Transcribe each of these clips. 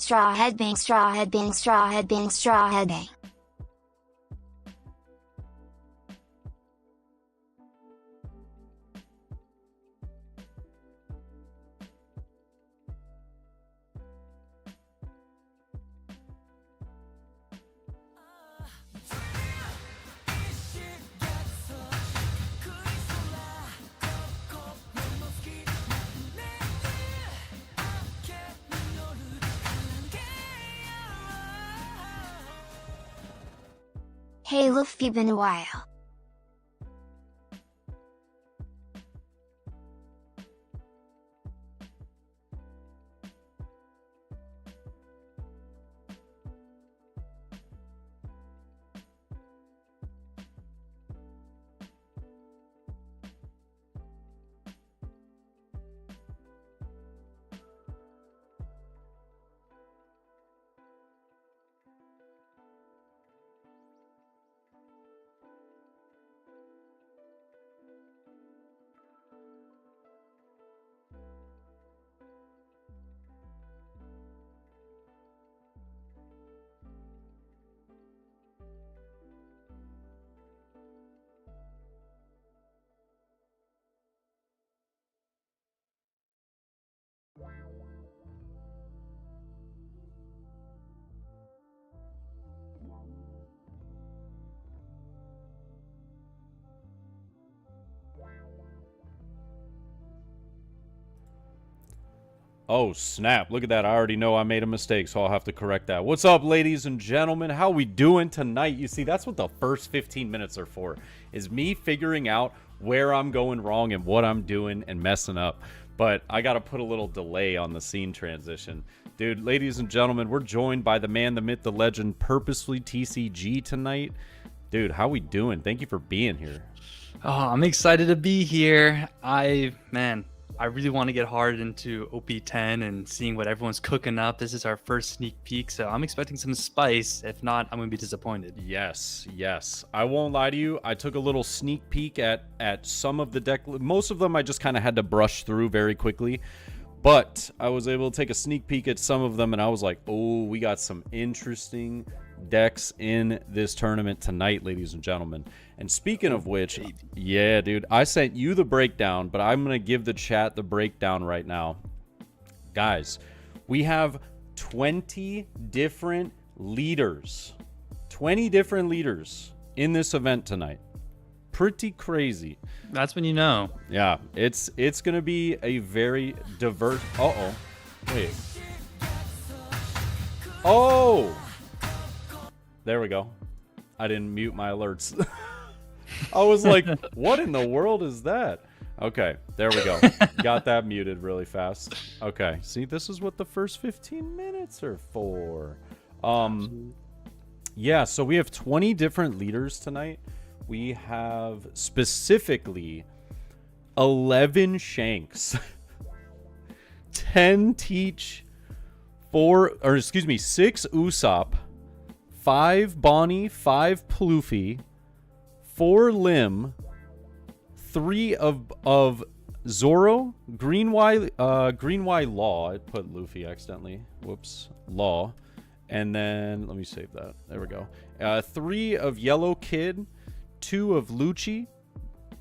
straw head bang, straw head bang, straw head bang, straw head bang. Hey Luffy, been a while. Oh snap, look at that. I already know I made a mistake, so I'll have to correct that. What's up, ladies and gentlemen? How we doing tonight? You see, that's what the first 15 minutes are for, is me figuring out where I'm going wrong and what I'm doing and messing up. But I gotta put a little delay on the scene transition. Dude, ladies and gentlemen, we're joined by the man, the myth, the legend, Purposely TCG tonight. Dude, how we doing? Thank you for being here. Oh, I'm excited to be here. I really want to get hard into OP10 and seeing what everyone's cooking up. This is our first sneak peek, so I'm expecting some spice. If not, I'm going to be disappointed. Yes, yes. I won't lie to you. I took a little sneak peek at some of the deck. Most of them I just kind of had to brush through very quickly. But I was able to take a sneak peek at some of them, and I was like, oh, we got some interesting decks in this tournament tonight, ladies and gentlemen. And speaking of which, yeah, dude, I sent you the breakdown, but I'm going to give the chat the breakdown right now. Guys, we have 20 different leaders. 20 different leaders in this event tonight. Pretty crazy. That's when you know. Yeah, it's going to be a very diverse... Uh-oh. Wait. Oh! There we go. I didn't mute my alerts. I was like, what in the world is that? Okay, there we go. Got that muted really fast. Okay, see, this is what the first 15 minutes are for. Yeah, so we have 20 different leaders tonight. We have specifically 11 Shanks, 10 Teach, 6 Usopp, 5 Bonnie, 5 Pluffy, 4 Lim, 3 of Zoro, Green Y Law. I put Luffy accidentally. Whoops. Law. And then, let me save that. There we go. 3 of Yellow Kid, 2 of Lucci.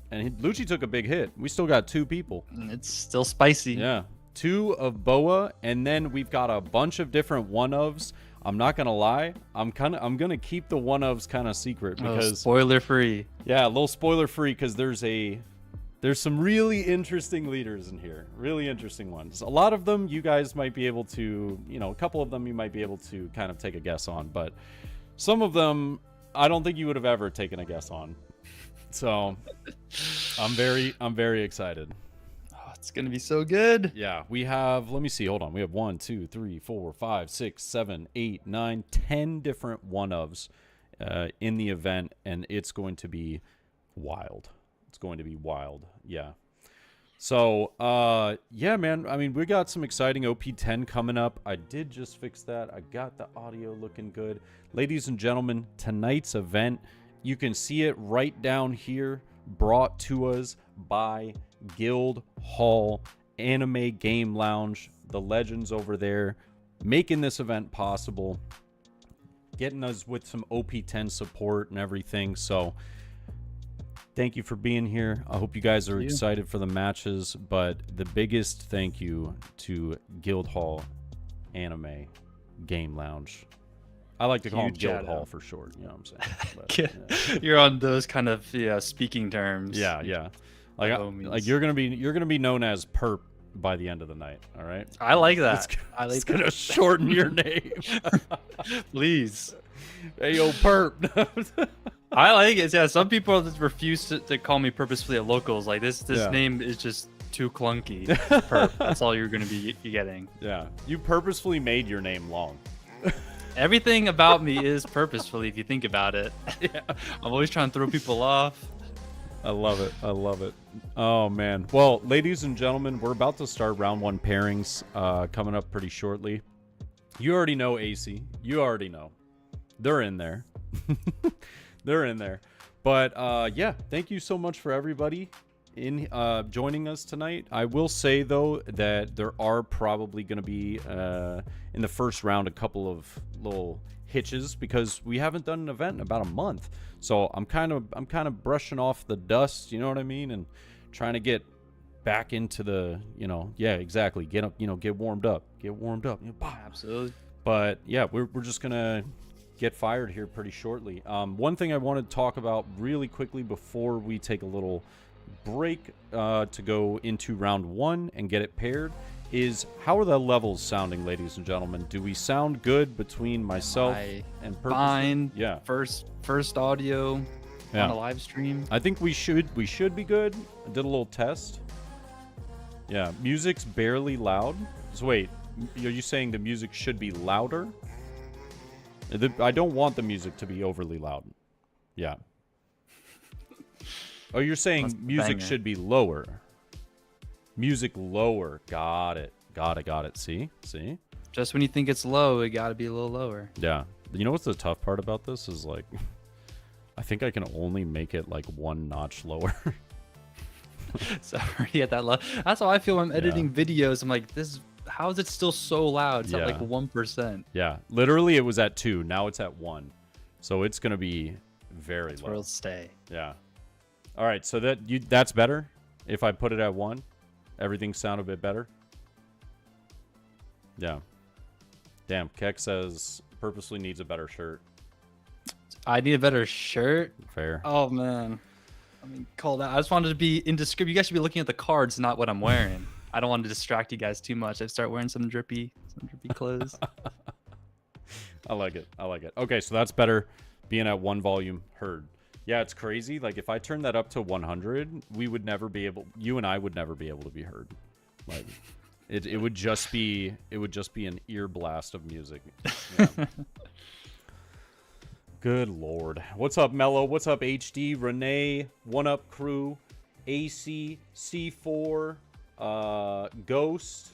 And Lucci took a big hit. We still got 2 people. It's still spicy. Yeah. 2 of Boa. And then we've got a bunch of different one-ofs. I'm not gonna lie, I'm gonna keep the one-ofs kind of secret because spoiler free. Yeah, a little spoiler free because there's some really interesting leaders in here, really interesting ones. A lot of them you guys might be able to, a couple of them you might be able to kind of take a guess on, but some of them I don't think you would have ever taken a guess on. So I'm very excited. It's gonna be so good. Yeah, we have, let me see, hold on. We have 1, 2, 3, 4, 5, 6, 7, 8, 9, 10 different one-ofs in the event, and it's going to be wild. It's going to be wild. Yeah. So, yeah, man. I mean, we got some exciting OP10 coming up. I did just fix that. I got the audio looking good. Ladies and gentlemen, tonight's event, you can see it right down here, brought to us by GuildHall Anime Game Lounge. The legends over there making this event possible, getting us with some OP10 support and everything. So thank you for being here. I hope you guys are excited for the matches, but the biggest thank you to GuildHall Anime Game Lounge. I like to call them GuildHall for short, you know what I'm saying? But, You're on those kind of speaking terms. Yeah. Like you're gonna be known as Perp by the end of the night. All right. I like that. It's gonna shorten your name. Please. Hey yo, Perp. I like it. Yeah, some people just refuse to call me purposefully at locals. Like this name is just too clunky. Perp. That's all you're gonna be getting. Yeah, you purposefully made your name long. Everything about me is purposefully, if you think about it. Yeah. I'm always trying to throw people off. I love it. Oh man. Well, ladies and gentlemen, we're about to start round 1 pairings coming up pretty shortly. You already know AC. You already know. They're in there. They're in there. But yeah, thank you so much for everybody in joining us tonight. I will say though that there are probably going to be in the first round a couple of little hitches because we haven't done an event in about a month. So I'm kind of brushing off the dust, you know what I mean, and trying to get back into the, exactly, get up, get warmed up, Absolutely. But yeah, we're just gonna get fired here pretty shortly. One thing I want to talk about really quickly before we take a little break to go into round 1 and get it paired is, how are the levels sounding, ladies and gentlemen? Do we sound good between myself and Purpose? Fine. Yeah. First audio on a live stream. I think we should be good. I did a little test. Yeah, music's barely loud. So wait, are you saying the music should be louder? I don't want the music to be overly loud. Yeah. Oh, you're saying music should be lower. Music lower. Got it. See? Just when you think it's low, it got to be a little lower. Yeah. You know what's the tough part about this is, like, I think I can only make it like 1 notch lower. Sorry at that low. That's how I feel when I'm editing videos. I'm like, how is it still so loud? It's at like 1%. Yeah. Literally it was at 2. Now it's at 1. So it's going to be very low. Where it'll stay. Yeah. All right. So that's better. If I put it at 1, everything sound a bit better. Yeah. Damn. Keck says purposely needs a better shirt. I need a better shirt. Fair. Oh man. I mean, call that. I just wanted to be indescript. You guys should be looking at the cards, not what I'm wearing. I don't want to distract you guys too much. I start wearing some drippy clothes. I like it. Okay, so that's better. Being at 1 volume heard. Yeah, it's crazy. Like if I turn that up to 100, you and I would never be able to be heard. Like it would just be an ear blast of music. Yeah. Good Lord. What's up, Mello? What's up, HD? Renee, One Up Crew, AC, C4, Ghost.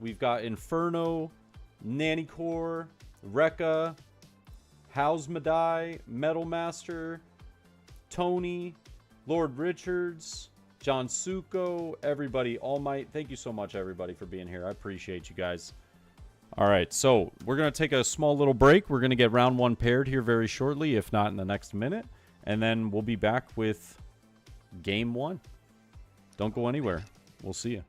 We've got Inferno, Nannycore, Rekka, House Madai, Metal Master, Tony, Lord Richards, John Suko, everybody, All Might. Thank you so much, everybody, for being here. I appreciate you guys. All right, so we're going to take a small little break. We're going to get round 1 paired here very shortly, if not in the next minute. And then we'll be back with game 1. Don't go anywhere. We'll see you.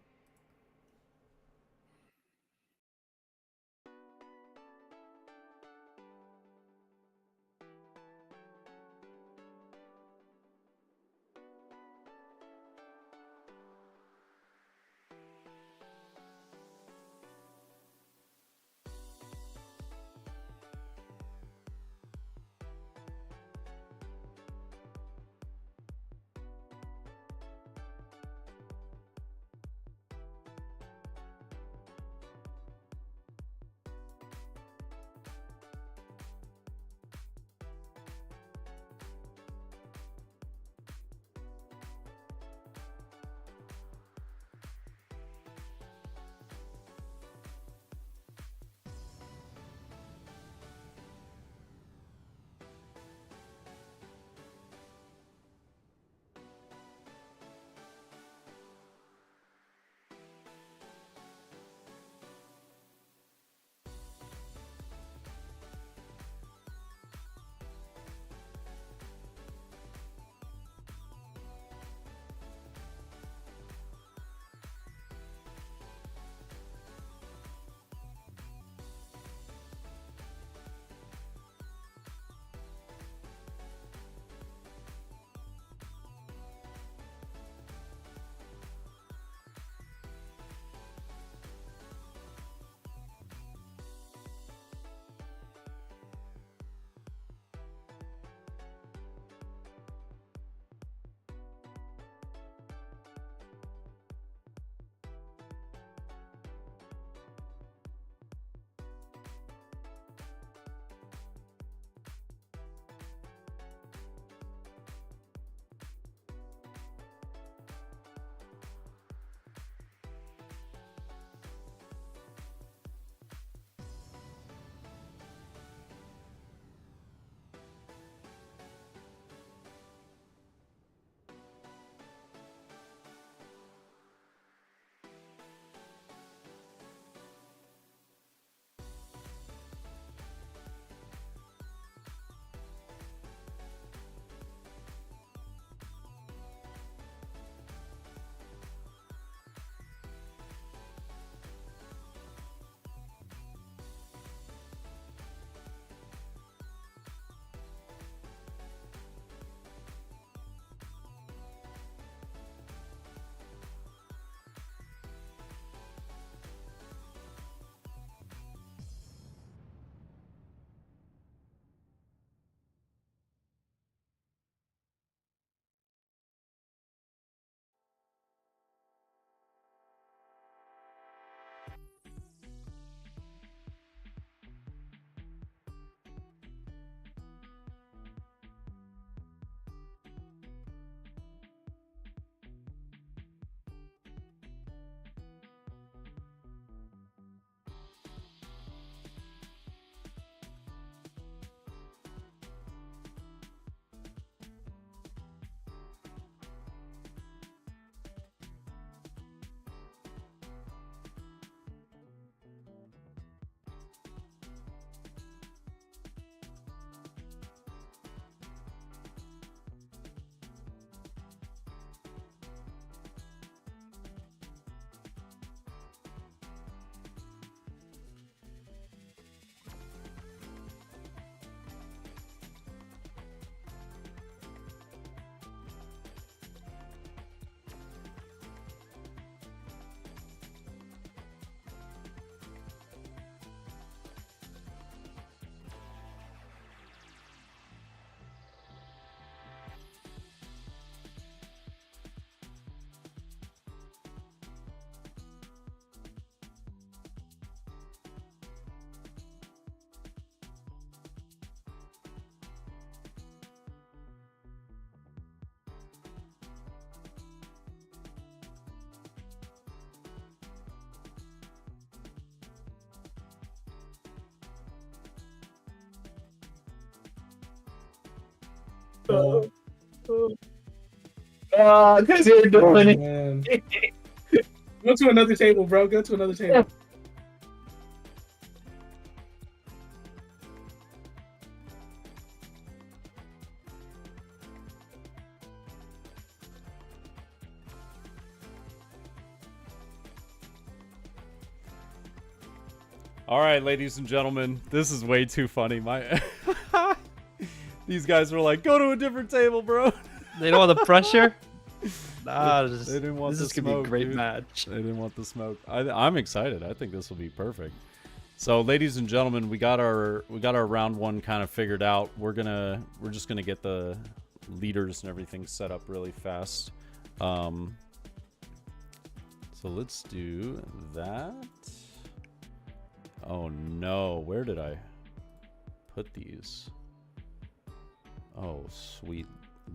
Because you're doing it. Man. Go to another table, bro. Go to another table. All right, ladies and gentlemen, this is way too funny. These guys were like, "Go to a different table, bro." They don't want the pressure. Nah, They didn't want this the is gonna be smoke, a great dude. match. They didn't want the smoke. I'm excited. I think this will be perfect. So, ladies and gentlemen, we got our round one kind of figured out. We're just gonna get the leaders and everything set up really fast. So let's do that. Oh no, where did I put these? Oh, sweet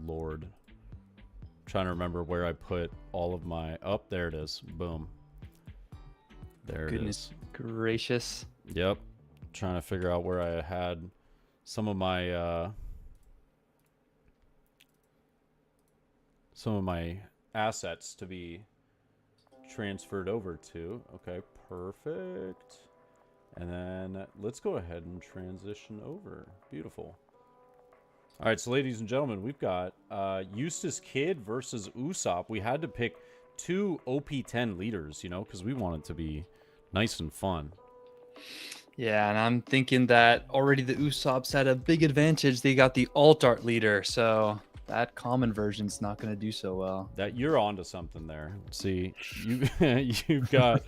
Lord. Trying to remember where I put all of my... Oh, there it is. Boom. There it is. Gracious. Yep. Trying to figure out where I had some of my assets to be transferred over to. Okay, perfect. And then let's go ahead and transition over. Beautiful. All right, so ladies and gentlemen, we've got Eustace Kid versus Usopp. We had to pick two OP10 leaders, you know, because we want it to be nice and fun. Yeah, and I'm thinking that already the Usopps had a big advantage. They got the alt art leader, so that common version's not going to do so well. That you're onto something there. See, you've got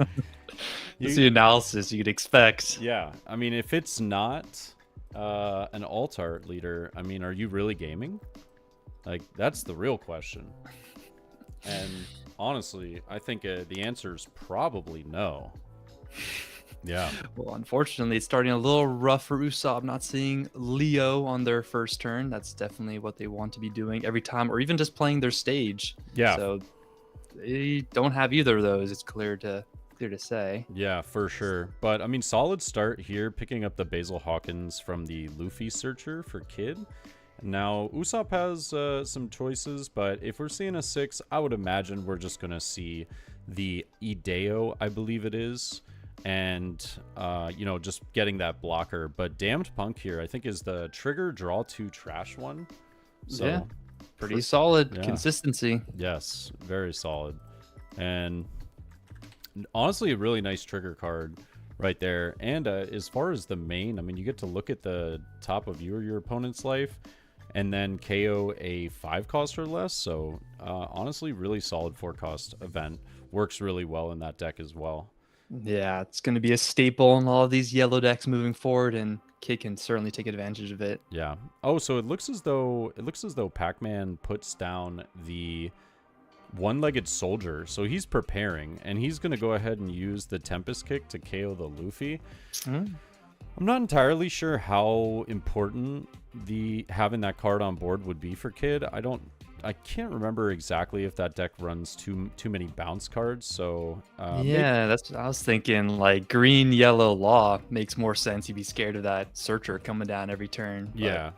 That's the analysis you'd expect. Yeah, I mean, if it's not an alt art leader, I mean, are you really gaming? Like, that's the real question. And honestly, I think the answer is probably no. Yeah. Well, unfortunately, it's starting a little rough for Usopp. Not seeing Leo on their first turn. That's definitely what they want to be doing every time, or even just playing their stage. Yeah. So they don't have either of those. It's clear to say. Yeah, for sure. But I mean, solid start here, picking up the Basil Hawkins from the Luffy Searcher for Kid. Now, Usopp has some choices, but if we're seeing a 6, I would imagine we're just gonna see the Ideo, I believe it is. And, you know, just getting that blocker. But Damned Punk here, I think, is the trigger draw 2 trash one. So, yeah, pretty solid yeah. Consistency. Yes, very solid. And honestly, a really nice trigger card right there. And as far as the main, I mean, you get to look at the top of you or your opponent's life and then KO a 5 cost or less. So, honestly, really solid 4 cost event. Works really well in that deck as well. Yeah, it's going to be a staple in all of these yellow decks moving forward, and Kid can certainly take advantage of it. Yeah. Oh, so it looks as though Pac-Man puts down the one-legged soldier. So he's preparing, and he's going to go ahead and use the Tempest Kick to KO the Luffy. I'm not entirely sure how important having that card on board would be for Kid. I can't remember exactly if that deck runs too many bounce cards. So yeah, that's what I was thinking. Like green, yellow, law makes more sense. You'd be scared of that searcher coming down every turn. Yeah,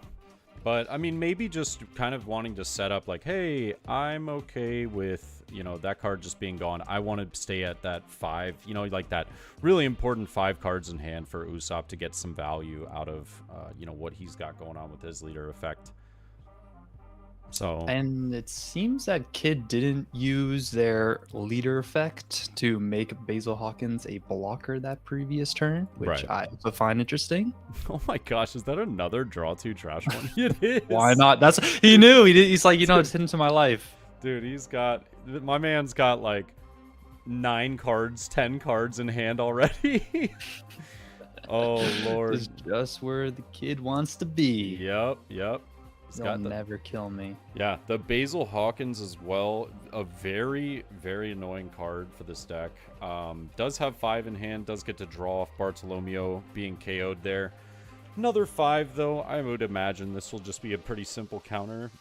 but I mean, maybe just kind of wanting to set up like, hey, I'm okay with, you know, that card just being gone. I want to stay at that 5, you know, like that really important 5 cards in hand for Usopp to get some value out of, you know, what he's got going on with his leader effect. So, and it seems that Kid didn't use their leader effect to make Basil Hawkins a blocker that previous turn, which Right. I also find interesting. oh my gosh, is that another draw 2 trash one? It is. Why not? He knew. He's like, you know, it's into my life. Dude, my man's got like 9 cards, 10 cards in hand already. Oh Lord. It's just where the Kid wants to be. Yep. They'll never kill me. Yeah, the Basil Hawkins as well, a very, very annoying card for this deck. Does have 5 in hand, does get to draw off Bartolomeo being KO'd there. Another 5, though, I would imagine this will just be a pretty simple counter.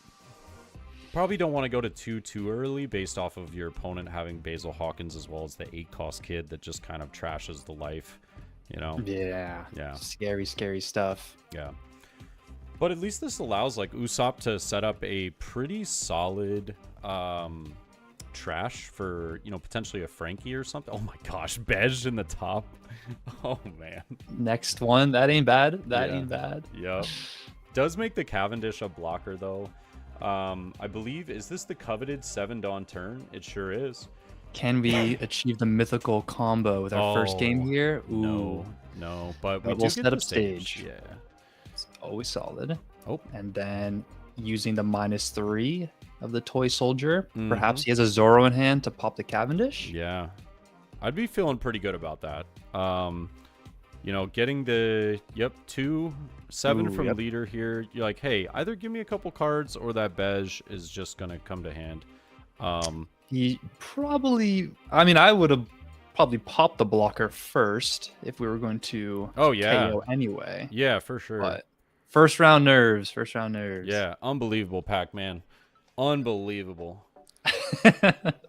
Probably don't want to go to 2 too early based off of your opponent having Basil Hawkins as well as the 8-cost Kid that just kind of trashes the life, you know? Yeah. Yeah. Scary, scary stuff. Yeah. But at least this allows like Usopp to set up a pretty solid trash for, you know, potentially a Frankie or something. Oh my gosh, Bej in the top. Oh man. Next one, that ain't bad. That ain't bad. Yep. Does make the Cavendish a blocker though. I believe, is this the coveted 7 Dawn turn? It sure is. Can we achieve the mythical combo with our first game here? Ooh. No, but we We'll do get set the up stage. Yeah. It's always solid. Oh. And then using the -3 of the toy soldier, Mhm. perhaps he has a Zoro in hand to pop the Cavendish. Yeah. I'd be feeling pretty good about that. You know, getting the 7 Ooh, from yep. leader here. You're like, hey, either give me a couple cards or that Bej is just gonna come to hand. He probably, I mean, I would have probably popped the blocker first if we were going to KO anyway. Yeah, for sure. But first round nerves. Yeah, unbelievable, Pac-Man. Unbelievable.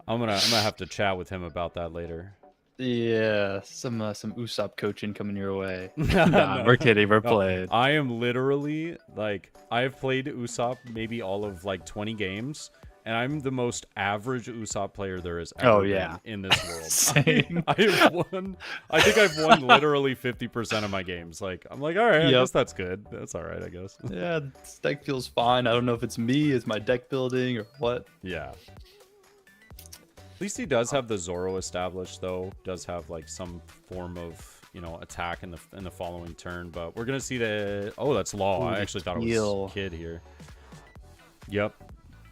I'm gonna have to chat with him about that later. Yeah, some Usopp coaching coming your way. Nah, we're kidding. We're playing. I am literally like, I've played Usopp maybe all of like 20 games, and I'm the most average Usopp player there is ever been in this world. Same. I think I've won literally 50% of my games. Like, I'm like, all right, I guess that's good. That's all right, I guess. Yeah, this deck feels fine. I don't know if it's me, it's my deck building, or what. Yeah. At least he does have the Zoro established, though. Does have like some form of, you know, attack in the following turn. But we're gonna see the that's Law. Ooh, I actually thought it was Kid here. Yep,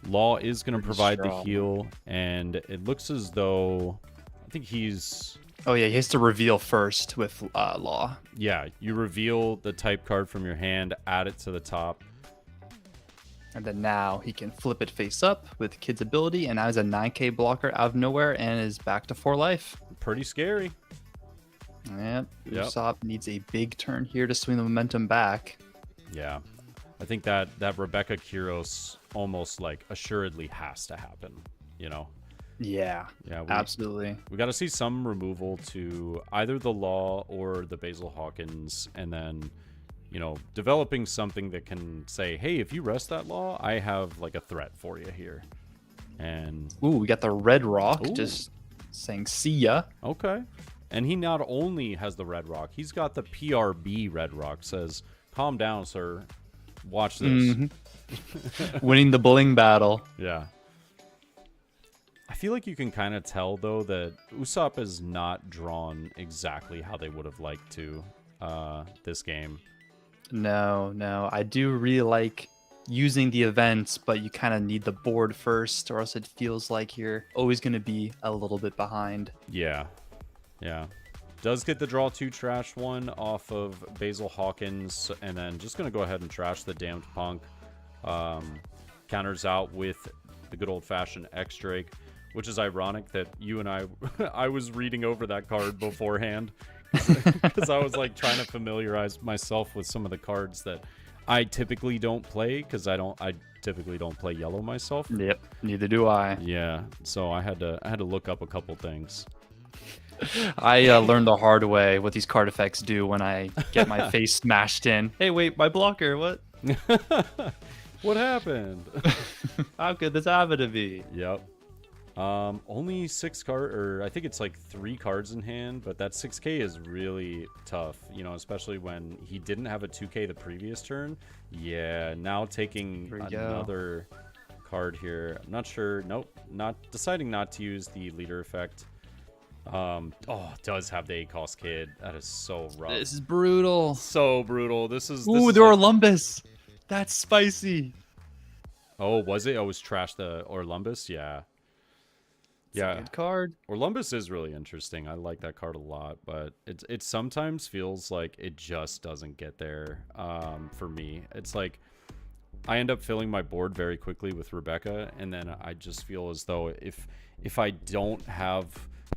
Law is gonna provide the heal, and it looks as though I think he's. Oh yeah, he has to reveal first with Law. Yeah, you reveal the type card from your hand, add it to the top. And then now he can flip it face up with Kid's ability, and now has a 9k blocker out of nowhere and is back to 4 life. Pretty scary. Yep. Usopp needs a big turn here to swing the momentum back. Yeah. I think that Rebecca Kuros almost like assuredly has to happen, you know? Yeah, absolutely. We got to see some removal to either the Law or the Basil Hawkins, and then, you know, developing something that can say, hey, if you rest that Law, I have like a threat for you here. And ooh, we got the Red Rock Ooh. just saying see ya. Okay. And he not only has the Red Rock, he's got the PRB Red Rock. Says, calm down, sir. Watch this. Winning the bling battle. Yeah. I feel like you can kind of tell, though, that Usopp is not drawn exactly how they would have liked to this game. No. I do really like using the events, but you kind of need the board first, or else it feels like you're always going to be a little bit behind. Yeah. Does get the draw 2 trash 1 off of Basil Hawkins, and then just going to go ahead and trash the Damned Punk. Counters out with the good old-fashioned X-Drake, which is ironic that you and I was reading over that card beforehand, because I was like trying to familiarize myself with some of the cards that I typically don't play, because I typically don't play yellow myself. Yep, neither do I. Yeah, so I had to look up a couple things. I learned the hard way what these card effects do when I get my face smashed in. Hey, wait, my blocker, what? What happened? How could this happen to me? Yep. Only 6 card, or I think it's like 3 cards in hand, but that 6k is really tough, you know, especially when he didn't have a 2k the previous turn. Yeah, now taking another card here. I'm not sure. Nope, deciding not to use the leader effect. It does have the ACOS Kid. That is so rough. This is brutal. So brutal. This is the Orlumbus. That's spicy. Oh, was it? Oh, it was trash the Orlumbus? Yeah. It's a good card. Orlumbus is really interesting. I like that card a lot, but it sometimes feels like it just doesn't get there for me. It's like I end up filling my board very quickly with Rebecca, and then I just feel as though if I don't have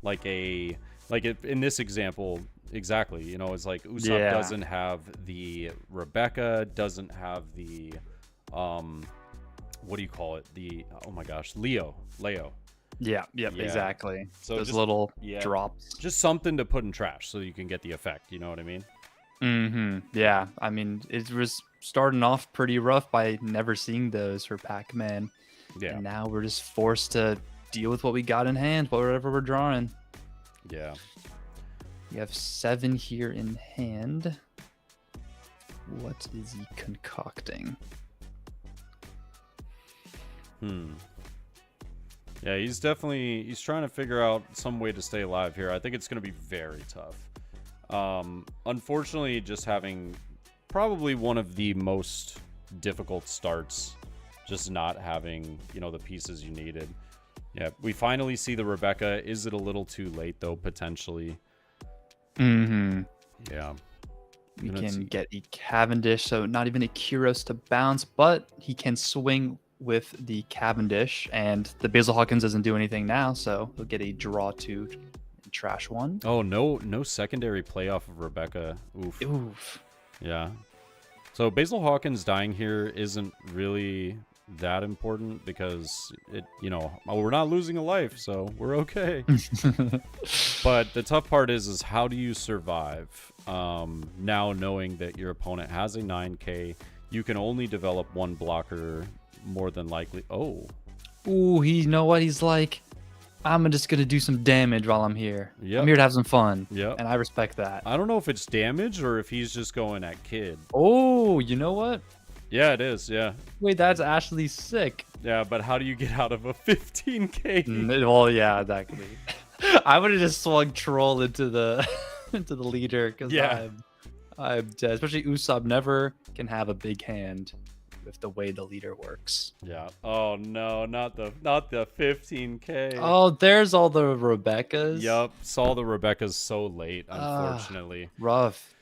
like in this example exactly, you know, it's like Usopp doesn't have the Rebecca, doesn't have the what do you call it, the oh my gosh, Leo. Yeah, exactly. So those just, little drops, just something to put in trash so you can get the effect, you know what I mean? Yeah, I mean, it was starting off pretty rough by never seeing those for Pac-Man. Yeah. And now we're just forced to deal with what we got in hand, whatever we're drawing. Yeah. We have 7 here in hand. What is he concocting? Yeah, he's trying to figure out some way to stay alive here. I think it's going to be very tough. Unfortunately, just having probably one of the most difficult starts, just not having, the pieces you needed. Yeah, we finally see the Rebecca. Is it a little too late, though, potentially? Yeah. We can get a Cavendish, so not even a Kuros to bounce, but he can swing with the Cavendish, and the Basil Hawkins doesn't do anything now, so he'll get a draw 2 and trash 1. Oh, no secondary playoff of Rebecca. Oof. Yeah. So Basil Hawkins dying here isn't really that important because we're not losing a life, so we're okay. But the tough part is how do you survive now knowing that your opponent has a 9k? You can only develop one blocker more than likely. You know what he's like? I'm just gonna do some damage while I'm here. Yep. I'm here to have some fun. Yep. And I respect that. I don't know if it's damage or if he's just going at kid. Oh, you know what? Yeah, it is. Yeah. Wait, that's actually sick. Yeah, but how do you get out of a 15k? Well, yeah, exactly. I would have just swung troll into the into the leader because I'm dead. Especially Usopp never can have a big hand with the way the leader works. Yeah. Oh no, not the 15k. Oh, there's all the Rebeccas. Yup. Saw the Rebeccas so late, unfortunately. Rough.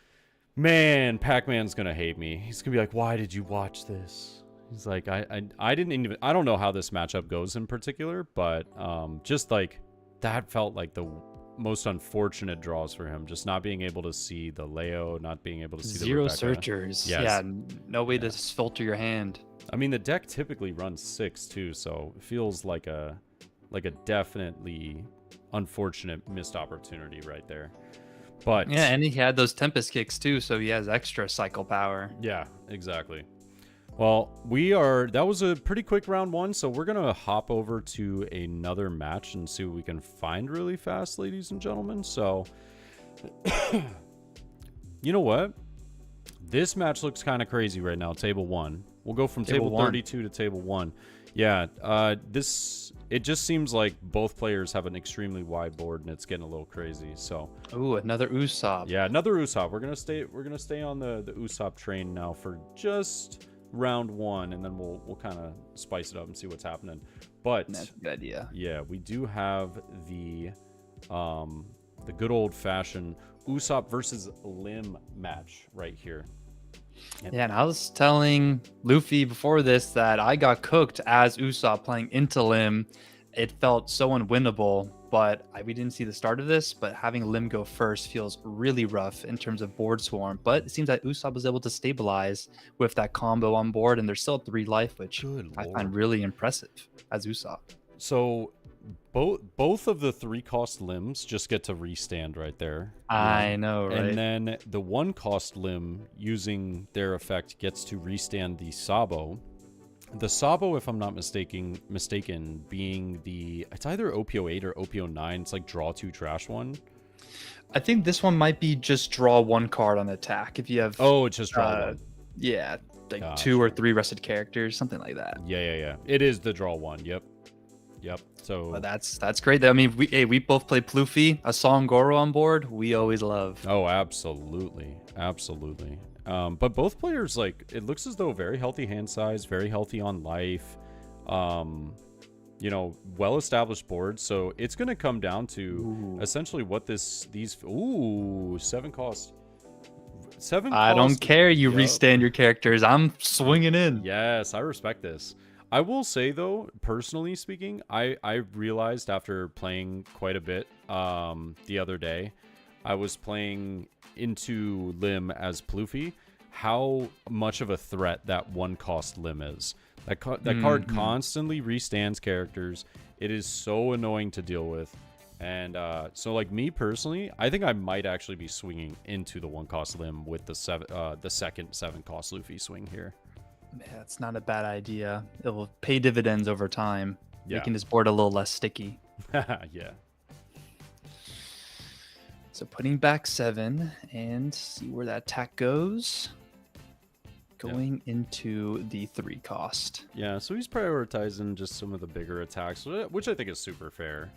Man, Pac-Man's gonna hate me. He's gonna be like, "Why did you watch this?" He's like, I didn't even. I don't know how this matchup goes in particular, but just like that felt like the most unfortunate draws for him. Just not being able to see the Leo, not being able to see Zero the Rebecca. searchers. Yes. Yeah, no way to filter your hand. I mean, the deck typically runs 6 too, so it feels like a definitely unfortunate missed opportunity right there. But yeah, and he had those Tempest kicks too, so he has extra cycle power. Yeah, exactly. Well, that was a pretty quick round 1, so we're going to hop over to another match and see what we can find really fast, ladies and gentlemen. So, you know what? This match looks kind of crazy right now, table 1. We'll go from table 32 to table 1. Yeah, it just seems like both players have an extremely wide board and it's getting a little crazy. So, ooh, another Usopp. Yeah, another Usopp. We're gonna stay on the Usopp train now for just round 1, and then we'll kind of spice it up and see what's happening. But that's a good idea. Yeah, we do have the good old fashioned Usopp versus Lim match right here. Yeah, and I was telling Luffy before this that I got cooked as Usopp playing into Lim. It felt so unwinnable, but we didn't see the start of this, but having Lim go first feels really rough in terms of board swarm. But it seems that Usopp was able to stabilize with that combo on board, and they're still at 3 life, which I find really impressive as Usopp. So both of the 3-cost limbs just get to restand right there. I know, right? And then the 1-cost limb using their effect gets to restand the Sabo. The Sabo, if I'm not mistaken, being it's either OPO8 or OPO9. It's like draw 2, trash 1. I think this one might be just draw 1 card on attack if you have. Oh, it's just draw 1. Yeah, like 2 or 3 rested characters, something like that. Yeah. It is the draw 1. Yep. So well, that's great. I mean, we both play Pluffy, a Songoro on board. We always love. Oh, absolutely. But both players, like, it looks as though very healthy hand size, very healthy on life, well-established boards. So it's going to come down to essentially what these 7 cost. 7 I don't care. You restand your characters. I'm swinging in. Yes, I respect this. I will say, though, personally speaking, I realized after playing quite a bit the other day, I was playing into Lim as Pluffy, how much of a threat that 1-cost Lim is. That card constantly restands characters. It is so annoying to deal with. And so, like me personally, I think I might actually be swinging into the 1-cost limb with the second 7-cost Luffy swing here. Yeah, it's not a bad idea. It will pay dividends over time, Yeah. making this board a little less sticky. Yeah. So putting back 7 and see where that attack goes. Going into the 3-cost. Yeah, so he's prioritizing just some of the bigger attacks, which I think is super fair.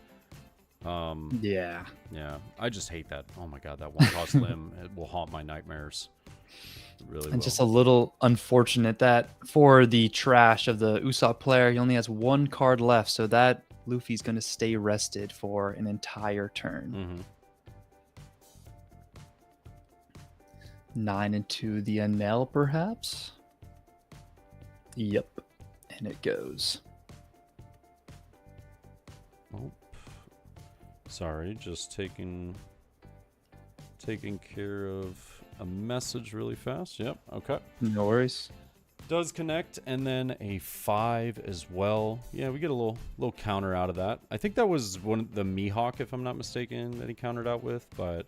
Yeah. Yeah, I just hate that. Oh my god, that 1-cost limb, it will haunt my nightmares. It really will. And just a little unfortunate that for the trash of the Usopp player, he only has 1 card left, so that Luffy's going to stay rested for an entire turn. Mm-hmm. 9 into the Enel, perhaps? Yep. And it goes. Oh. Sorry, just taking care of a message really fast. Yep, okay. No worries. Does connect, and then a 5 as well. Yeah, we get a little counter out of that. I think that was one of the Mihawk, if I'm not mistaken, that he countered out with, but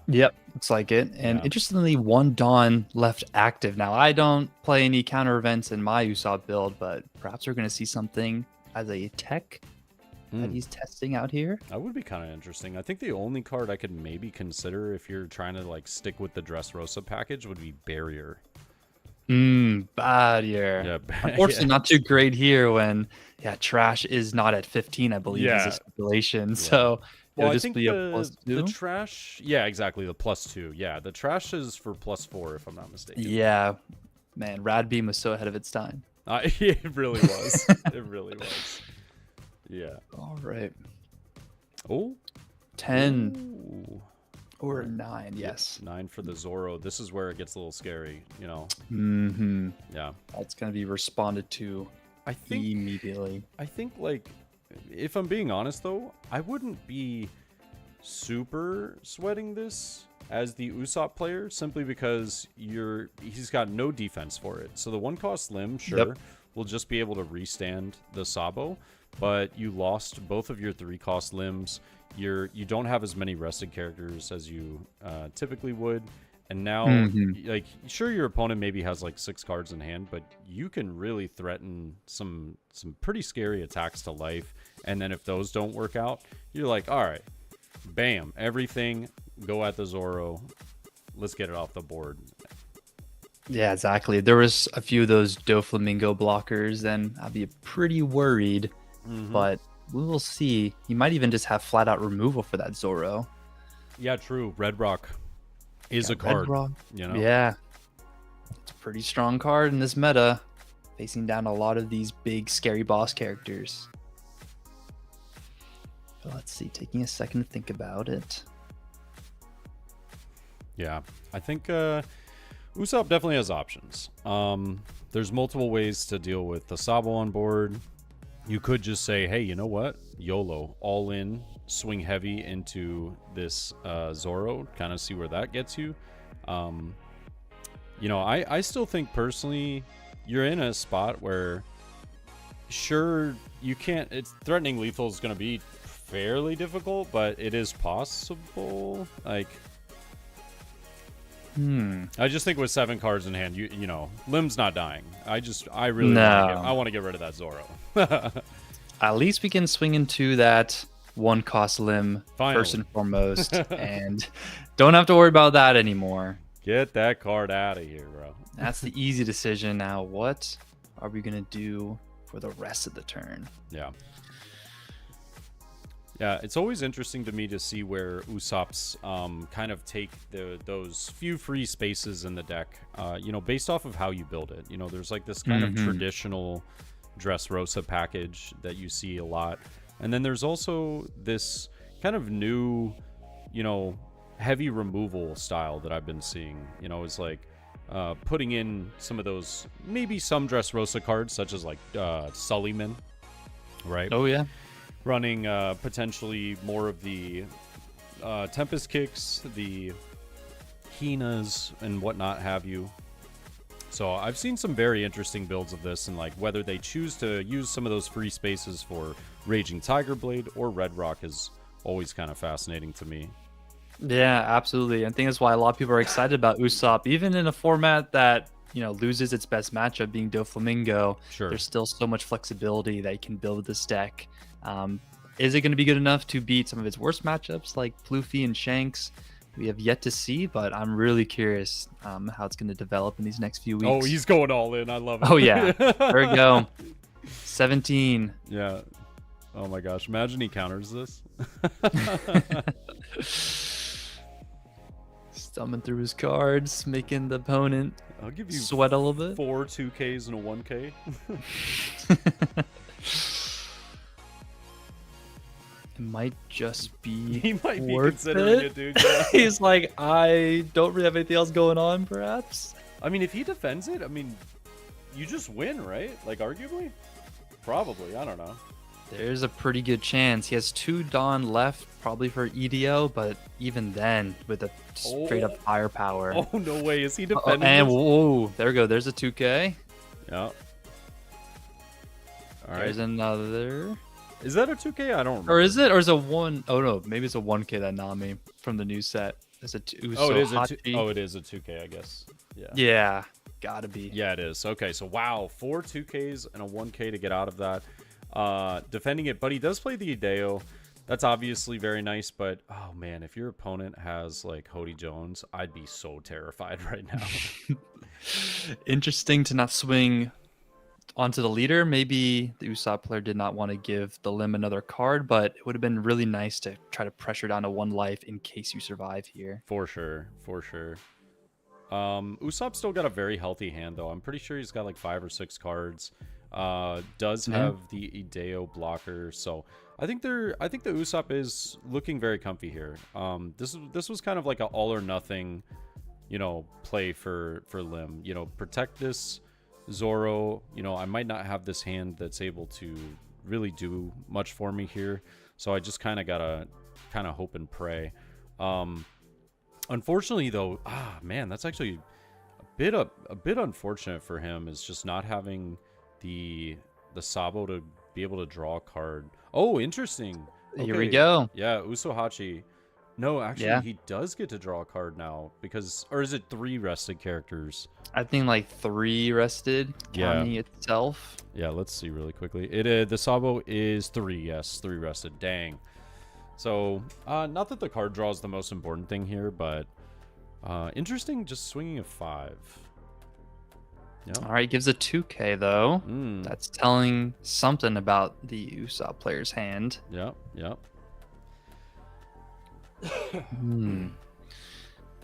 Yep, looks like it. And Yeah. interestingly, 1 Dawn left active. Now, I don't play any counter events in my Usopp build, but perhaps we're going to see something as a tech that he's testing out here. That would be kind of interesting. I think the only card I could maybe consider if you're trying to like stick with the Dressrosa package would be Barrier. Barrier. Yeah, Unfortunately, not too great here when, trash is not at 15, I believe, is the stipulation. So Well, it'll I just think be a +2. the trash, yeah, exactly, the +2. Yeah, the trash is for +4, if I'm not mistaken. Yeah, man, Rad Beam was so ahead of its time. It really was. It really was. Yeah. All right. Oh. 10 Ooh. or 9, yes. 9 for the Zoro. This is where it gets a little scary, you know. Mm-hmm. Yeah. That's going to be responded to I think immediately. like, if I'm being honest though, I wouldn't be super sweating this as the Usopp player simply because he's got no defense for it. So the 1-cost limb, sure, will just be able to restand the Sabo, but you lost both of your 3-cost limbs. You don't have as many rested characters as you typically would. And now, like, sure, your opponent maybe has like 6 cards in hand, but you can really threaten some pretty scary attacks to life. And then if those don't work out, you're like, all right, bam, everything, go at the Zoro. Let's get it off the board. Yeah, exactly. There was a few of those Doflamingo blockers, and I'd be pretty worried. But we will see. You might even just have flat out removal for that Zoro. Yeah, true. Red Rock is a card. You know? Yeah. It's a pretty strong card in this meta, facing down a lot of these big, scary boss characters. But let's see, taking a second to think about it. Yeah, I think Usopp definitely has options. There's multiple ways to deal with the Sabo on board. You could just say, hey, you know what? YOLO, all in, swing heavy into this Zoro, kind of see where that gets you. You know, I still think personally you're in a spot where, sure, you can't, it's threatening lethal is going to be fairly difficult, but it is possible. Like, I just think with 7 cards in hand, you know, Lim's not dying. I really want to get rid of that Zoro. At least we can swing into that 1-cost limb first and foremost, and don't have to worry about that anymore. Get that card out of here, bro. That's the easy decision. Now, what are we gonna do for the rest of the turn? Yeah, it's always interesting to me to see where Usopp's kind of take those few free spaces in the deck, you know, based off of how you build it. You know, there's like this kind of traditional Dressrosa package that you see a lot. And then there's also this kind of new, you know, heavy removal style that I've been seeing. You know, it's like putting in some of those, maybe some Dressrosa cards, such as like Sullyman, right? Oh, yeah. Running potentially more of the Tempest Kicks, the Hinas, and whatnot have you. So I've seen some very interesting builds of this, and like whether they choose to use some of those free spaces for Raging Tiger Blade or Red Rock is always kind of fascinating to me. Yeah, absolutely. I think that's why a lot of people are excited about Usopp, even in a format that loses its best matchup being Doflamingo. Sure. There's still so much flexibility that you can build with this deck. Is it going to be good enough to beat some of its worst matchups like Floofy and Shanks? We have yet to see, but I'm really curious how it's going to develop in these next few weeks. Oh, he's going all in. I love it. Oh yeah, there we go. 17. Yeah. Oh my gosh, imagine he counters this. Thumbing through his cards, making the opponent I'll give you sweat a little bit. 4 2Ks and a 1K. It might just be He might be worth considering it, it, dude. Yeah. He's like, I don't really have anything else going on, perhaps. I mean, if he defends it, I mean, you just win, right? Like, arguably? Probably. I don't know. There's a pretty good chance. He has 2 Dawn left, probably for EDO, but even then, with a straight up firepower. Oh, no way. Is he defending and this? whoa, there we go. There's a 2K. Yeah. All right. There's another. Is that a 2K? I don't remember. Or is it? Or is it 1? Oh, no. Maybe it's a 1K that Nami from the new set. It's a 2. Oh, it is it is a 2K, I guess. Yeah. Yeah. Gotta be. Yeah, it is. Okay, so wow. 4 2Ks and a 1K to get out of that. Defending it, but he does play the Ideo. That's obviously very nice, but oh man, if your opponent has like Hody Jones, I'd be so terrified right now. Interesting to not swing onto the leader. Maybe the Usopp player did not want to give the Lim another card, but it would have been really nice to try to pressure down to 1 life in case you survive here. For sure, for sure. Usopp's still got a very healthy hand though. I'm pretty sure he's got like 5 or 6 cards. Does have the Ideo blocker, so I think the Usopp is looking very comfy here. This was kind of like an all or nothing, play for Lim. Protect this Zoro. I might not have this hand that's able to really do much for me here, so I just kind of gotta hope and pray. Unfortunately though, man, that's actually a bit unfortunate for him, is just not having the Sabo to be able to draw a card. Oh, interesting. Okay. Here we go. Yeah, Usohachi. No, actually, Yeah. he does get to draw a card now because, or is it 3 rested characters? I think like 3 rested, counting itself. Yeah, let's see really quickly. The Sabo is 3, yes, 3 rested. Dang. So, not that the card draw is the most important thing here, but interesting, just swinging a 5. Yeah. All right, gives a 2K though. That's telling something about the Usopp player's hand. Yep, yep.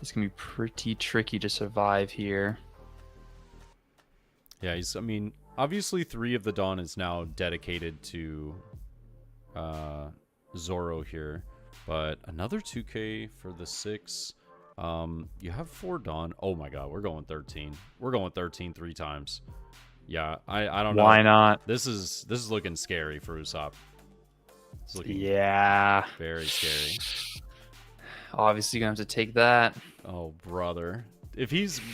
This can be pretty tricky to survive here. Yeah, obviously 3 of the Dawn is now dedicated to Zoro here, but another 2K for the 6. You have 4 Dawn. Oh my god, we're going 13. We're going 13 3 times. Yeah, I don't know. Why not? This is looking scary for Usopp. It's looking very scary. Obviously gonna have to take that. Oh brother.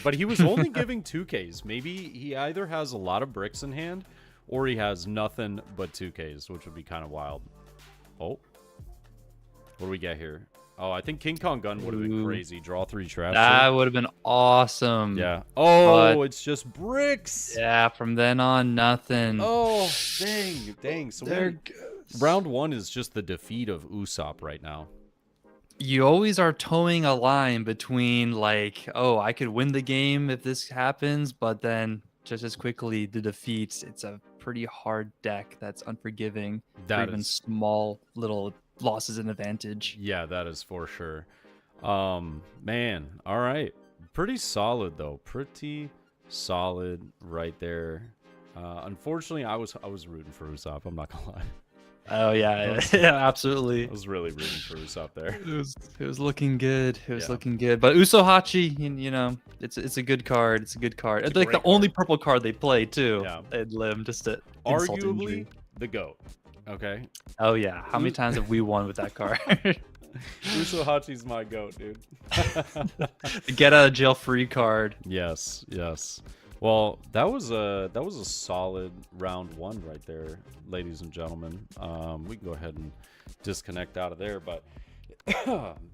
But he was only giving 2Ks. Maybe he either has a lot of bricks in hand or he has nothing but 2Ks, which would be kind of wild. Oh. What do we get here? Oh, I think King Kong Gun would have been crazy. Draw 3 traps. That would have been awesome. Yeah. Oh, it's just bricks. Yeah, from then on, nothing. Oh, dang. So round 1 is just the defeat of Usopp right now. You always are towing a line between like, oh, I could win the game if this happens, but then just as quickly the defeats. It's a pretty hard deck that's unforgiving. That even is small little losses an advantage. Yeah, that is for sure. Man, all right. Pretty solid though. Pretty solid right there. Unfortunately, I was rooting for Usopp. I'm not gonna lie. Oh yeah, yeah, absolutely. I was really rooting for Usopp there. It was looking good. It was looking good. But Usohachi, it's a good card. It's a good card. It's like the only purple card they play too. Yeah. And Lim just to Arguably the GOAT. Okay. Oh yeah. How many times have we won with that card? Usohachi's my GOAT, dude. Get out of jail free card. Yes. Well, that was a solid round 1 right there, ladies and gentlemen. We can go ahead and disconnect out of there. But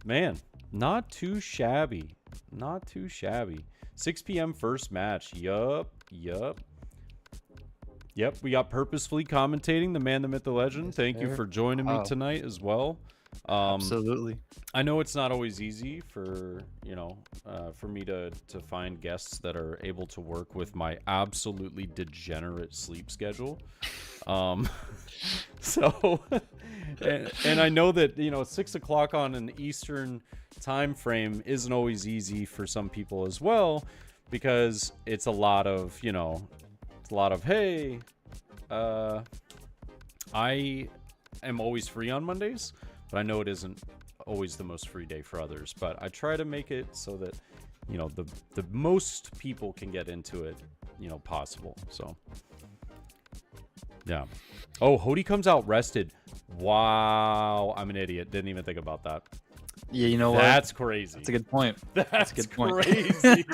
man, not too shabby. Not too shabby. 6 p.m. first match. Yup. We got Purposefully commentating, the man, the myth, the legend. Yes, Thank you for joining me tonight as well. Absolutely. I know it's not always easy for for me to find guests that are able to work with my absolutely degenerate sleep schedule. So and I know that 6 o'clock on an Eastern time frame isn't always easy for some people as well, because it's a lot of hey, I am always free on Mondays, but I know it isn't always the most free day for others. But I try to make it so that the most people can get into it possible. So yeah. Oh, Hody comes out rested. Wow, I'm an idiot. Didn't even think about that. Yeah, you know what? That's crazy. That's a good point. That's a good point. Crazy.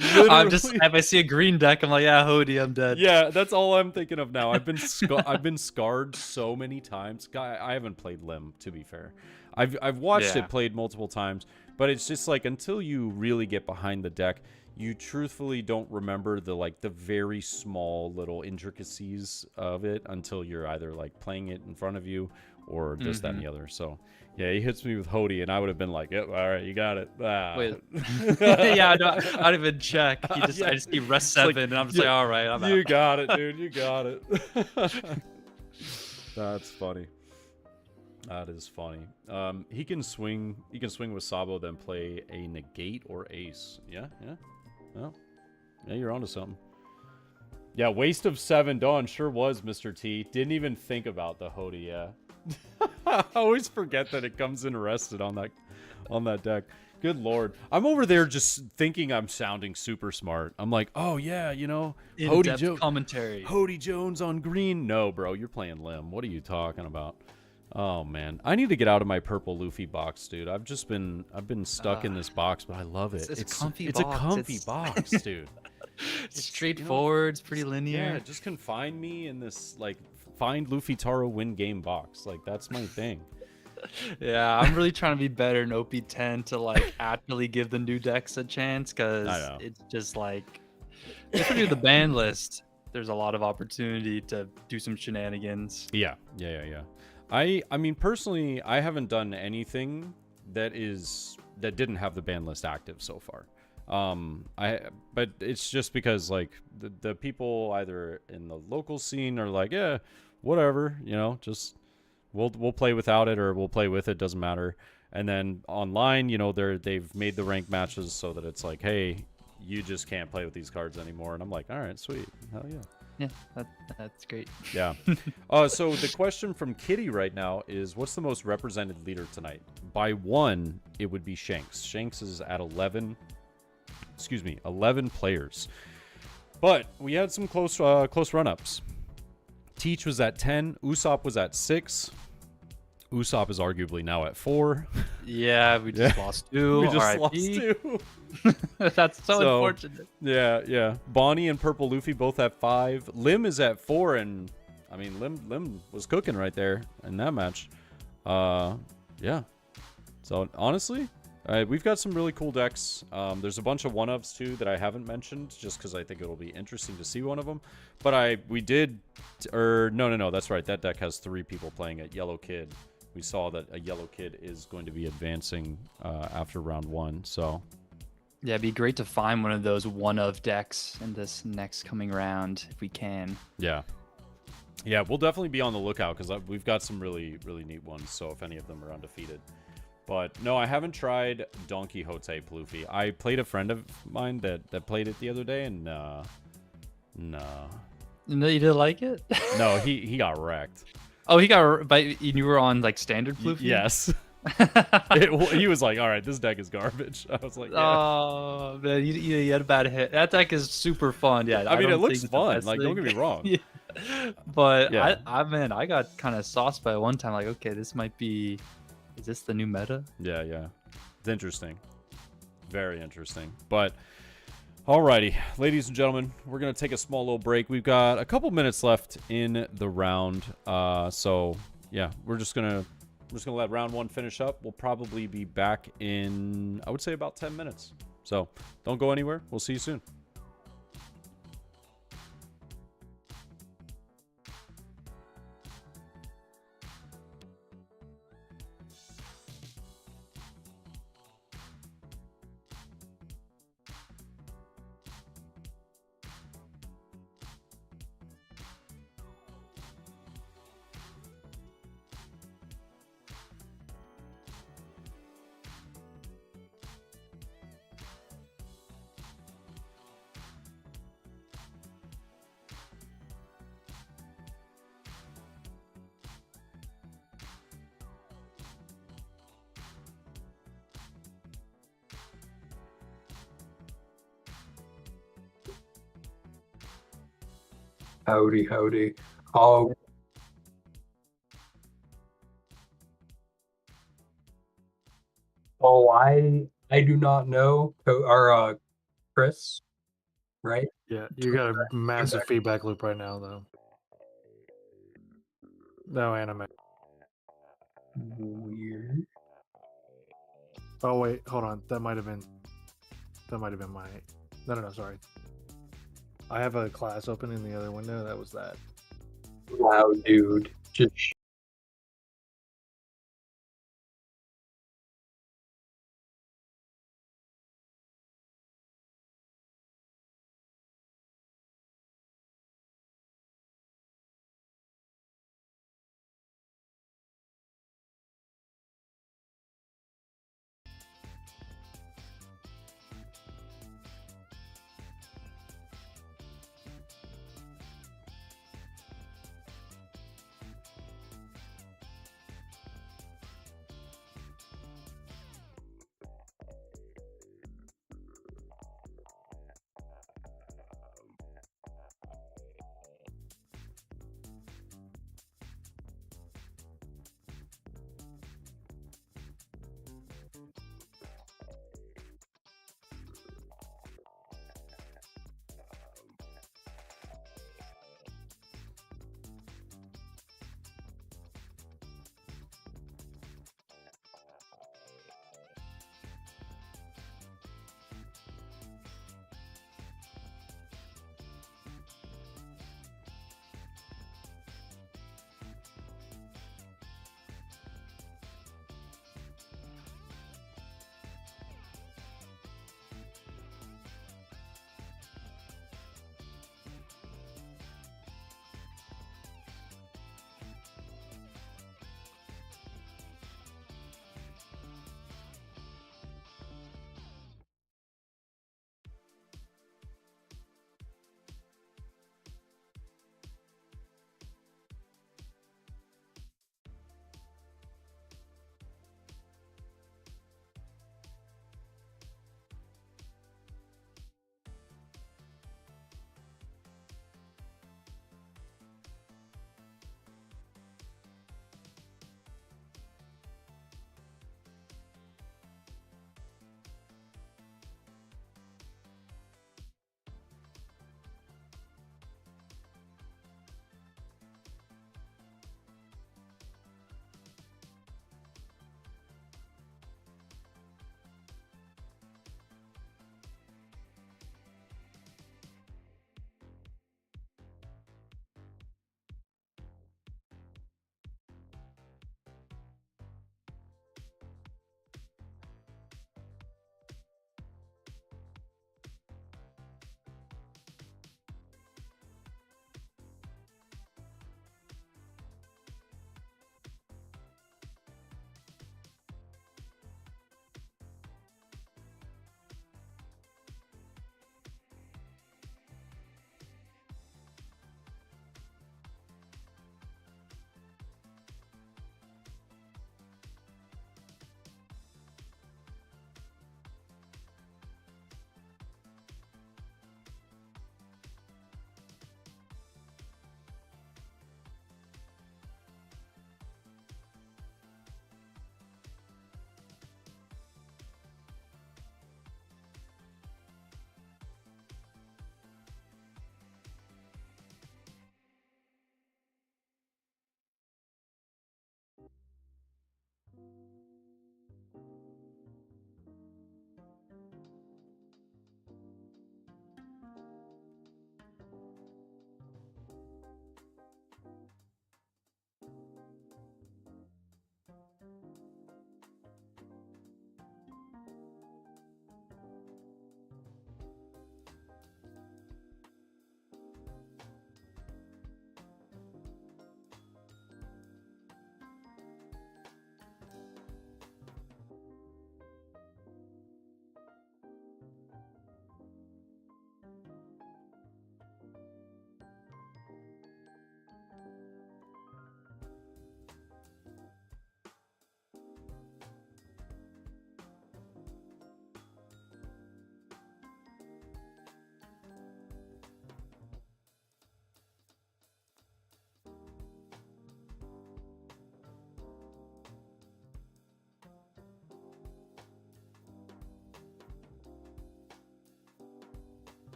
I'm just, if I see a green deck, I'm like, yeah, Hody, I'm dead. Yeah, that's all I'm thinking of now. I've been scarred so many times. I haven't played Lim, to be fair. I've watched it played multiple times, but it's just like until you really get behind the deck, you truthfully don't remember the very small little intricacies of it until you're either like playing it in front of you or this, that, and the other. So yeah, he hits me with Hody, and I would have been like, yep, all right, you got it. Wait. Yeah, I'd even check. I just keep rest 7, and I'm just like, all right, I'm out. You got it, dude. You got it. That's funny. That is funny. He can swing with Sabo, then play a negate or ace. Yeah. Well, yeah, you're onto something. Yeah, waste of 7 Dawn sure was, Mr. T. Didn't even think about the Hody, yeah. I always forget that it comes in rested on that deck. Good lord. I'm over there just thinking I'm sounding super smart. I'm like, oh yeah, Hody commentary. Hody Jones on green. No, bro, you're playing Lim. What are you talking about? Oh man, I need to get out of my purple Luffy box, dude. I've been stuck in this box, but I love it. It's a comfy box. box. A comfy box, dude. It's straightforward. It's pretty linear. Yeah, just confine me in this find Luffy Taro win game box. That's my thing. Yeah, I'm really trying to be better in OP10 to actually give the new decks a chance, because it's just if we do the ban list, there's a lot of opportunity to do some shenanigans. Yeah. I mean, personally, I haven't done anything that didn't have the ban list active so far. But it's just because the people either in the local scene are like, yeah, whatever, just we'll play without it or we'll play with it, doesn't matter. And then online, they've made the ranked matches so that it's like, hey, you just can't play with these cards anymore. And I'm like, all right, sweet, hell yeah. Yeah, that's great. Yeah. So the question from Kitty right now is, what's the most represented leader tonight? By 1, it would be Shanks. Shanks is at 11 players. But we had some close run-ups. Teach was at 10. Usopp was at 6. Usopp is arguably now at 4. Yeah, we just lost 2. We just lost 2. That's so unfortunate. Yeah. Bonnie and Purple Luffy both at 5. Lim is at 4, and I mean Lim was cooking right there in that match. Yeah. So honestly, we've got some really cool decks. There's a bunch of 1-ups too that I haven't mentioned, just because I think it'll be interesting to see one of them. But no, that's right. That deck has 3 people playing it. Yellow Kid. We saw that a Yellow Kid is going to be advancing after round 1. So yeah, it'd be great to find one of those 1-of decks in this next coming round if we can. Yeah, we'll definitely be on the lookout, because we've got some really, really neat ones. So if any of them are undefeated. But no, I haven't tried Don Quixote Pluffy. I played a friend of mine that played it the other day, and no. No, you didn't like it? No, he got wrecked. Oh, he got, but you were on standard Pluffy? Yes. He was like, all right, this deck is garbage. I was like, yeah. Oh man, you had a bad hit. That deck is super fun. Yeah, I mean, it looks fun. Don't get me wrong. Yeah. But yeah. I got kind of sauced by it one time. Okay, this might be. Is this the new meta? Yeah. It's interesting. Very interesting. But alrighty, ladies and gentlemen, we're gonna take a small little break. We've got a couple minutes left in the round. So yeah, we're just gonna let round 1 finish up. We'll probably be back in, I would say, about 10 minutes. So don't go anywhere. We'll see you soon. Howdy, howdy. Oh, I do not know. Chris, right? Yeah, you got a massive feedback loop right now, though. No anime. Weird. Oh wait, hold on. That might have been my. No, sorry. I have a class open in the other window. That was that. Wow, dude. Just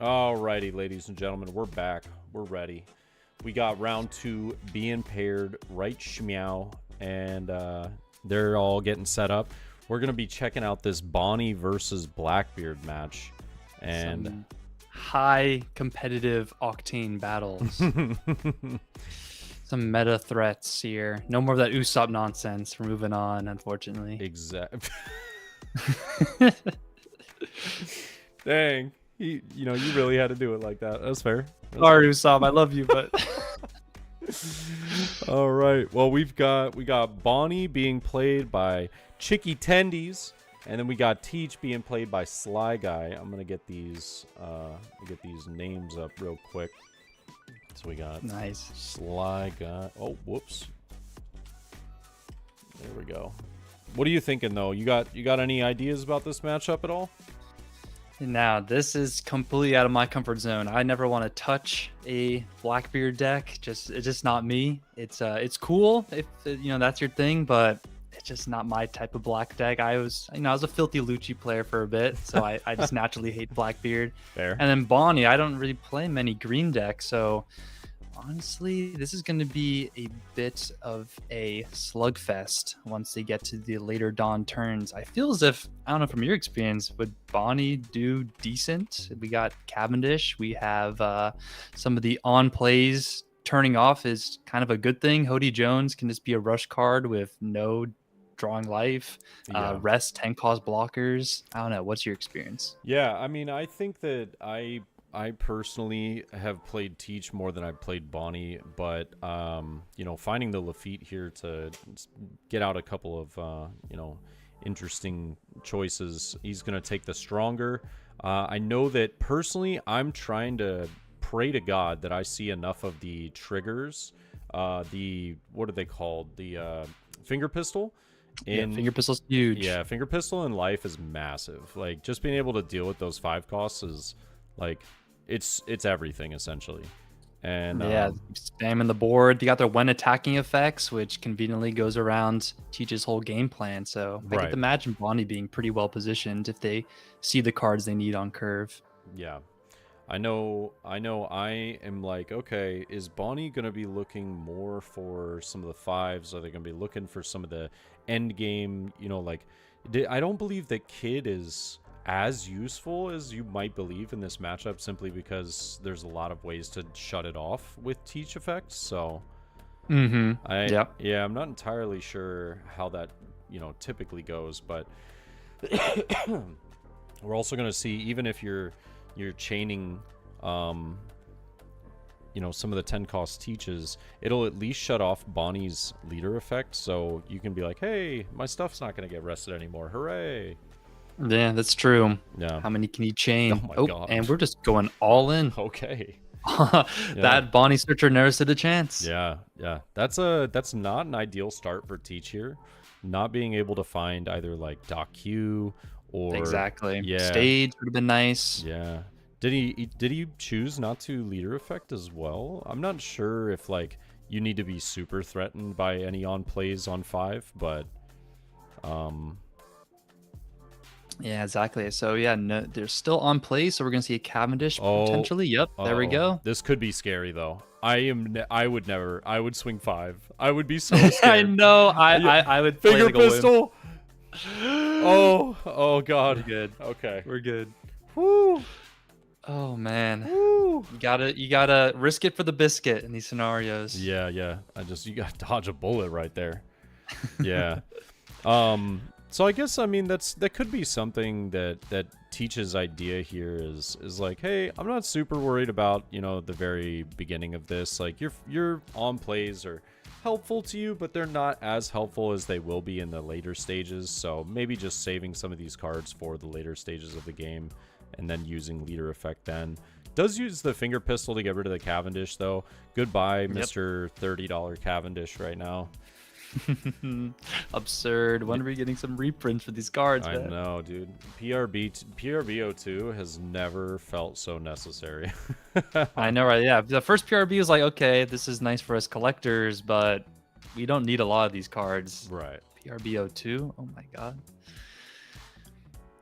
Alrighty, ladies and gentlemen, we're back. We're ready. We got round 2 being paired, right schmeow, and they're all getting set up. We're going to be checking out this Bonnie versus Blackbeard match. And Some high competitive octane battles. Some meta threats here. No more of that Usopp nonsense. We're moving on, unfortunately. Exactly. Dang. You really had to do it like that. That's fair. Sorry, Usopp. I love you, but... All right. Well, we got Bonnie being played by Chicky Tendies, and then we got Teach being played by Sly Guy. I'm gonna get these names up real quick. So we got nice Sly Guy. Oh, whoops. There we go. What are you thinking though? You got any ideas about this matchup at all? Now, this is completely out of my comfort zone. I never want to touch a Blackbeard deck. It's just not me. It's cool if that's your thing, but it's just not my type of black deck. I was a filthy Lucci player for a bit, so I just naturally hate Blackbeard. Fair. And then Bonnie, I don't really play many green decks, so honestly, this is going to be a bit of a slugfest once they get to the later dawn turns. I feel as if, I don't know, from your experience, would Bonnie do decent? We got Cavendish. We have some of the on plays turning off is kind of a good thing. Hody Jones can just be a rush card with no drawing life. Yeah. Rest 10 cost blockers. I don't know. What's your experience? Yeah, I mean, I think that I personally have played Teach more than I've played Bonnie, but finding the Lafitte here to get out a couple of interesting choices. He's going to take the stronger. I know that personally I'm trying to pray to God that I see enough of the triggers, what are they called? The finger pistol. Finger pistol's huge. Yeah, finger pistol in life is massive. Like, just being able to deal with those 5 costs is like it's everything essentially. And spamming the board. They got their when attacking effects, which conveniently goes around Teach's whole game plan. So I can imagine Bonnie being pretty well positioned if they see the cards they need on curve. Yeah. I know I am like, okay, is Bonnie going to be looking more for some of the 5s? Are they going to be looking for some of the end game? I don't believe that Kid is as useful as you might believe in this matchup, simply because there's a lot of ways to shut it off with Teach effects. So I'm not entirely sure how that typically goes, but we're also going to see, even if you're chaining some of the 10 cost Teaches, it'll at least shut off Bonnie's leader effect, so you can be like, hey, my stuff's not going to get rested anymore, hooray. Yeah, that's true. Yeah. How many can you chain? Oh my God. And we're just going all in. Okay. That Bonnie Searcher never stood a chance. Yeah. That's not an ideal start for Teach here. Not being able to find either like Doc Q or Stage would have been nice. Yeah. Did he choose not to leader effect as well? I'm not sure if like you need to be super threatened by any on plays on 5, but yeah, exactly. So they're still on play, so we're gonna see a Cavendish potentially. Yep, there we go. This could be scary though. I would swing 5. I would be so scared. I know. I would play finger like pistol. Oh God. We're good. Okay. We're good. Woo. Oh man. Woo. You gotta risk it for the biscuit in these scenarios. Yeah. You gotta dodge a bullet right there. Yeah. So I guess, I mean, that could be something that Teach's idea here is like, hey, I'm not super worried about, the very beginning of this. Like, your on plays are helpful to you, but they're not as helpful as they will be in the later stages. So maybe just saving some of these cards for the later stages of the game and then using leader effect then. Does use the finger pistol to get rid of the Cavendish, though. Goodbye, Mr. $30 Cavendish right now. Absurd. When are we getting some reprints for these cards, man? I know, dude. PRB02 has never felt so necessary. I know, right? Yeah, the first PRB was like, okay, this is nice for us collectors, but we don't need a lot of these cards. Right. PRB02? Oh my God.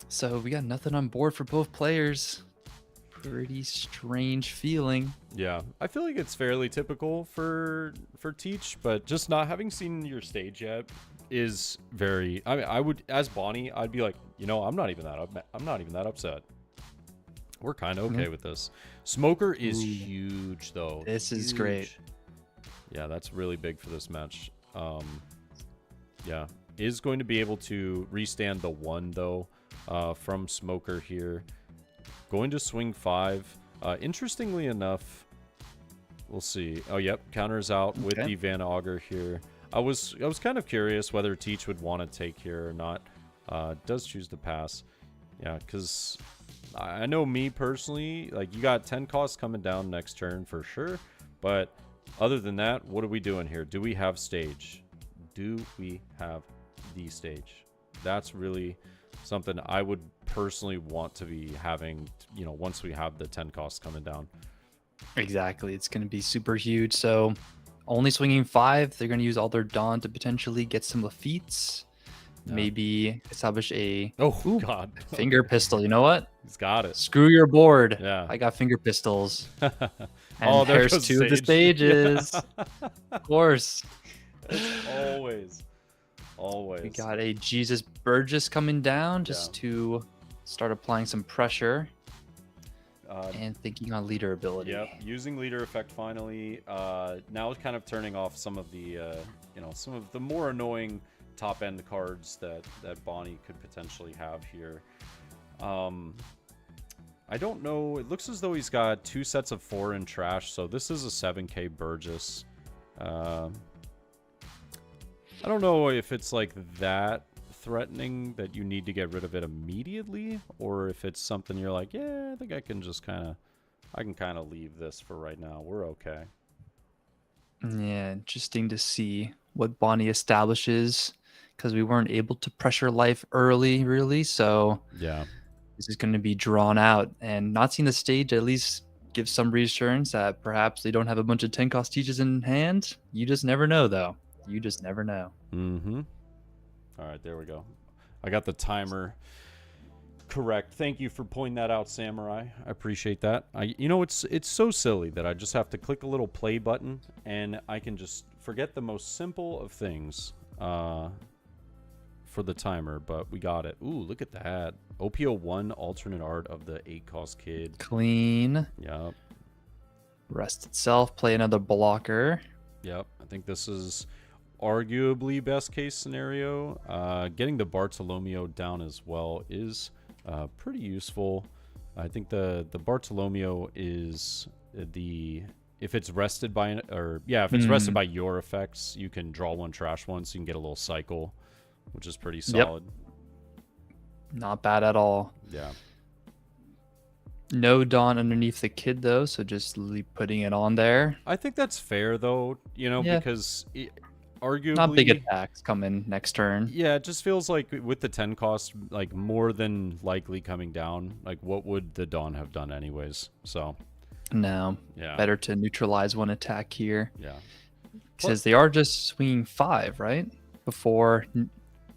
So we got nothing on board for both players. Pretty strange feeling. Yeah, I feel like it's fairly typical for Teach, but just not having seen your stage yet is very. I mean, I would, as Bonnie, I'd be like, I'm not even that upset. We're kind of okay with this. Smoker is huge though. This is great. Yeah, that's really big for this match. Yeah, is going to be able to restand the 1 though from Smoker here. Going to swing 5. Interestingly enough, we'll see. Oh, yep, counters out with the Van Augur here. I was kind of curious whether Teach would want to take here or not. Does choose to pass. Yeah, because I know me personally, like, you got 10 costs coming down next turn for sure. But other than that, what are we doing here? Do we have stage? Do we have the stage? That's really something I would personally want to be having, once we have the 10 costs coming down. Exactly. It's going to be super huge. So only swinging 5. They're going to use all their Dawn to potentially get some Laffites. Yeah. Maybe establish a God finger pistol. You know what? He's got it. Screw your board. Yeah. I got finger pistols. And there there's goes 2 of the stages. Of course. It's always. We got a Jesus Burgess coming down just to start applying some pressure. And thinking on leader ability. Yep, using leader effect finally. Now it's kind of turning off some of the, some of the more annoying top end cards that Bonnie could potentially have here. I don't know. It looks as though he's got 2 sets of 4 in trash, so this is a 7k Burgess. I don't know if it's like that threatening that you need to get rid of it immediately, or if it's something you're like, yeah, I think I can just kind of leave this for right now. We're okay. Yeah, interesting to see what Bonnie establishes, because we weren't able to pressure life early, really. So yeah, this is going to be drawn out, and not seeing the stage at least gives some reassurance that perhaps they don't have a bunch of 10 cost teaches in hand. You just never know, though. You just never know. Mm-hmm. All right, there we go. I got the timer correct. Thank you for pointing that out, Samurai. I appreciate that. It's so silly that I just have to click a little play button and I can just forget the most simple of things for the timer, but we got it. Ooh, look at that. OPO1 alternate art of the 8-cost kid. Clean. Yep. Rest itself. Play another blocker. Yep. I think this is arguably best case scenario. Getting the Bartolomeo down as well is pretty useful. I think the Bartolomeo is if it's rested by rested by your effects, you can draw 1, trash 1, so you can get a little cycle, which is pretty solid. Yep. Not bad at all. Yeah. No Dawn underneath the kid though, so just putting it on there. I think that's fair though, because arguably not big attacks coming next turn. Yeah, it just feels like with the 10 cost, like more than likely coming down, like what would the Dawn have done anyways? So no, better to neutralize 1 attack here. Yeah, because they are just swinging 5, right, before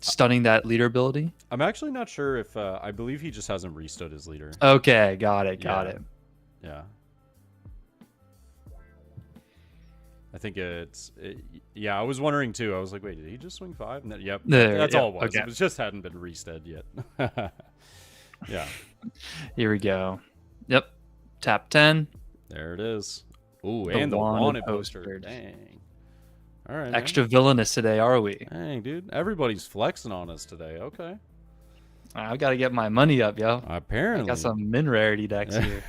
stunning that leader ability. I'm actually not sure if I believe he just hasn't restood his leader. Okay, got it. Yeah. I think I was wondering too. I was like, wait, did he just swing 5? And then, that's all it was. Okay. It just hadn't been restood yet. Yeah. Here we go. Yep. Tap 10. There it is. Ooh, and the wanted poster. Dang. All right. Extra villainous today, are we? Dang, dude. Everybody's flexing on us today. Okay. I've got to get my money up, yo. Apparently. I got some min rarity decks here.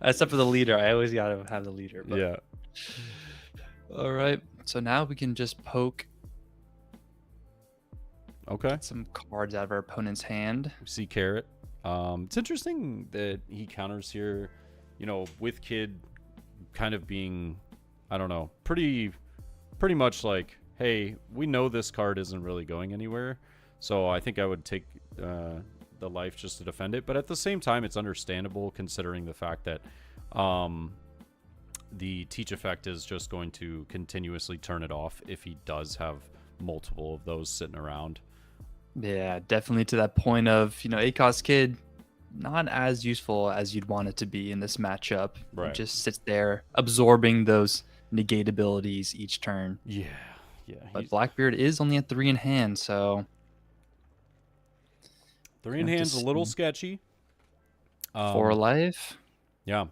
Except for the leader. I always got to have the leader. But... yeah. All right. So now we can just poke some cards out of our opponent's hand. See Carrot. It's interesting that he counters here, with Kid kind of being, I don't know, pretty much like, hey, we know this card isn't really going anywhere, so I think I would take the life just to defend it. But at the same time, it's understandable considering the fact that the Teach effect is just going to continuously turn it off if he does have multiple of those sitting around. Yeah, definitely to that point of, ACOS Kid, not as useful as you'd want it to be in this matchup. Right. It just sits there absorbing those negate abilities each turn. Yeah. But Blackbeard is only at 3 in hand, so 3 in hand's a little sketchy. 4 life. Yeah.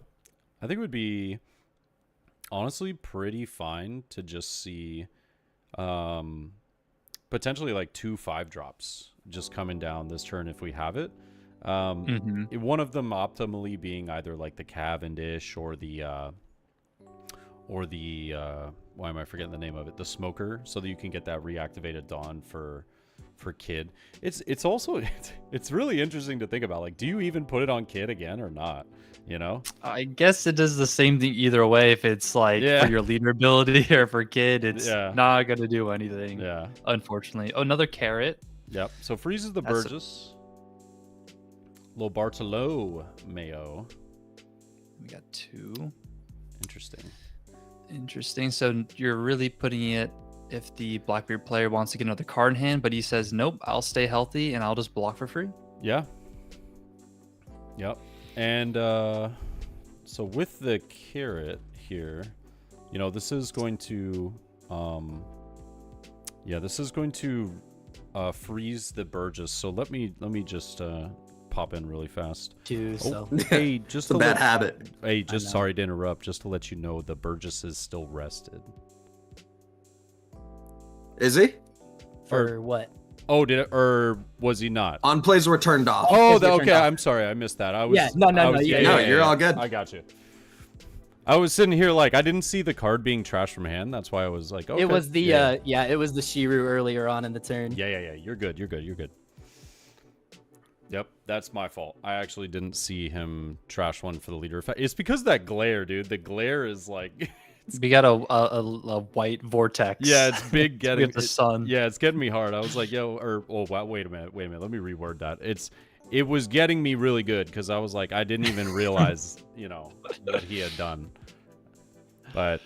I think it would be honestly pretty fine to just see potentially like 2 5-drops just coming down this turn if we have it. One of them optimally being either like the Cavendish or the why am I forgetting the name of it? The Smoker, so that you can get that reactivated Dawn for Kid. It's also it's really interesting to think about. Like, do you even put it on Kid again or not? You know? I guess it does the same thing either way. If it's like for your leader ability or for Kid, it's not gonna do anything. Yeah. Unfortunately. Oh, another carrot. Yep. So freezes the Burgess. Lo Bartolo Mayo. We got 2. Interesting. So you're really putting it if the Blackbeard player wants to get another card in hand, but he says, nope, I'll stay healthy and I'll just block for free. Yeah. Yep. And so with the carrot here, you know, this is going to freeze the Burgess. So let me just pop in really fast. Hey, just a bad habit. Hey, just sorry to interrupt. Just to let you know, the Burgess is still rested. Is he? For what? Oh, did it, or was he not? On plays were turned off. Oh, okay. I'm sorry, I missed that. I was. No, you're all good. I got you. I was sitting here like I didn't see the card being trashed from hand. That's why I was like, okay. It was the it was the Shiru earlier on in the turn. Yeah. You're good. Yep, that's my fault. I actually didn't see him trash one for the leader effect. It's because of that glare, dude. The glare is like. We got a white vortex. Yeah, it's big. Getting the sun. Yeah, it's getting me hard. I was like, wow, wait a minute. Let me reword that. It was getting me really good because I was like, I didn't even realize, what he had done. But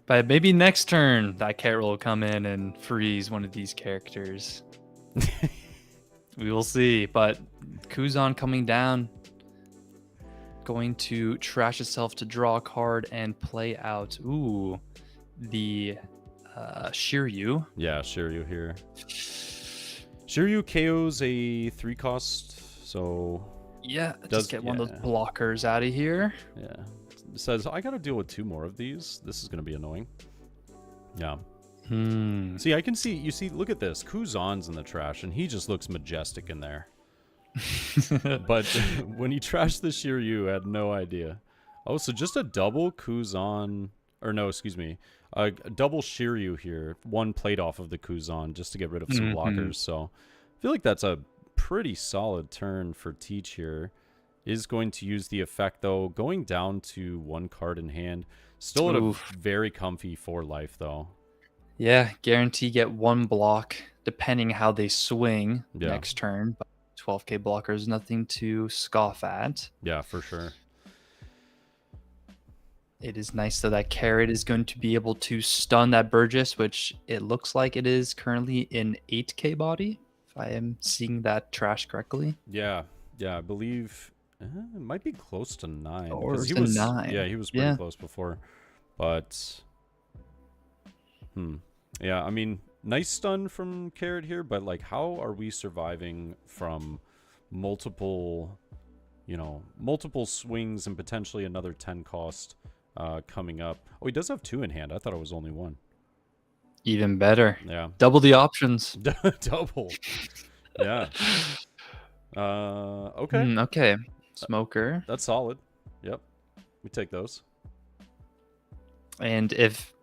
maybe next turn that carrot will come in and freeze one of these characters. We will see. But Kuzan coming down, going to trash itself to draw a card and play out. Ooh, the Shiryu. Yeah, Shiryu here. Shiryu KOs a 3-cost, so just get one of those blockers out of here. Yeah, it says I gotta deal with 2 more of these. This is gonna be annoying. Yeah. See, I can see. You see, look at this. Kuzan's in the trash, and he just looks majestic in there. But when he trashed the Shiryu, I had no idea. Oh, so just a double Kuzan, or no, excuse me, a double Shiryu here. 1 played off of the Kuzan just to get rid of some blockers. So I feel like that's a pretty solid turn for Teach here. Is going to use the effect though, going down to 1 card in hand. Still at a very comfy 4 life though. Yeah, guarantee get 1 block depending how they swing next turn. But 12k blocker is nothing to scoff at. Yeah, for sure. It is nice though that carrot is going to be able to stun that Burgess, which it looks like it is currently in 8k body, if I am seeing that trash correctly. Yeah, I believe it might be close to 9. Or he was 9. Yeah, he was pretty close before. But yeah, I mean, nice stun from Carrot here, but like, how are we surviving from multiple swings and potentially another 10 cost coming up? Oh, he does have 2 in hand. I thought it was only 1. Even better. Yeah. Double the options. Double. Yeah. Okay. Okay. Smoker. That's solid. Yep. We take those. And if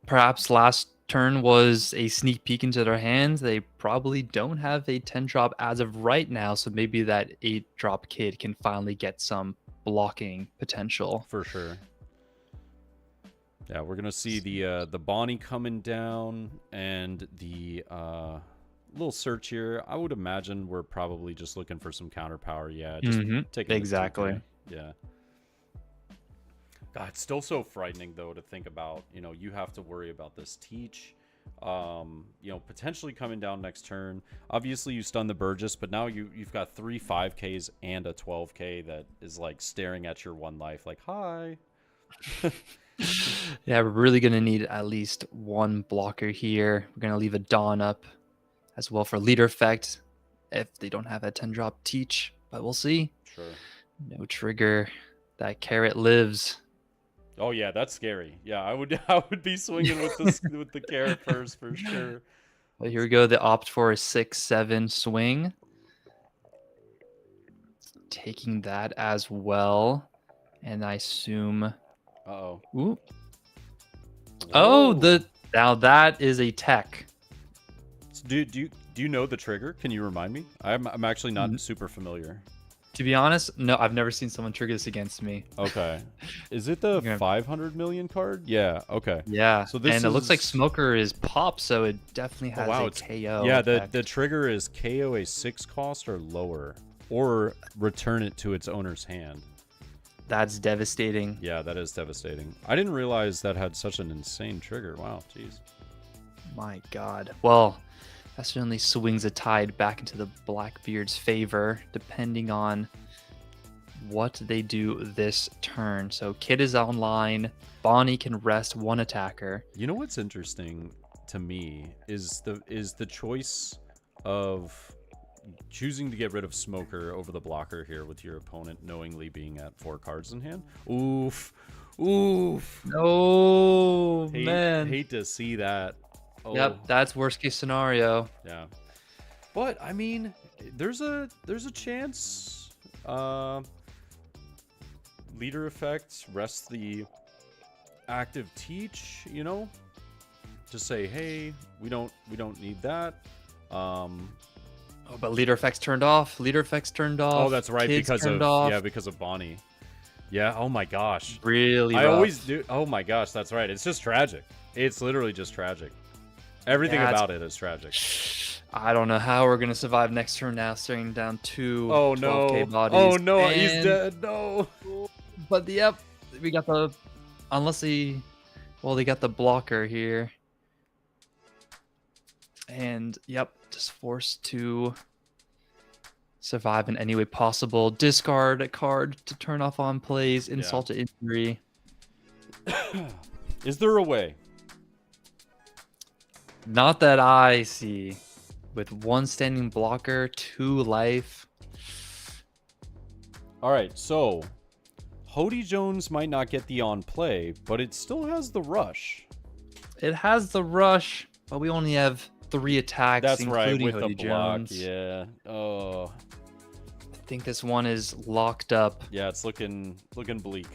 perhaps last turn was a sneak peek into their hands, they probably don't have a 10-drop as of right now, so maybe that 8-drop kid can finally get some blocking potential. For sure. Yeah, we're gonna see the Bonnie coming down and the little search here. I would imagine we're probably just looking for some counter power. Yeah, just taking exactly. Yeah. God, it's still so frightening though to think about. You have to worry about this Teach, Potentially coming down next turn. Obviously, you stun the Burgess, but now you've got 3 5Ks and a 12K that is like staring at your 1 life, like, hi. Yeah, we're really gonna need at least 1 blocker here. We're gonna leave a Dawn up as well for leader effect if they don't have a 10-drop teach, but we'll see. Sure. No trigger. That carrot lives. Oh yeah, that's scary. Yeah, I would be swinging with the carrot first for sure. But here we go. They opt for a 6/7 swing. Taking that as well, and I assume. Uh-oh. Ooh. Oh, now that is a tech. So do you know the trigger? Can you remind me? I'm actually not super familiar. To be honest, no, I've never seen someone trigger this against me. Okay. Is it the 500 million card? Yeah. Okay. Yeah. So this and it looks like Smoker is pop, so it definitely has a KO. Yeah, effect. the trigger is KO a 6 cost or lower, or return it to its owner's hand. That's devastating. Yeah, that is devastating. I didn't realize that had such an insane trigger. Wow, jeez. My God. Well, that certainly swings a tide back into the Blackbeard's favor, depending on what they do this turn. So Kid is online. Bonnie can rest 1 attacker. You know what's interesting to me is the choice of choosing to get rid of Smoker over the blocker here with your opponent knowingly being at 4 cards in hand. Oof. Oh, man. Hate to see that. Oh. Yep, that's worst case scenario. Yeah. But I mean, there's a chance leader effect rests the active teach, to say, hey, we don't need that. Oh, but leader effects turned off. Oh, that's right, Kids because off. because of Bonnie. Yeah, oh my gosh. Really I rough. always do. Oh my gosh, that's right. It's just tragic. It's literally just tragic. Everything about it is tragic. I don't know how we're gonna survive next turn now, staring down 2 12K bodies. Oh no, he's dead. No. But yep, we got the they got the blocker here. And yep, just forced to survive in any way possible. Discard a card to turn off on plays, insult to injury. Is there a way? Not that I see. With 1 standing blocker, 2 life. All right, so Hody Jones might not get the on play, but it still has the rush. It has the rush, but we only have 3 attacks, That's including right, with Hody the block. Jones. Yeah. Oh. I think this one is locked up. Yeah, it's looking bleak.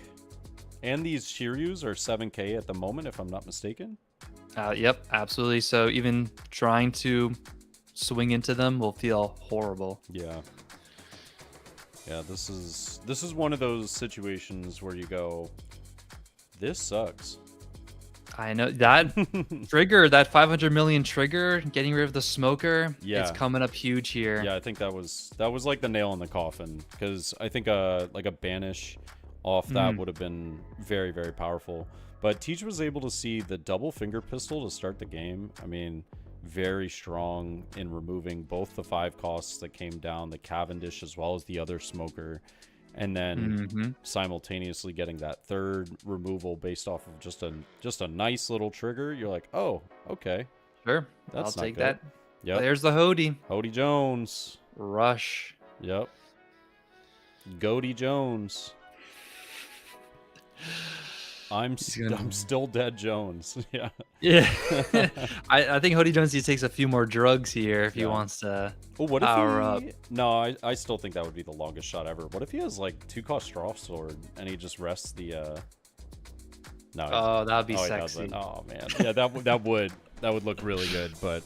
And these Shiryus are 7K at the moment, if I'm not mistaken. Yep, absolutely. So even trying to swing into them will feel horrible. Yeah. Yeah, this is one of those situations where you go, this sucks. I know that trigger, that 500 million trigger, getting rid of the Smoker. Yeah, it's coming up huge here. Yeah, I think that was like the nail in the coffin, because I think like a banish off that would have been very, very powerful. But Teach was able to see the double finger pistol to start the game. I mean, very strong in removing both the 5 costs that came down, the Cavendish as well as the other Smoker, and then simultaneously getting that 3rd removal based off of just a nice little trigger. You're like, oh, okay, Sure, that's I'll take good. that. Yep. There's the Hody. Hody Jones. Rush. Yep. Goaty Jones. I'm still dead Jones. Yeah. Yeah. I think Hody Jones takes a few more drugs here if he wants to power up. No, I still think that would be the longest shot ever. What if he has like 2-cost Straw Sword and he just rests the No. Oh, that would be he sexy. doesn't. Oh man. Yeah, that would look really good, but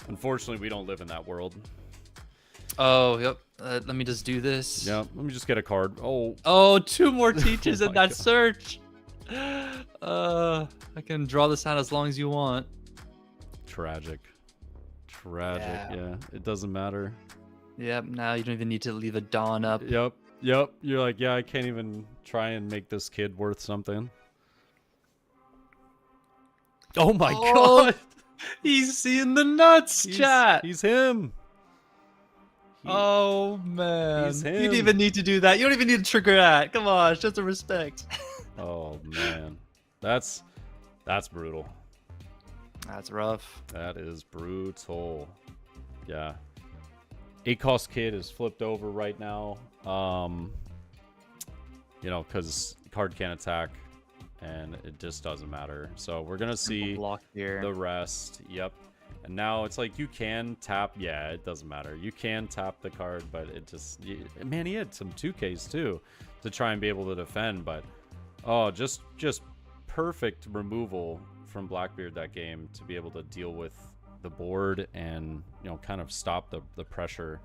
unfortunately we don't live in that world. Oh, yep. Let me just do this. Yeah, let me just get a card. Oh, 2 more teaches in that God. search. I can draw this out as long as you want. Tragic. Yeah, it doesn't matter. Yep, now you don't even need to leave a Dawn up. Yep. You're like, yeah, I can't even try and make this kid worth something. Oh my god. He's seeing the nuts, chat. He's him. Oh man, He's you him. don't even need to do that. You don't even need to trigger that. Come on, show some respect. Oh man, that's brutal. That's rough. That is brutal. Yeah. 8-cost kid is flipped over right now. Because card can't attack, and it just doesn't matter. So we're gonna see Block here. the rest. Yep. And now it's like you can tap. Yeah, it doesn't matter. You can tap the card, but it just man, he had some 2Ks too to try and be able to defend. But just perfect removal from Blackbeard that game to be able to deal with the board and kind of stop the pressure.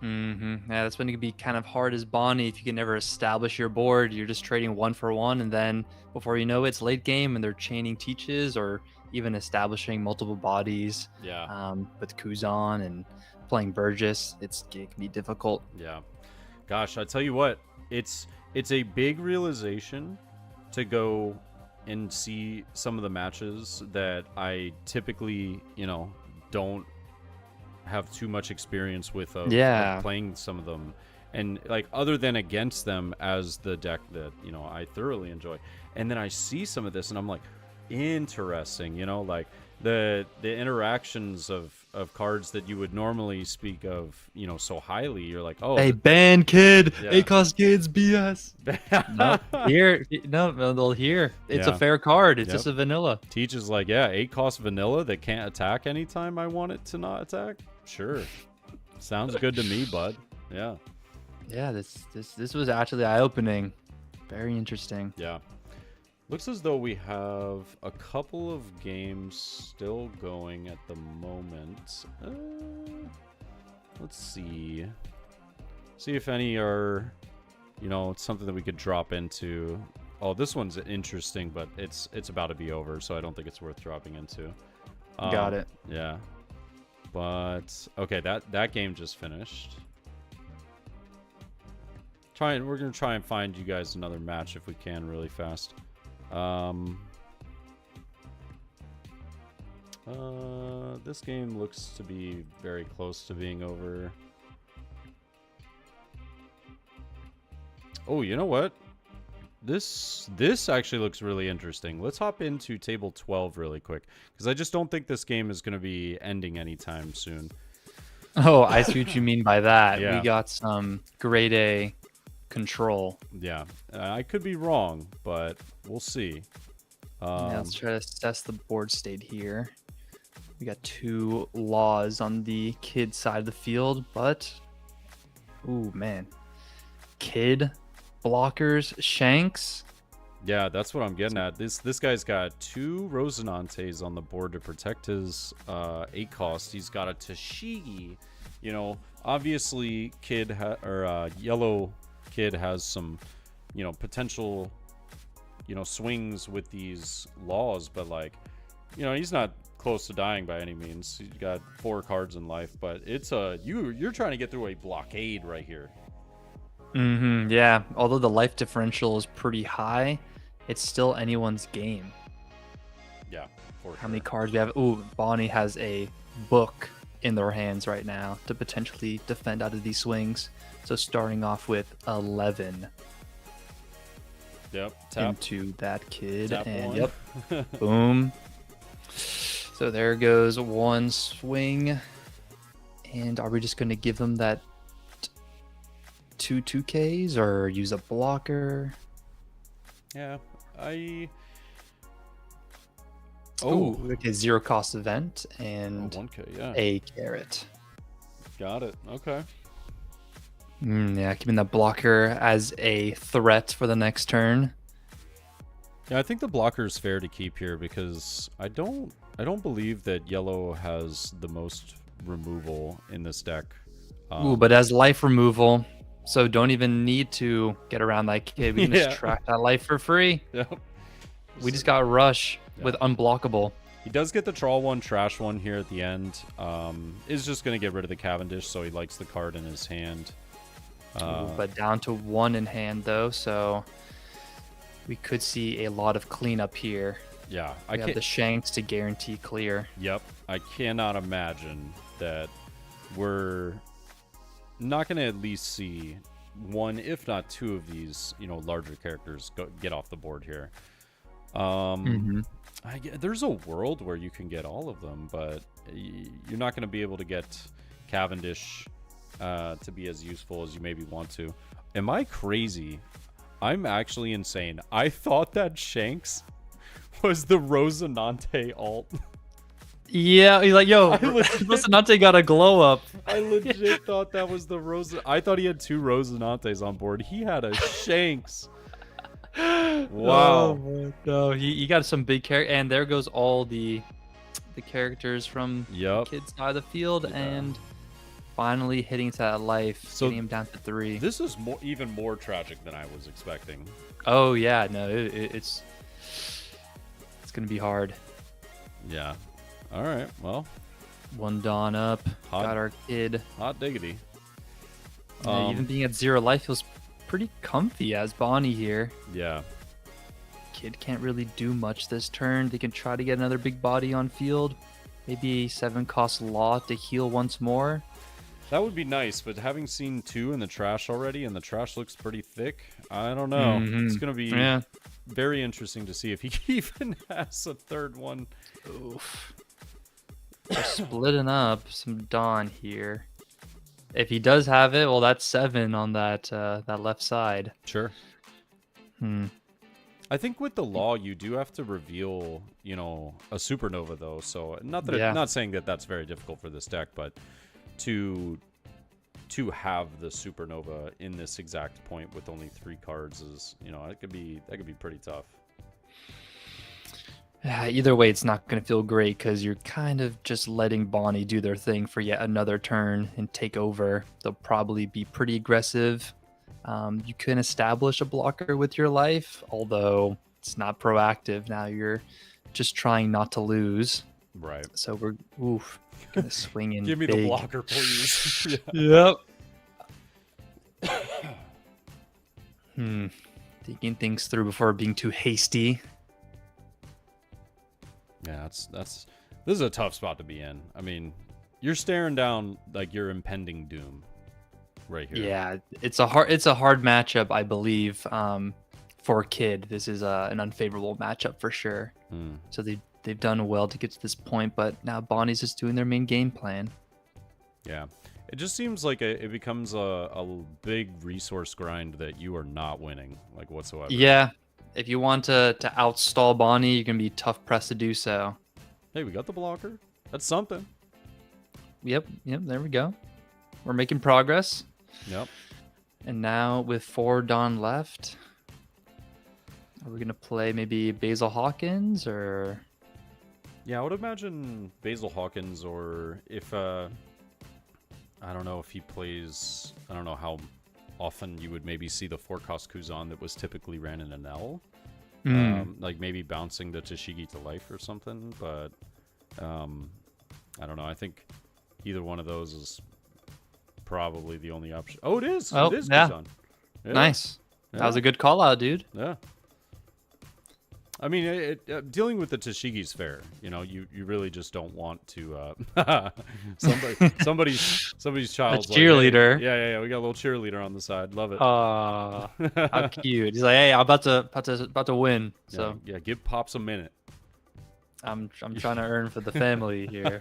Yeah, that's when it can be kind of hard as Bonnie if you can never establish your board. You're just trading 1 for 1, and then before you know it, it's late game and they're chaining teaches or even establishing multiple bodies. Yeah. With Kuzan and playing Burgess, it can be difficult. Yeah. Gosh, I tell you what, it's a big realization to go and see some of the matches that I typically, don't have too much experience with of playing some of them, and like other than against them as the deck that I thoroughly enjoy, and then I see some of this and I'm like, interesting, like the interactions of cards that you would normally speak of so highly. You're like, oh, hey, ban kid, Yeah. 8-cost kids BS. No, here it's a fair card. It's just a vanilla. Teach is like, yeah, 8-cost vanilla that can't attack anytime I want it to not attack. Sure, sounds good to me, bud. Yeah. This was actually eye-opening. Very interesting. Yeah. Looks as though we have a couple of games still going at the moment. Let's see. See if any are, it's something that we could drop into. Oh, this one's interesting, but it's about to be over, so I don't think it's worth dropping into. Got it. Yeah. But okay, that game just finished. We're gonna try and find you guys another match if we can, really fast. This game looks to be very close to being over. Oh, you know what? This actually looks really interesting. Let's hop into table 12 really quick, because I just don't think this game is going to be ending anytime soon. Oh, I see what you mean by that. Yeah. We got some grade A control. Yeah, I could be wrong, but we'll see. Now let's try to assess the board state here. We got 2 laws on the kid side of the field, but ooh man, kid blockers, Shanks. Yeah, that's what I'm getting at. This guy's got 2 Rosinantes on the board to protect his 8 cost. He's got a Tashigi. Obviously, yellow kid has some, potential, swings with these laws, but like, he's not close to dying by any means. He's got 4 cards in life, but it's you're trying to get through a blockade right here. Yeah, although the life differential is pretty high, it's still anyone's game. Yeah, for sure. How many cards we have? Ooh, Bonnie has a book in their hands right now to potentially defend out of these swings. So starting off with 11. Yep, tap. Into that kid. Tap and one. Yep. Boom. So there goes 1 swing. And are we just going to give them that 2 2Ks or use a blocker? Yeah, Oh, okay, 0 cost event and 1K, yeah. a carrot. Got it. Okay. Yeah, keeping that blocker as a threat for the next turn. Yeah, I think the blocker is fair to keep here because I don't believe that yellow has the most removal in this deck. Ooh, but as life removal, so don't even need to get around that kid. We can just track that life for free. Yep. We just got rush with unblockable. He does get the draw 1, trash 1 here at the end. Is just going to get rid of the Cavendish, so he likes the card in his hand. Ooh, but down to 1 in hand though, so we could see a lot of cleanup here. Yeah, I We have can't. the Shanks to guarantee clear. Yep, I cannot imagine that we're not going to at least see one, if not two of these, larger characters get off the board here. There's a world where you can get all of them, but you're not going to be able to get Cavendish to be as useful as you maybe want to. Am I crazy? I'm actually insane. I thought that Shanks was the Rosinante alt. Yeah, he's like, yo, I legit- Rosinante got a glow up. I legit thought that was the I thought he had two Rosinantes on board. He had a Shanks. Wow. Oh, no, he got some big character, and there goes all the characters from the kids side of the field, and finally hitting to that life, So getting him down to 3. This is even more tragic than I was expecting. Oh yeah, no, it's gonna be hard. Yeah. All right. Well, 1 Dawn up, got our kid. Hot diggity. Yeah, even being at 0 life feels pretty comfy as Bonnie here. Yeah. Kid can't really do much this turn. They can try to get another big body on field. Maybe a 7-cost Law to heal once more. That would be nice, but having seen 2 in the trash already, and the trash looks pretty thick, I don't know. It's going to be very interesting to see if he even has a third one. Oof. They're splitting up some Dawn here. If he does have it, well, that's 7 on that left side. Sure. I think with the Law, you do have to reveal, a Supernova, though. So not saying that that's very difficult for this deck, but to have the Supernova in this exact point with only 3 cards is, that could be pretty tough. Either way, it's not going to feel great because you're kind of just letting Bonnie do their thing for yet another turn and take over. They'll probably be pretty aggressive. You can establish a blocker with your life, although it's not proactive. Now you're just trying not to lose. Right. So we're gonna swing in. Give me big. the blocker, please. Yep. Thinking things through before being too hasty. Yeah, this is a tough spot to be in. I mean, you're staring down like your impending doom right here. Yeah, it's a hard matchup, I believe. For Kid, this is an unfavorable matchup for sure. So they've done well to get to this point, but now Bonnie's just doing their main game plan. Yeah, it just seems like it becomes a big resource grind that you are not winning like whatsoever. Yeah, if you want to outstall Bonnie, you're gonna be tough pressed to do so. Hey, we got the blocker. That's something. Yep, there we go. We're making progress. Yep. And now with 4 Dawn left, are we gonna play maybe Basil Hawkins or? Yeah, I would imagine Basil Hawkins, or if I don't know if he plays. I don't know how often you would maybe see the 4-cost Kuzan that was typically ran in an L. Like maybe bouncing the Tashigi to life or something, but I don't know. I think either one of those is probably the only option. Oh, it is. Oh, it is yeah. Kuzan. Yeah. Nice. Yeah. That was a good call out, dude. Yeah. I mean, dealing with the Tashigi's fair. You really just don't want to. Somebody's child's like, cheerleader. Hey, yeah. We got a little cheerleader on the side. Love it. How cute. He's like, hey, I'm about to win. So yeah, give Pops a minute. I'm trying to earn for the family here.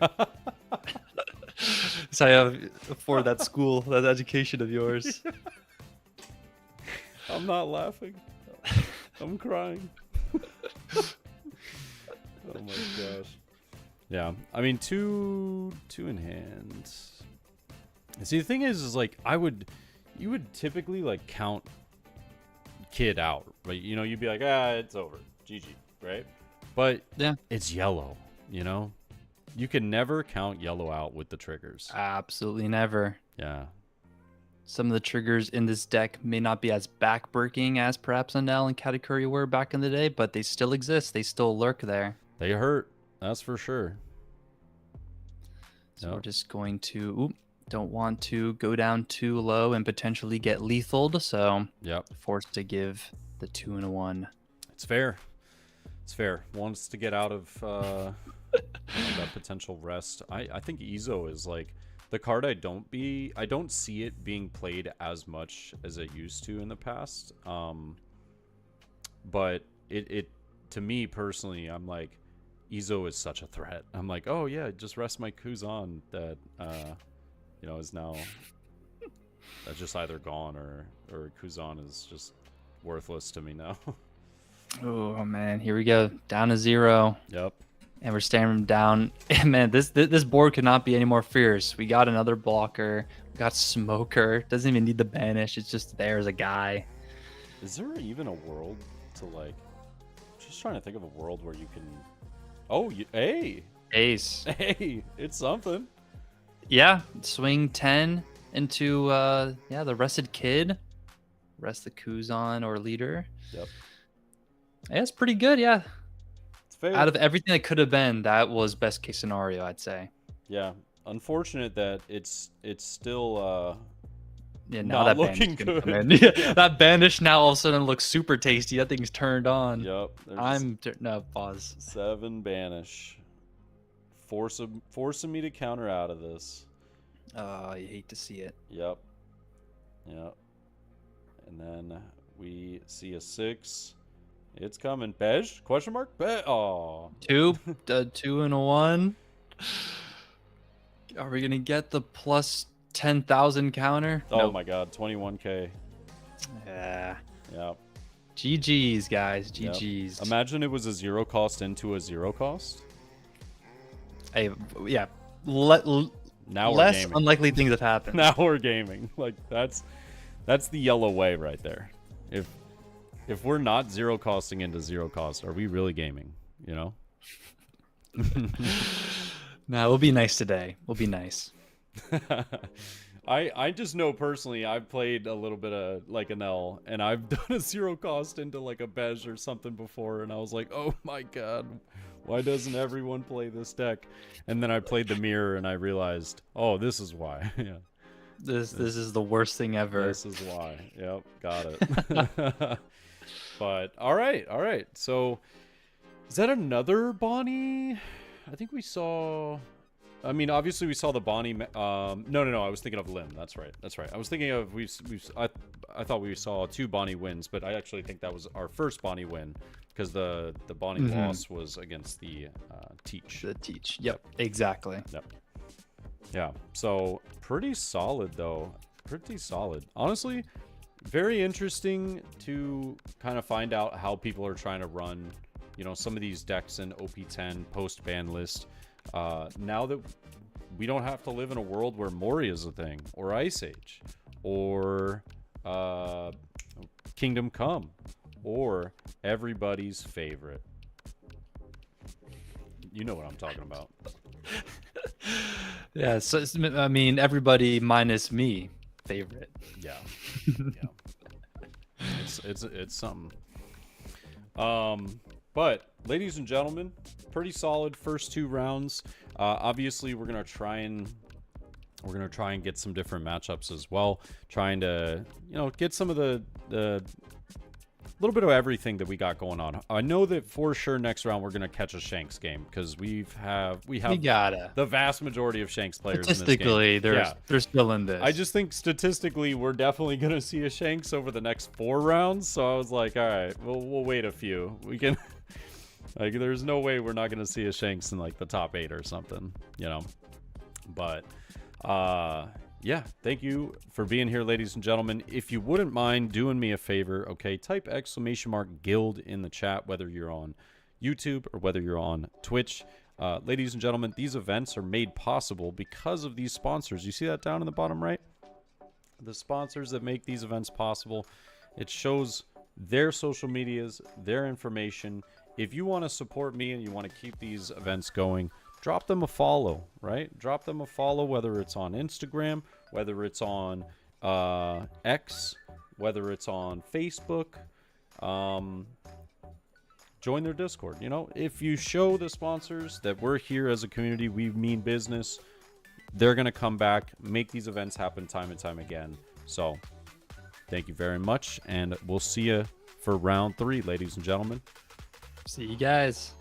So I have afford that school, that education of yours. I'm not laughing. I'm crying. Oh my gosh. Yeah, I mean, two in hand. See, the thing is like you would typically like count Kid out, right? You'd be like, it's over, GG, right? But yeah, it's yellow. You can never count yellow out with the triggers. Absolutely never. Yeah. Some of the triggers in this deck may not be as backbreaking as perhaps Anel and Katakuri were back in the day, but they still exist. They still lurk there. They hurt. That's for sure. So we're just going to... don't want to go down too low and potentially get lethaled, so yep, forced to give the 2 and a 1. It's fair. It's fair. Wants to get out of that potential rest. I think Izo is like the card I don't see it being played as much as it used to in the past. But it to me personally, I'm like, Izo is such a threat. I'm like, oh yeah, just rest my Kuzan that is now that's just either gone or Kuzan is just worthless to me now. Oh man, here we go. Down to 0. Yep. And we're staring down. And man, this board could not be any more fierce. We got another blocker. We got Smoker. Doesn't even need the banish. It's just there as a guy. Is there even a world to like? Just trying to think of a world where you can. Oh, hey. Ace. Hey, it's something. Yeah, swing 10 into the rested kid. Rest the Kuzan or leader. Yep. Yeah, it's pretty good, yeah. It's fair. Out of everything that could have been, that was best case scenario, I'd say. Yeah. Unfortunate that it's still Yeah, now not that looking banish good. Yeah, that banish now all of a sudden looks super tasty. That thing's turned on. Yep. No, pause. 7 banish. Forcing me to counter out of this. Oh, you hate to see it. Yep. Yep. And then we see a 6. It's coming. Bej? Question mark? Oh. 2 and a 1. Are we gonna get the plus 10,000 counter? Oh Nope. my god, 21k. Yeah. Yep. GG's, guys. Yep. GG's. Imagine it was a 0 cost into a 0 cost. Hey, yeah. Now we're Less gaming. unlikely things have happened. Now we're gaming. Like that's the yellow way right there. If we're not 0 costing into 0 cost, are we really gaming? You know? Nah, we'll be nice today. We'll be nice. I just know personally I've played a little bit of like an L and I've done a 0 cost into like a Bej or something before and I was like, oh my god, why doesn't everyone play this deck? And then I played the mirror and I realized, oh, this is why. Yeah. This is the worst thing ever. This is why. Yep, got it. But all right. So is that another Bonnie? I think we saw. I mean, obviously we saw the Bonnie. No. I was thinking of Lim. That's right. I was thinking of I thought we saw 2 Bonnie wins, but I actually think that was our first Bonnie win because the Bonnie loss was against the Teach. The Teach. Yep. Exactly. Yep. Yeah. So pretty solid though. Pretty solid. Honestly, very interesting to kind of find out how people are trying to run, some of these decks in OP10 post ban list. Now that we don't have to live in a world where Mori is a thing, or Ice Age, or Kingdom Come, or everybody's favorite. You know what I'm talking about. Yeah, so I mean, everybody minus me favorite. Yeah. Yeah. It's something. But ladies and gentlemen, pretty solid first 2 rounds. Obviously, we're gonna try and get some different matchups as well. Trying to get some of the little bit of everything that we got going on. I know that for sure next round we're gonna catch a Shanks game because we have the vast majority of Shanks players. Statistically, in this game. they're still in this. I just think statistically we're definitely gonna see a Shanks over the next 4 rounds. So I was like, all right, we'll wait a few. We can. Like, there's no way we're not gonna see a Shanks in like the top 8 or something, But yeah, thank you for being here, ladies and gentlemen. If you wouldn't mind doing me a favor, okay, type !guild in the chat, whether you're on YouTube or whether you're on Twitch. Ladies and gentlemen, these events are made possible because of these sponsors. You see that down in the bottom right? The sponsors that make these events possible. It shows their social medias, their information. If you want to support me and you want to keep these events going, drop them a follow, right? Drop them a follow, whether it's on Instagram, whether it's on X, whether it's on Facebook. Join their Discord. If you show the sponsors that we're here as a community, we mean business, they're going to come back, make these events happen time and time again. So thank you very much, and we'll see you for round 3, ladies and gentlemen. See you guys.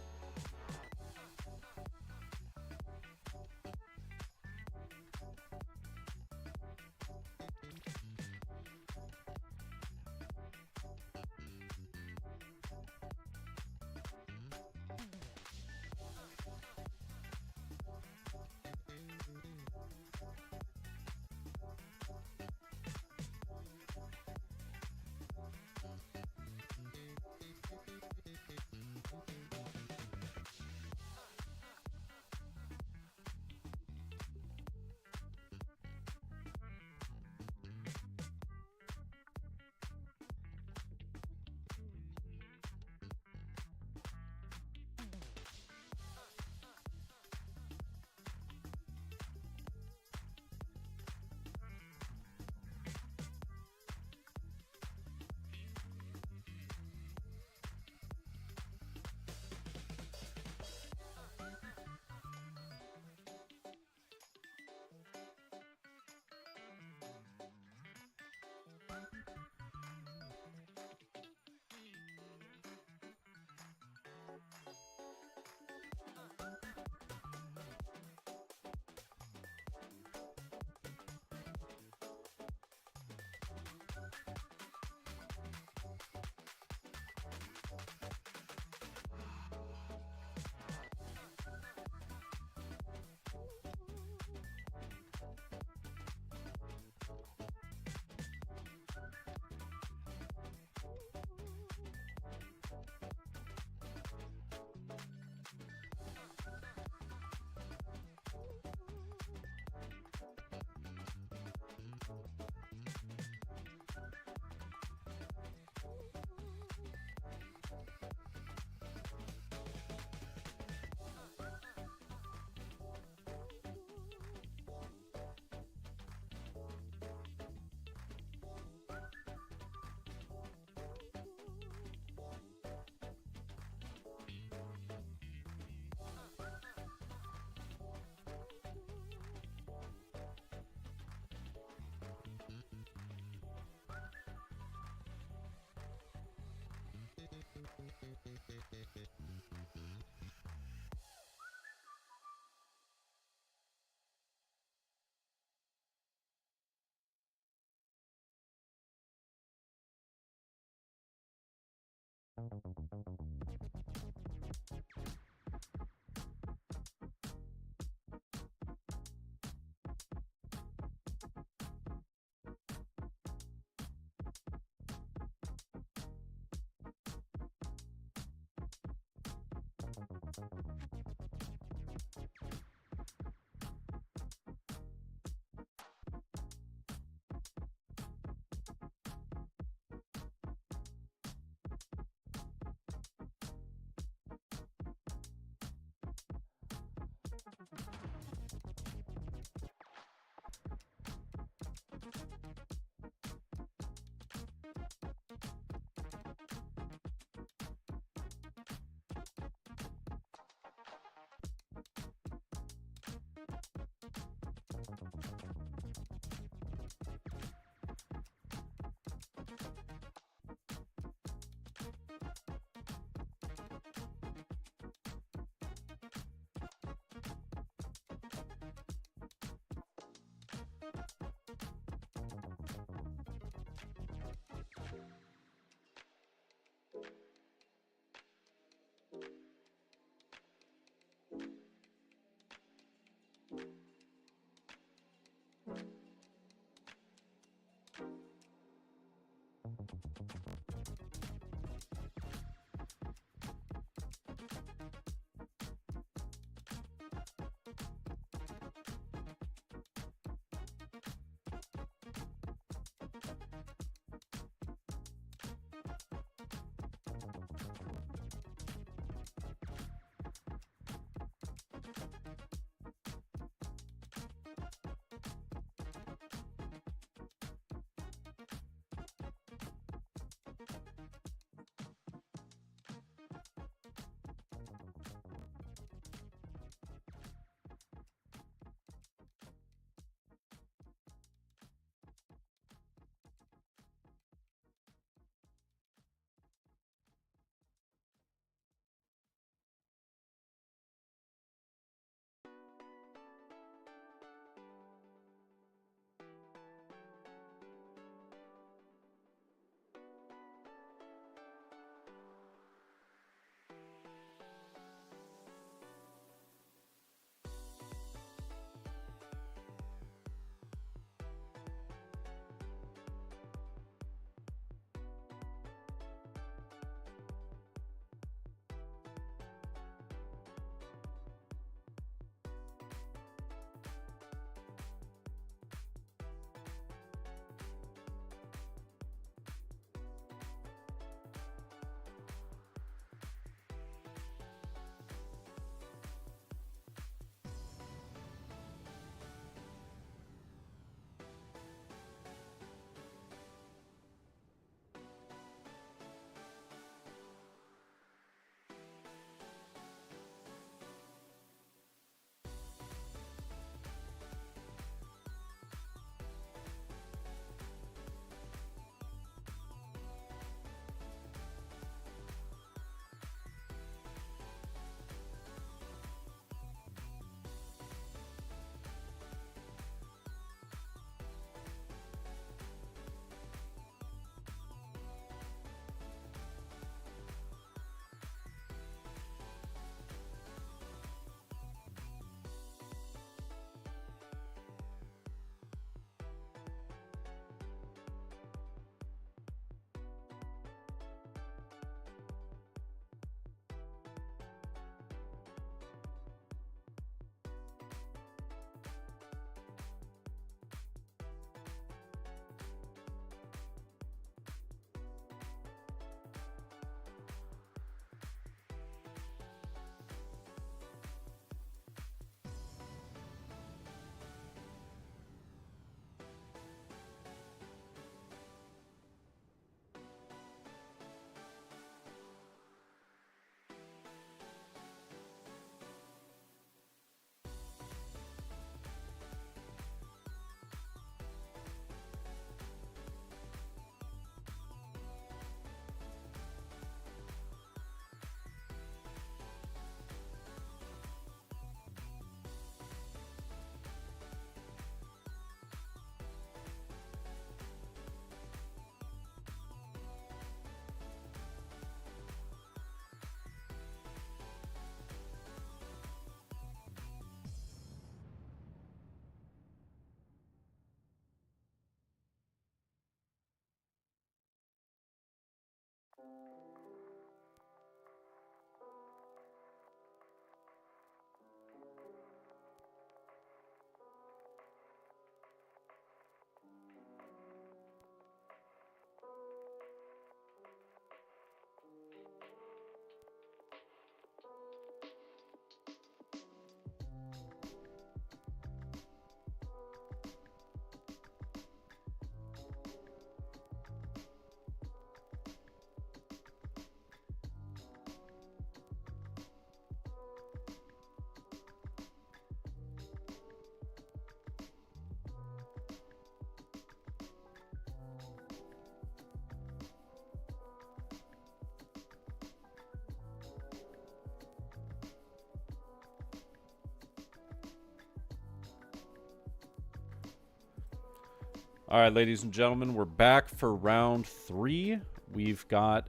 All right, ladies and gentlemen, we're back for round 3. We've got,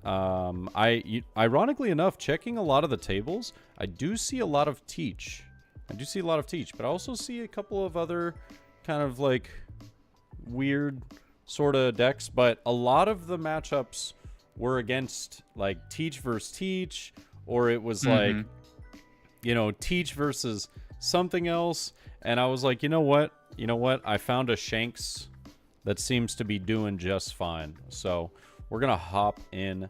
ironically enough, checking a lot of the tables, I do see a lot of Teach. But I also see a couple of other kind of like weird sort of decks. But a lot of the matchups were against like Teach versus Teach, or it was like, you know, Teach versus something else. And I was like, you know what? I found a Shanks that seems to be doing just fine. So we're going to hop in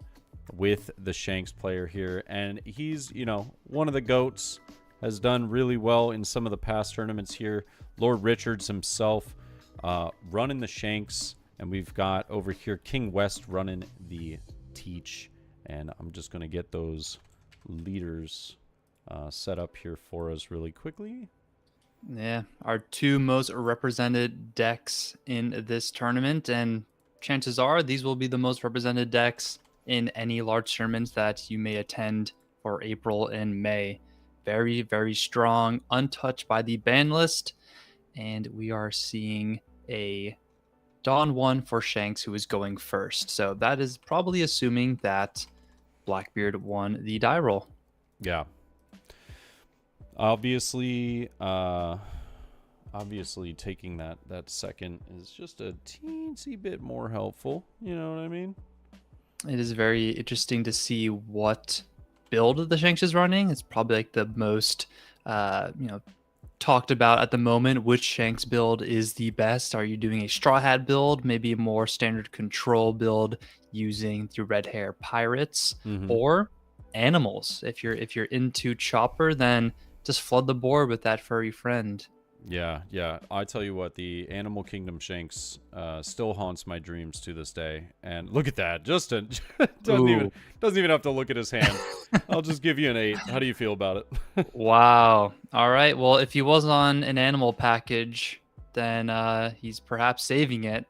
with the Shanks player here. And he's, you know, one of the GOATs, has done really well in some of the past tournaments here. Lord Richards himself running the Shanks. And we've got over here King West running the Teach. And I'm just going to get those leaders set up here for us really quickly. Yeah, our 2 most represented decks in this tournament, and chances are these will be the most represented decks in any large tournaments that you may attend for April and May. Very, very strong, untouched by the ban list, and we are seeing a Dawn 1 for Shanks, who is going first. So that is probably assuming that Blackbeard won the die roll. Yeah. Obviously taking that second is just a teensy bit more helpful. You know what I mean? It is very interesting to see what build the Shanks is running. It's probably like the most, talked about at the moment. Which Shanks build is the best? Are you doing a Straw Hat build, maybe a more standard control build using the Red Hair Pirates, or animals? If you're into Chopper, then just flood the board with that furry friend. Yeah. I tell you what, the Animal Kingdom Shanks still haunts my dreams to this day. And look at that, doesn't even have to look at his hand. I'll just give you an 8. How do you feel about it? Wow. All right. Well, if he was on an animal package, then he's perhaps saving it.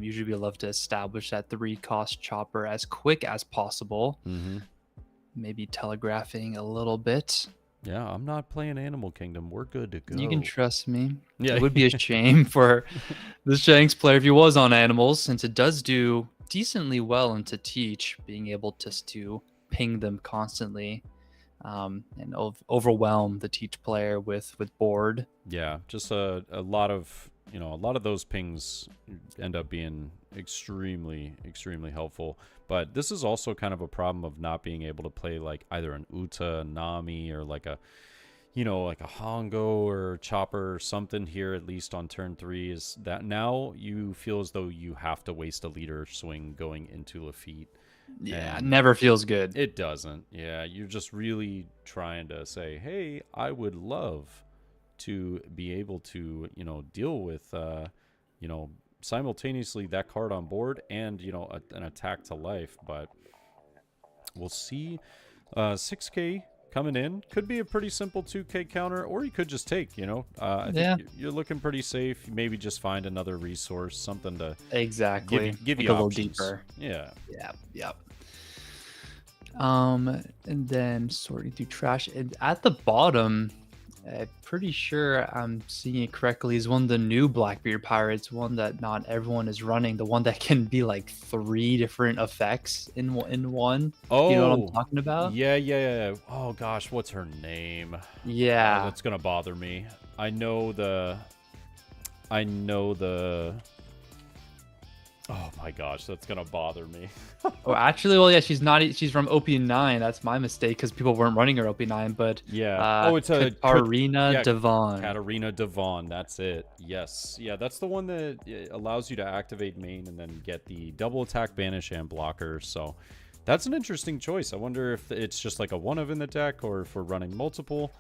Usually we love to establish that 3-cost Chopper as quick as possible. Maybe telegraphing a little bit. Yeah, I'm not playing Animal Kingdom. We're good to go. You can trust me. Yeah. It would be a shame for the Shanks player if he was on animals, since it does do decently well into Teach, being able just to ping them constantly and overwhelm the Teach player with board. Yeah, just a lot of those pings end up being extremely helpful. But this is also kind of a problem of not being able to play like either an Uta, Nami, or like a Hongo or Chopper or something here, at least on turn 3, is that now you feel as though you have to waste a leader swing going into Lafitte. Yeah, it never feels good. It doesn't. Yeah, you're just really trying to say, hey, I would love to be able to, deal with, simultaneously that card on board and, an attack to life. But we'll see. 6K coming in. Could be a pretty simple 2K counter, or you could just take, I think you're looking pretty safe. Maybe just find another resource, something to give you a little options. deeper. Yeah. Yep. And then sorting through trash. And at the bottom, I'm pretty sure I'm seeing it correctly, is one of the new Blackbeard Pirates, one that not everyone is running, the one that can be like 3 different effects in one. Oh, you know what I'm talking about? Yeah. Oh gosh, what's her name? Yeah. Oh, that's gonna bother me. I know the oh my gosh, that's gonna bother me. Oh, actually, well, yeah, she's not. She's from OP9. That's my mistake, because people weren't running her OP9. But yeah, it's a Katarina Devon. Katarina Devon, that's it. Yes, yeah, that's the one that allows you to activate main and then get the double attack, banish, and blocker. So that's an interesting choice. I wonder if it's just like a one of in the deck, or if we're running multiple.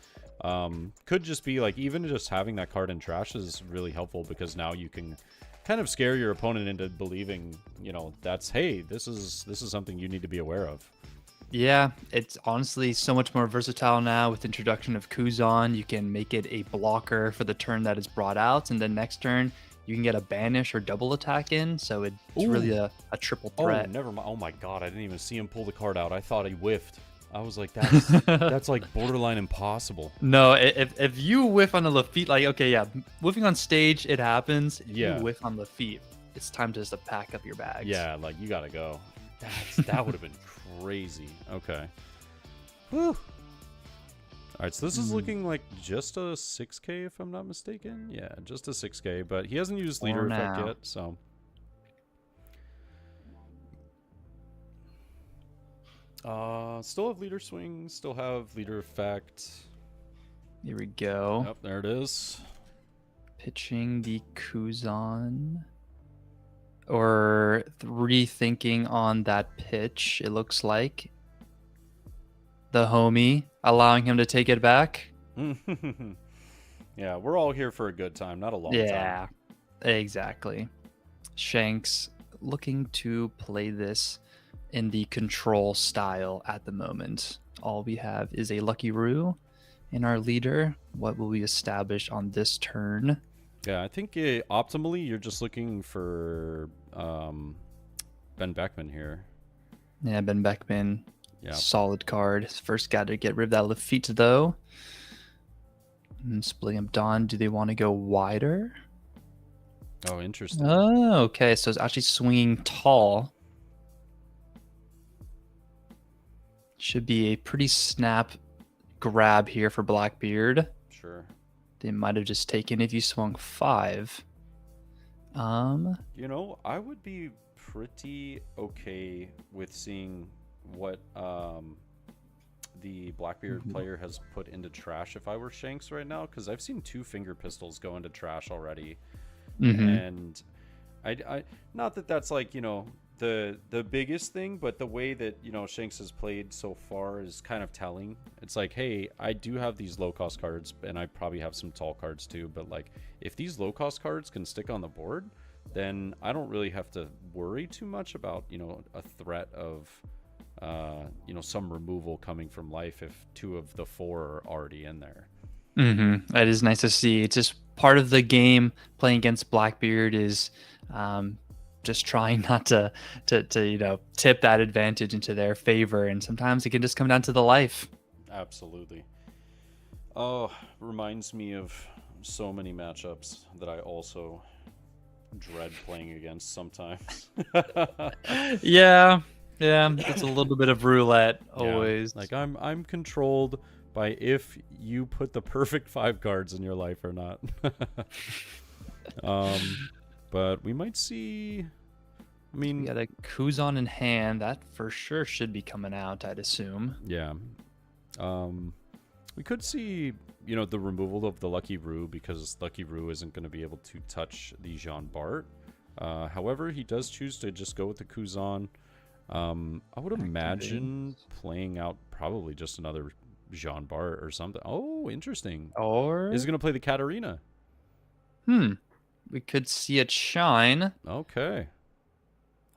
Could just be like, even just having that card in trash is really helpful, because now you can kind of scare your opponent into believing, that's, hey, this is something you need to be aware of. Yeah, it's honestly so much more versatile now with the introduction of Kuzan. You can make it a blocker for the turn that is brought out, and then next turn you can get a banish or double attack in, so it's really a triple threat. Oh, never mind. Oh my god, I didn't even see him pull the card out. I thought he whiffed. I was like, that's like borderline impossible. No, if you whiff on the Lafitte, like, okay, yeah, whiffing on stage, it happens. If you whiff on Lafitte, it's time just to pack up your bags. Yeah, like you gotta go. That would have been crazy. Okay. Whew. All right, so this is looking like just a 6K if I'm not mistaken. Yeah, just a 6K, but he hasn't used leader effect yet, so. Still have leader swing, still have leader effect. Here we go. Yep, there it is. Pitching the Kuzan. Or rethinking on that pitch, it looks like. The homie, allowing him to take it back. Yeah, we're all here for a good time, not a long time. Yeah, exactly. Shanks looking to play this in the control style at the moment. All we have is a Lucky Roo in our leader. What will we establish on this turn? Yeah, I think optimally you're just looking for Ben Beckman here. Yeah, Ben Beckman. Yeah. Solid card. First guy to get rid of that Lafitte, though. And splitting up Dawn. Do they want to go wider? Oh, interesting. Oh, okay. So it's actually swinging tall. Should be a pretty snap grab here for Blackbeard. Sure. They might have just taken if you swung 5. You know, I would be pretty okay with seeing what the Blackbeard player has put into trash if I were Shanks right now, because I've seen 2 finger pistols go into trash already. And I not that that's like, you know, the biggest thing, but the way that, you know, Shanks has played so far is kind of telling. It's like, hey, I do have these low cost cards, and I probably have some tall cards too, but like if these low cost cards can stick on the board, then I don't really have to worry too much about, you know, a threat of you know, some removal coming from life if 2 of the 4 are already in there. That is nice to see. It's just part of the game. Playing against Blackbeard is just trying not to you know, tip that advantage into their favor, and sometimes it can just come down to the life. Absolutely. Oh, reminds me of so many matchups that I also dread playing against sometimes. Yeah, it's a little bit of roulette always. Yeah, like I'm controlled by if you put the perfect 5 cards in your life or not. But we might see. I mean, we got a Kuzan in hand. That for sure should be coming out, I'd assume. Yeah. We could see, you know, the removal of the Lucky Roo, because Lucky Roo isn't going to be able to touch the Jean Bart. However, he does choose to just go with the Kuzan. I would imagine playing out probably just another Jean Bart or something. Oh, interesting. Or is he going to play the Katarina? We could see it shine. Okay.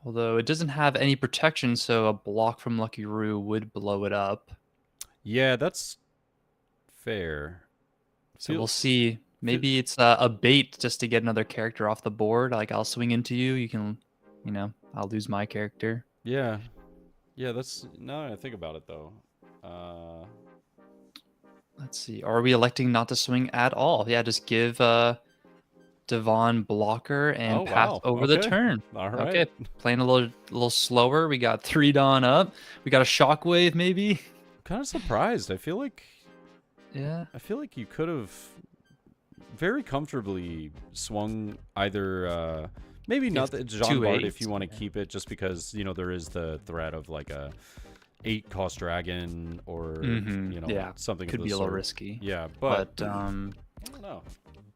Although it doesn't have any protection, so a block from Lucky Roo would blow it up. Yeah, that's fair. So we'll see. Maybe it's a bait just to get another character off the board. Like, I'll swing into you. You can, you know, I'll lose my character. Yeah. Yeah, that's... Now I think about it, though. Let's see. Are we electing not to swing at all? Yeah, just give Devon blocker and pass over the turn. All right. Okay, playing a little slower. We got 3 Dawn up. We got a Shockwave, maybe. Kind of surprised. I feel like... Yeah. I feel like you could have very comfortably swung either... maybe not the Jean Bart if you want to keep it, just because, you know, there is the threat of like a 8-cost dragon or, you know, something could of the be a sort. little risky. Yeah, but I don't know.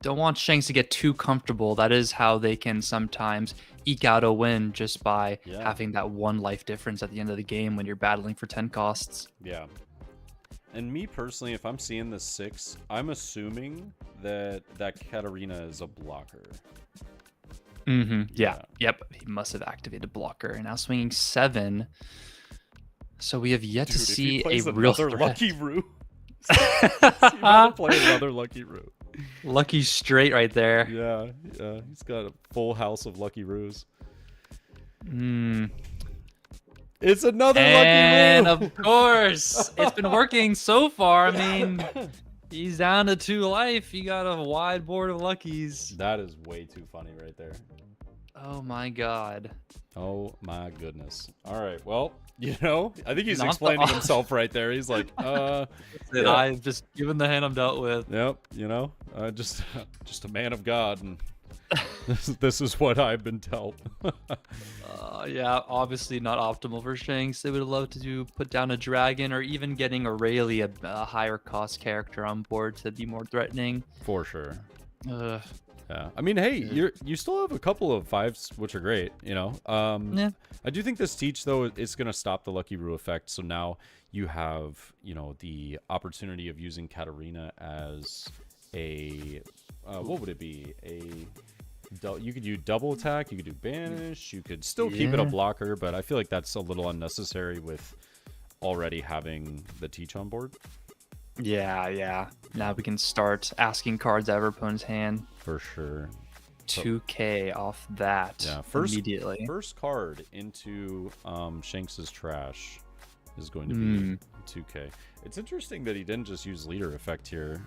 Don't want Shanks to get too comfortable. That is how they can sometimes eke out a win, just by having that 1 life difference at the end of the game when you're battling for 10 costs. Yeah. And me personally, if I'm seeing the 6, I'm assuming that Katarina is a blocker. Yeah. Yep. He must have activated blocker, and now swinging 7. So we have yet to see a real threat. Lucky Roo. Play another Lucky Roo. Lucky straight right there. Yeah, yeah. He's got a full house of Lucky Roos. It's another Lucky Roo. And of course, it's been working so far. I mean, he's down to 2 life. You got a wide board of Luckies. That is way too funny right there. Oh my god. Oh my goodness. All right. Well, I think he's Not the explaining off- himself right there. He's like, yeah. I've just given the hand I'm dealt with. Yep, just a man of God, and this is what I've been dealt. Yeah, obviously not optimal for Shanks. They would love to put down a dragon or even getting Aurelia, a higher cost character on board to be more threatening. For sure. Ugh. Yeah. I mean, hey, you still have a couple of 5s, which are great, Yeah. I do think this teach, though, is going to stop the Lucky Roo effect. So now you have, the opportunity of using Katarina as a, what would it be? You could do double attack, you could do banish, you could still keep it a blocker, but I feel like that's a little unnecessary with already having the teach on board. Yeah. Now we can start asking cards out of our opponent's hand. For sure. 2k off that immediately. First card into Shanks's trash is going to be 2k. It's interesting that he didn't just use leader effect here.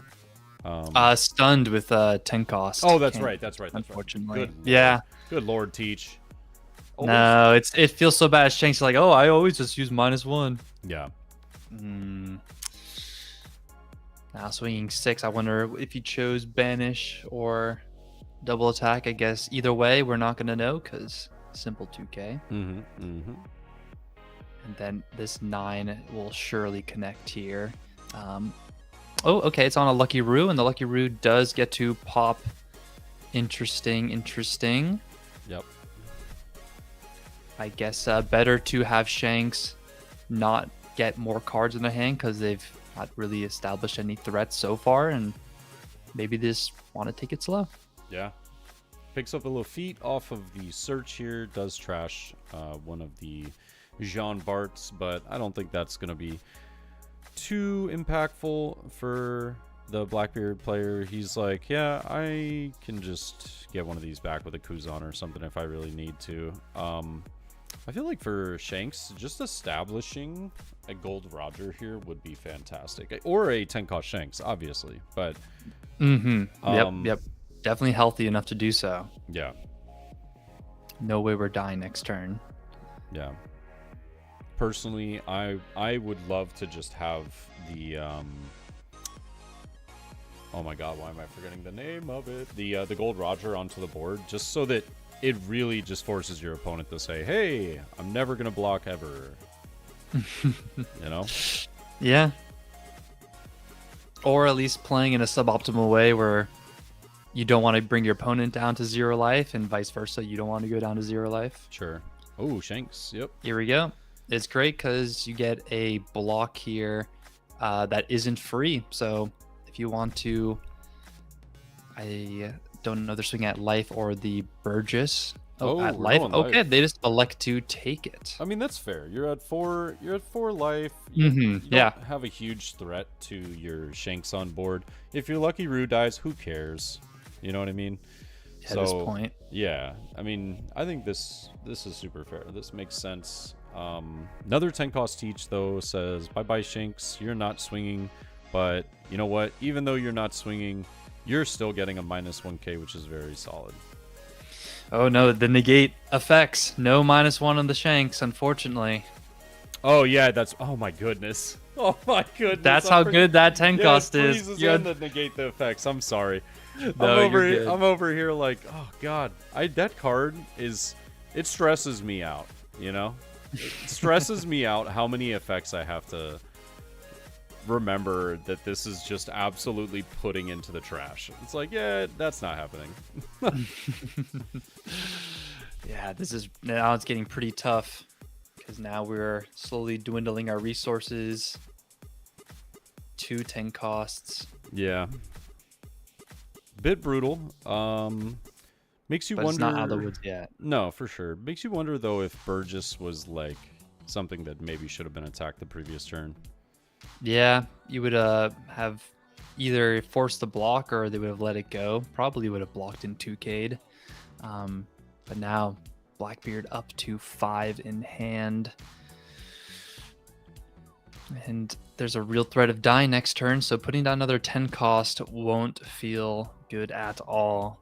Stunned with 10 cost. Oh, that's right. Unfortunately. Good Yeah. Good Lord, teach. No, it feels so bad. Shanks is like, oh, I always just use -1. Yeah. Now swinging 6. I wonder if he chose banish or double attack. I guess either way, we're not gonna know because simple 2k. And then this 9 will surely connect here. Oh, okay. It's on a Lucky Roo, and the Lucky Roo does get to pop. Interesting. Yep. I guess better to have Shanks not get more cards in their hand because they've not really established any threats so far, and maybe they just want to take it slow. Yeah. Picks up a little feat off of the search here. Does trash one of the Jean Barts, but I don't think that's going to be too impactful for the Blackbeard player. He's like, yeah, I can just get one of these back with a Kuzan or something if I really need to. I feel like for Shanks, just establishing a Gold Roger here would be fantastic. Or a 10 cost Shanks, obviously. But Yep. Definitely healthy enough to do so. Yeah. No way we're dying next turn. Yeah. Personally, I would love to just have the oh my god, why am I forgetting the name of it? The Gold Roger onto the board, just so that it really just forces your opponent to say, hey, I'm never gonna block ever. Yeah. Or at least playing in a suboptimal way where you don't want to bring your opponent down to 0 life, and vice versa, you don't want to go down to 0 life. Sure. Oh, Shanks. Yep. Here we go. It's great because you get a block here that isn't free. So if you want to, I don't know, they're swinging at life or the Burgess. Oh, at life. Okay, life. They just elect to take it. I mean, that's fair. You're at 4 life. You don't have a huge threat to your Shanks on board. If your Lucky Roo dies, who cares? You know what I mean? At this point. Yeah. I mean, I think this is super fair. This makes sense. Another 10 cost teach though says, bye-bye Shanks, you're not swinging, but you know what? Even though you're not swinging, you're still getting a -1k, which is very solid. Oh no, the negate effects. No -1 on the Shanks, unfortunately. Oh yeah, oh my goodness. Oh my goodness. That's how good that 10 cost is. You to negate the effects. I'm sorry. No, I'm over here like, oh god. That card it stresses me out, It stresses me out how many effects I have to remember that this is just absolutely putting into the trash. It's like, yeah, that's not happening. Yeah, now it's getting pretty tough because now we're slowly dwindling our resources. 2 10 costs. Yeah. Bit brutal. Makes you wonder. It's not out of the woods yet. No, for sure. Makes you wonder though if Burgess was like something that maybe should have been attacked the previous turn. Yeah, you would have either forced the block or they would have let it go. Probably would have blocked in 2K'd. But now Blackbeard up to 5 in hand. And there's a real threat of dying next turn, so putting down another 10 cost won't feel good at all.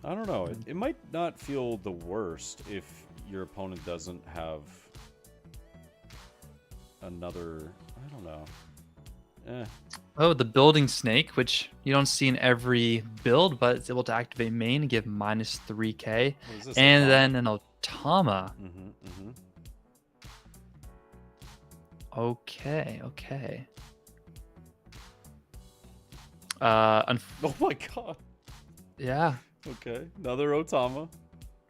I don't know. It might not feel the worst if your opponent doesn't have another. I don't know. Oh, the building snake, which you don't see in every build, but it's able to activate main and give minus 3k. What is this, And Otama? then an Otama. Okay. Oh my god. Yeah. Okay, another Otama.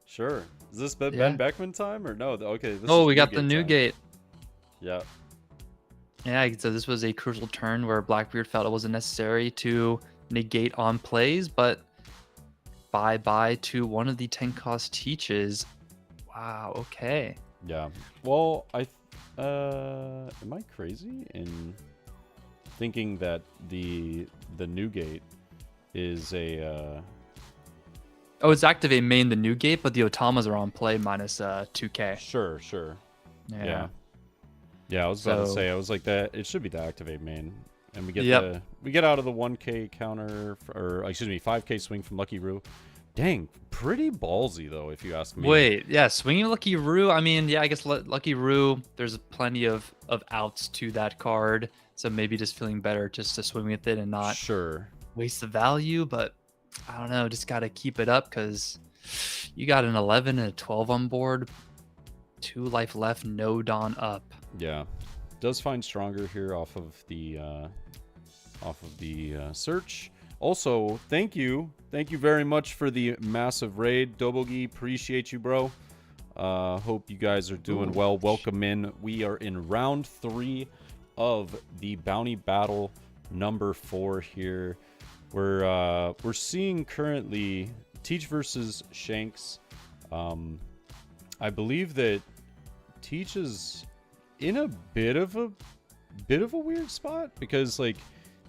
Sure. Is this Ben Yeah. Beckman time or no? Okay. This Oh, is we got the time. new gate. Yeah. Yeah, so this was a crucial turn where Blackbeard felt it wasn't necessary to negate on plays, but bye-bye to one of the 10-cost teaches. Wow, okay. Yeah. Well, am I crazy in thinking that the new gate is a Oh, it's activate main the new gate, but the Otamas are on play minus 2k. Sure. Yeah. Yeah, I was about to So- say, I was like that. It should be the activate main, and we get Yep. we get out of the 1k counter, or excuse me, 5k swing from Lucky Roo. Dang, pretty ballsy though, if you ask me. Wait, yeah, swinging Lucky Roo. I mean, yeah, I guess Lucky Roo. There's plenty of outs to that card, so maybe just feeling better just to swing with it and not Sure. waste the value. But I don't know, just gotta keep it up because you got an 11 and a 12 on board. 2 life left, no Dawn up. Yeah, does find stronger here off of the search. Also, thank you very much for the massive raid, Dobogi. Appreciate you, bro. Hope you guys are doing well. Welcome in. We are in round 3 of the bounty battle number 4 here. We're seeing currently Teach versus Shanks. I believe that Teach is in a bit of a weird spot because like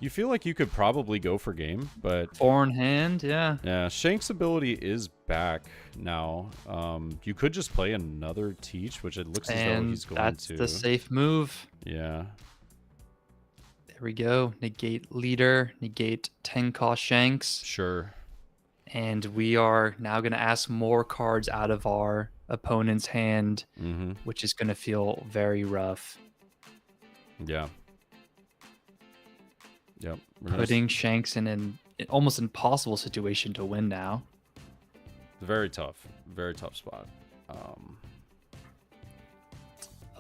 you feel like you could probably go for game, but 4 in hand, yeah. yeah, Shank's ability is back now. You could just play another Teach, which it looks as though And he's going that's to. the safe move. Yeah. There we go. Negate leader, negate 10 cost Shanks. Sure. And we are now going to ask more cards out of our opponent's hand, which is going to feel very rough. Yeah. Yep. Putting Shanks in an almost impossible situation to win now. Very tough spot.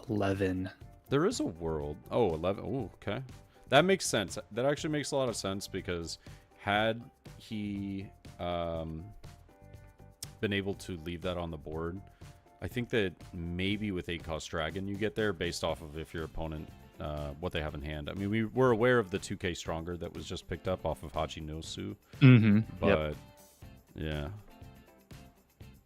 11. There is a world. Oh, 11. Oh, okay. That makes sense. That actually makes a lot of sense because had he been able to leave that on the board, I think that maybe with 8-cost Dragon you get there based off of if your opponent, what they have in hand. I mean, we were aware of the 2k Stronger that was just picked up off of Hachinosu. But, yeah.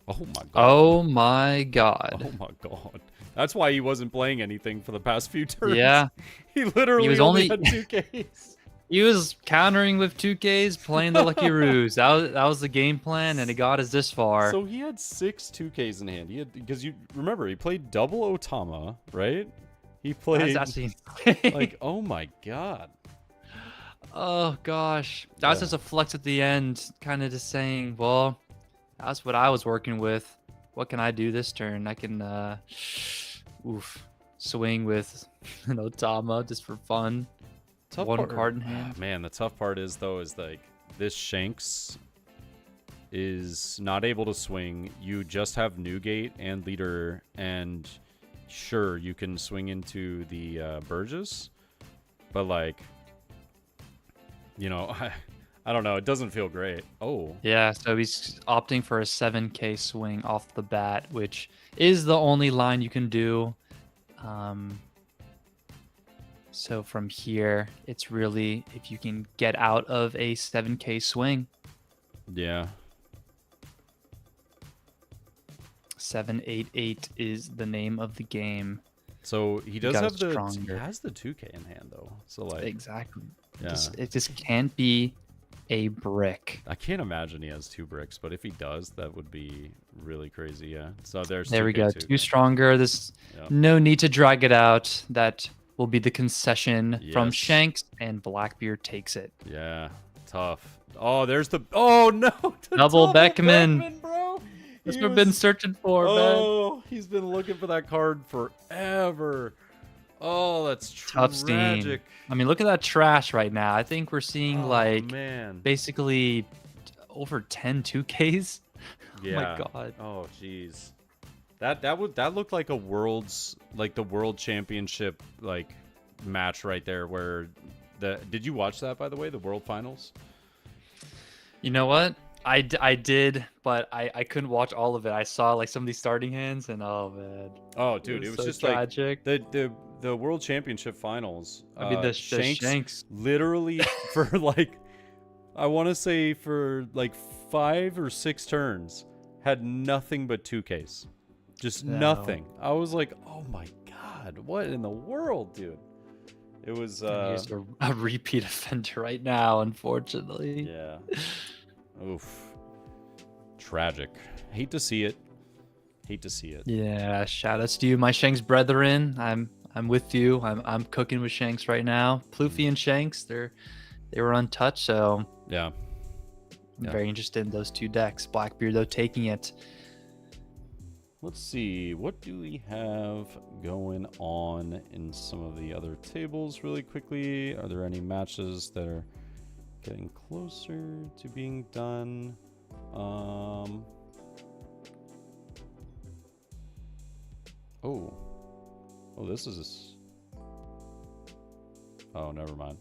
Oh my god. Oh my god. Oh my god. That's why he wasn't playing anything for the past few turns. Yeah. He literally was only only- had 2Ks. He was countering with 2Ks, playing the Lucky Roos. That was the game plan, and it got us this far. So he had 6 2Ks in hand. He had, because you remember, he played double Otama, right? He played That's actually insane. like, oh my god. Oh gosh, that was Yeah. just a flex at the end, kind of just saying, well, that's what I was working with. What can I do this turn? I can, swing with an Otama just for fun. Tough One part, card in hand. Man, the tough part is though is like this Shanks is not able to swing. You just have Newgate and leader, and sure you can swing into the Burgess, but like, you know, I don't know. It doesn't feel great. Oh, Yeah, so he's opting for a 7k swing off the bat, which is the only line you can do. So from here, it's really if you can get out of a 7k swing. yeah. 788 is the name of the game. So he does got have the stronger. he has the 2K in hand though. So like, Exactly. yeah. It just can't be a brick. I can't imagine he has 2 bricks, but if he does, that would be really crazy. Yeah. So there's There we 2K go. too. 2 stronger. This Yeah. no need to drag it out. That will be the concession from Yes. Shanks, and Blackbeard takes it. Yeah, tough. Oh, there's the. Oh no! The Double Beckman. bro. That's He what I've been was- searching for, man. Oh, he's been looking for that card forever. Oh, that's Tough scene. tragic. I mean, look at that trash right now. I think we're seeing Oh, like man. basically over 10 2Ks. Yeah. Oh my god. Oh jeez. That looked like a the world championship like match right there where did you watch that, by the way, the world finals? You know what? I did, but I couldn't watch all of it. I saw like some of these starting hands, and oh man. Oh dude, it was so just tragic. like the world championship finals. I mean, the Shanks. literally for like, I want to say for like 5 or 6 turns had nothing but 2Ks. Just No. nothing. I was like, oh my god, what in the world, dude? It was He's a repeat offender right now, unfortunately. yeah. Oof. Tragic. Hate to see it. Hate to see it. Yeah, shout outs to you, my Shanks brethren. I'm with you. I'm cooking with Shanks right now. Ploofy and Shanks, they were untouched, so Yeah. I'm Yeah. very interested in those 2 decks. Blackbeard though taking it. Let's see, what do we have going on in some of the other tables really quickly? Are there any matches that are getting closer to being done? Oh, this is. Oh, never mind.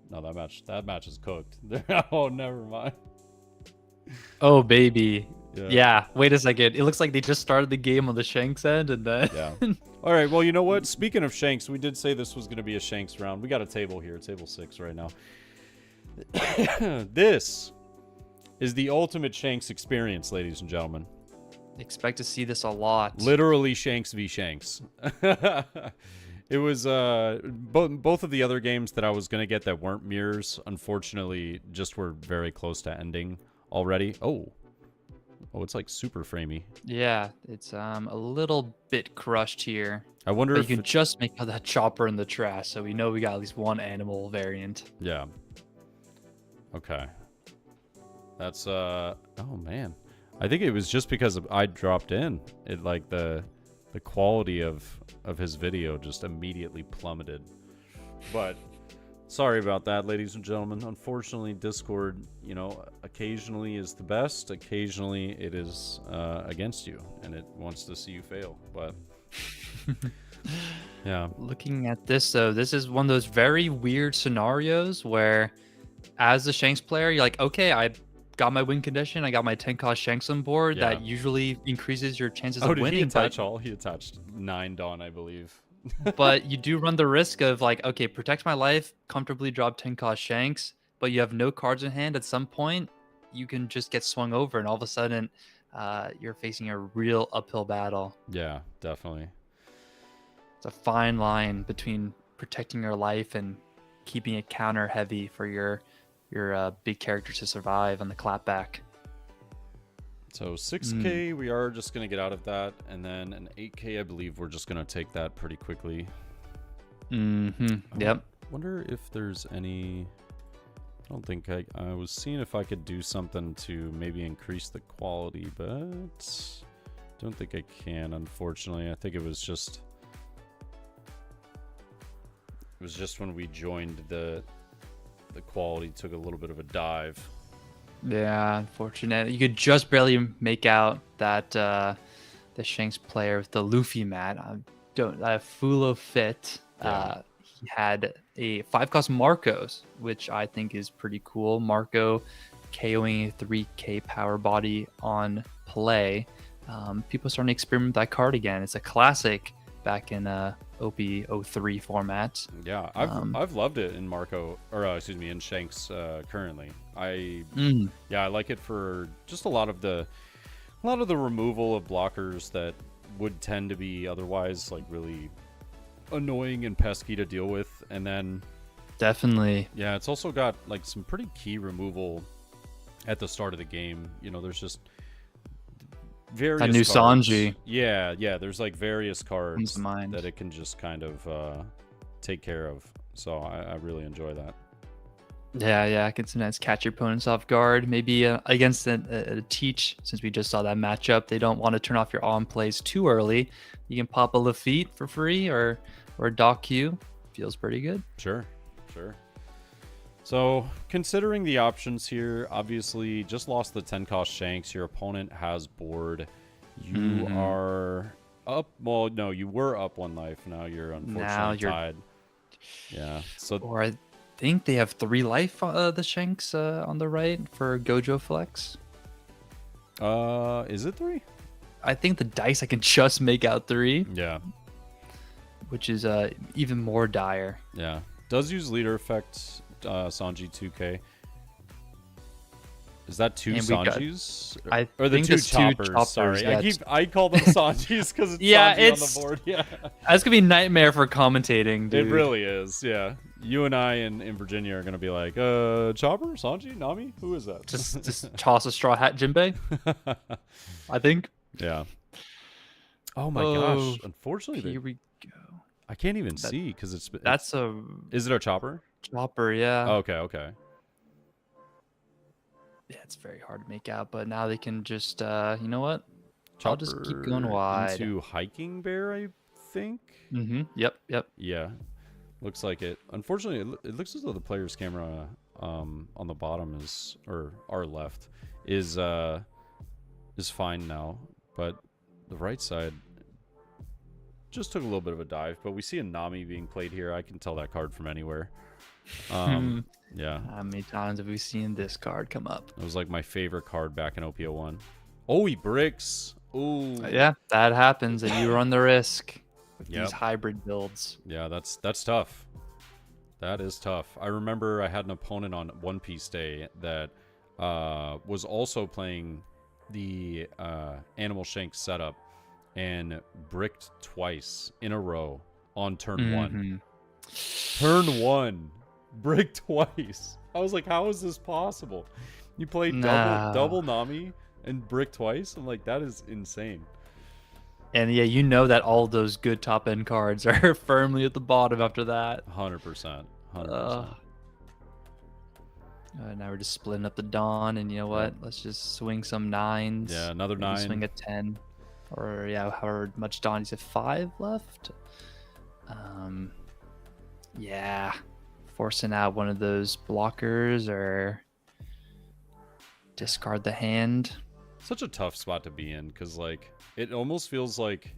No, that match is cooked. Oh, never mind. Oh baby. Yeah, wait a second. It looks like they just started the game on the Shanks end, and then Yeah. All right. Well, you know what? Speaking of Shanks, we did say this was going to be a Shanks round. We got a table here, table 6 right now. This is the ultimate Shanks experience, ladies and gentlemen. expect to see this a lot. Literally Shanks v Shanks. It was both of the other games that I was going to get that weren't mirrors, unfortunately, just were very close to ending already. Oh, it's like super framey. Yeah, it's a little bit crushed here. I wonder But if you can just make out that chopper in the trash, so we know we got at least one animal variant. Yeah. Okay. That's oh man. I think it was just because I dropped in. It like the quality of his video just immediately plummeted. But sorry about that, ladies and gentlemen. Unfortunately, Discord, occasionally is the best. Occasionally it is against you and it wants to see you fail. But yeah. Looking at this, though, this is one of those very weird scenarios where, as a Shanks player, you're like, okay, I got my win condition, I got my 10-cost Shanks on board. Yeah. That usually increases your chances Oh, of did winning. he attach all? He attached 9 Dawn, I believe. But you do run the risk of like, okay, protect my life, comfortably drop 10-cost Shanks, but you have no cards in hand. At some point, you can just get swung over, and all of a sudden, you're facing a real uphill battle. Yeah, definitely. It's a fine line between protecting your life and keeping it counter heavy for your big characters to survive on the clapback. So 6K, we are just going to get out of that. And then an 8K, I believe we're just going to take that pretty quickly. Yep. Wonder if there's any... I don't think I was seeing if I could do something to maybe increase the quality, but don't think I can, unfortunately. I think it was just when we joined the quality took a little bit of a dive. Yeah, unfortunate. You could just barely make out that the Shanks player with the Luffy mat. Fulo Fit. Yeah. He had a 5-cost Marcos, which I think is pretty cool. Marco KOing a 3K power body on play. People are starting to experiment with that card again. It's a classic back in OP03 format. Yeah, I've loved it in Marco, or in Shanks currently. I like it for just a lot of the removal of blockers that would tend to be otherwise like really annoying and pesky to deal with. And then Definitely. yeah, it's also got like some pretty key removal at the start of the game. There's just various A new cards. Sanji. Yeah, there's like various Comes cards to mind. that it can just kind of take care of. So I really enjoy that. Yeah, I can sometimes catch your opponents off guard. Maybe against a teach, since we just saw that matchup, they don't want to turn off your on plays too early. You can pop a Lafitte for free or a Doc Q. Feels pretty good. Sure. So, considering the options here, obviously just lost the 10 cost Shanks. Your opponent has board. You are up. Well, no, you were up 1 life. Now you're unfortunately tied. Yeah. So, Or I think they have 3 life, the Shanks on the right for Gojo Flex. is it 3? I think the dice I can just make out 3. Yeah. Which is even more dire. Yeah. Does use leader effect, Sanji 2K. Is that 2 Sanjis? Or the think 2 it's 2 choppers, sorry. yeah. I call them Sanjis because it's Yeah, Sanji it's- on the board. Yeah. That's gonna be a nightmare for commentating, dude. It really is, yeah. You and I in Virginia are gonna be like, Chopper, Sanji, Nami, who is that? Just toss a straw hat, Jinbei. I think. Yeah. Oh my Oh, gosh! Unfortunately, Here we go. I can't even see because it's. That's a Is it a chopper? chopper, yeah. Oh, okay. Yeah, it's very hard to make out, but now they can just, you know what? I'll just keep going Chopper wide. into hiking bear, I think. Yep. Yeah, looks like it. Unfortunately, it looks as though the player's camera on the bottom is, or our left is fine now, but the right side just took a little bit of a dive. But we see a Nami being played here. I can tell that card from anywhere. Yeah. How many times have we seen this card come up? It was like my favorite card back in OPO1. Oh, he bricks. Ooh. Yeah, that happens, and you run the risk with Yep. these hybrid builds. Yeah, that's tough. That is tough. I remember I had an opponent on One Piece Day that was also playing the Animal Shank setup and bricked twice in a row on turn 1. Turn 1. Brick twice. I was like, how is this possible? You played double Nami and brick twice? I'm like, that is insane. And yeah, you know that all those good top end cards are firmly at the bottom after that. 100%. Now we're just splitting up the Dawn, and you know what? Let's just swing some 9s. Yeah, another Maybe 9. Swing a 10. Or yeah, however much Dawn. He's at 5 left. Yeah. Forcing out one of those blockers or discard the hand. Such a tough spot to be in because like it almost feels like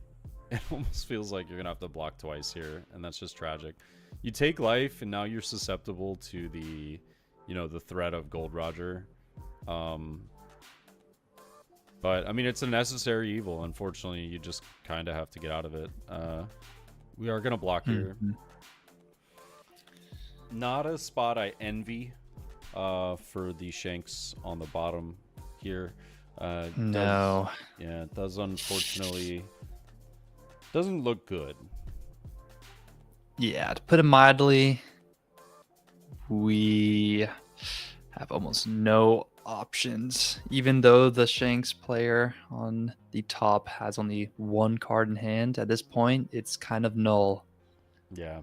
you're gonna have to block twice here, and that's just tragic. You take life and now you're susceptible to the the threat of Gold Roger. But I mean, it's a necessary evil. Unfortunately, you just kind of have to get out of it. We are gonna block here. Not a spot I envy for the Shanks on the bottom here. No. It does unfortunately doesn't look good. Yeah, to put it mildly, we have almost no options. Even though the Shanks player on the top has only 1 card in hand, at this point, it's kind of null. Yeah.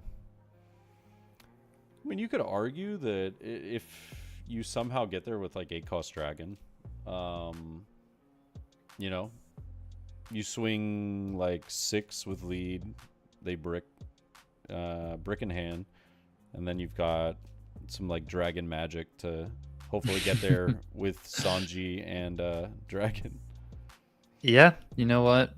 I mean, you could argue that if you somehow get there with like 8-cost dragon, you swing like 6 with lead, they brick in hand, and then you've got some like dragon magic to hopefully get there with Sanji and dragon. Yeah, you know what?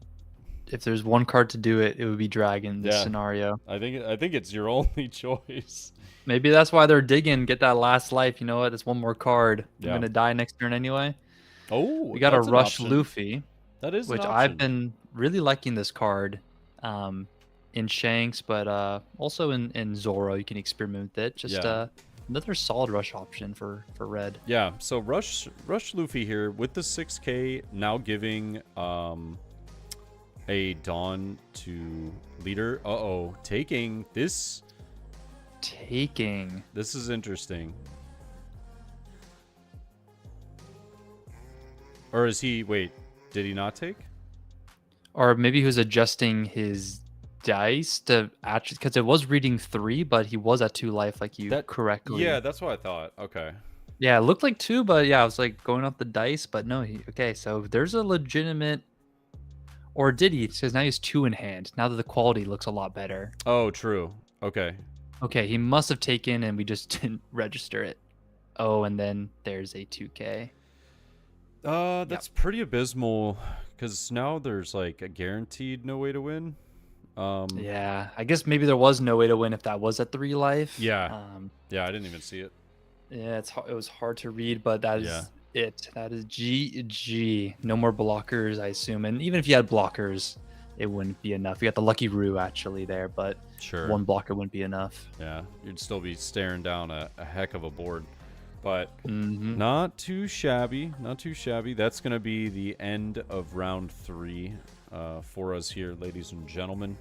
If there's 1 card to do it, it would be dragon in this scenario. I think it's your only choice. Maybe that's why they're digging, get that last life. You know what? It's 1 more card. Yeah. I'm gonna die next turn anyway. Oh, We got a that's an rush option. Luffy, That is which an I've option. been really liking this card in Shanks, but also in Zoro. You can experiment with it. Just another solid rush option for red. Yeah, so rush Luffy here with the 6K, now giving a Dawn to leader. Taking this. This is interesting. Or is he, wait, did he not take? Or maybe he was adjusting his dice to actually, because it was reading 3, but he was at 2 life, like you correctly. Yeah, that's what I thought. Okay. Yeah, it looked like 2, but yeah, I was like going off the dice, but no. Okay, so there's a legitimate, or did he? Because now he has 2 in hand. Now that the quality looks a lot better. Oh, true. Okay. Okay, he must have taken, and we just didn't register it. Oh, and then there's a 2K. That's pretty abysmal because now there's like a guaranteed no way to win. Yeah, I guess maybe there was no way to win if that was at 3 life. Yeah. Yeah, I didn't even see it. Yeah, it was hard to read, but that is Yeah. it. That is GG. No more blockers, I assume. And even if you had blockers, it wouldn't be enough. You got the Lucky Roo actually there, but Sure. one blocker wouldn't be enough. Yeah, you'd still be staring down a heck of a board. But Mhm. not too shabby. Not too shabby. That's going to be the end of round 3 for us here, ladies and gentlemen.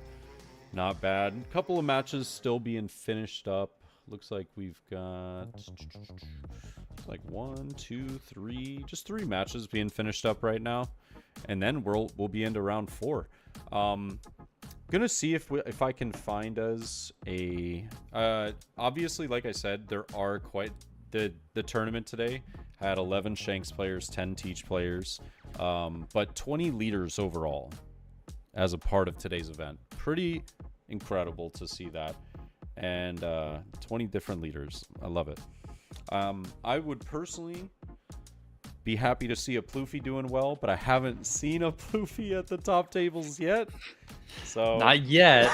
Not bad. A couple of matches still being finished up. Looks like we've got like 1, 2, 3, just 3 matches being finished up right now, and then we'll be into round 4. Gonna see if I can find us a. Obviously, like I said, there are quite the tournament today had 11 Shanks players, 10 Teach players, but 20 leaders overall as a part of today's event. Pretty incredible to see that. And 20 different leaders. I love it. I would personally be happy to see a Ploofy doing well, but I haven't seen a Ploofy at the top tables yet. So Not yet.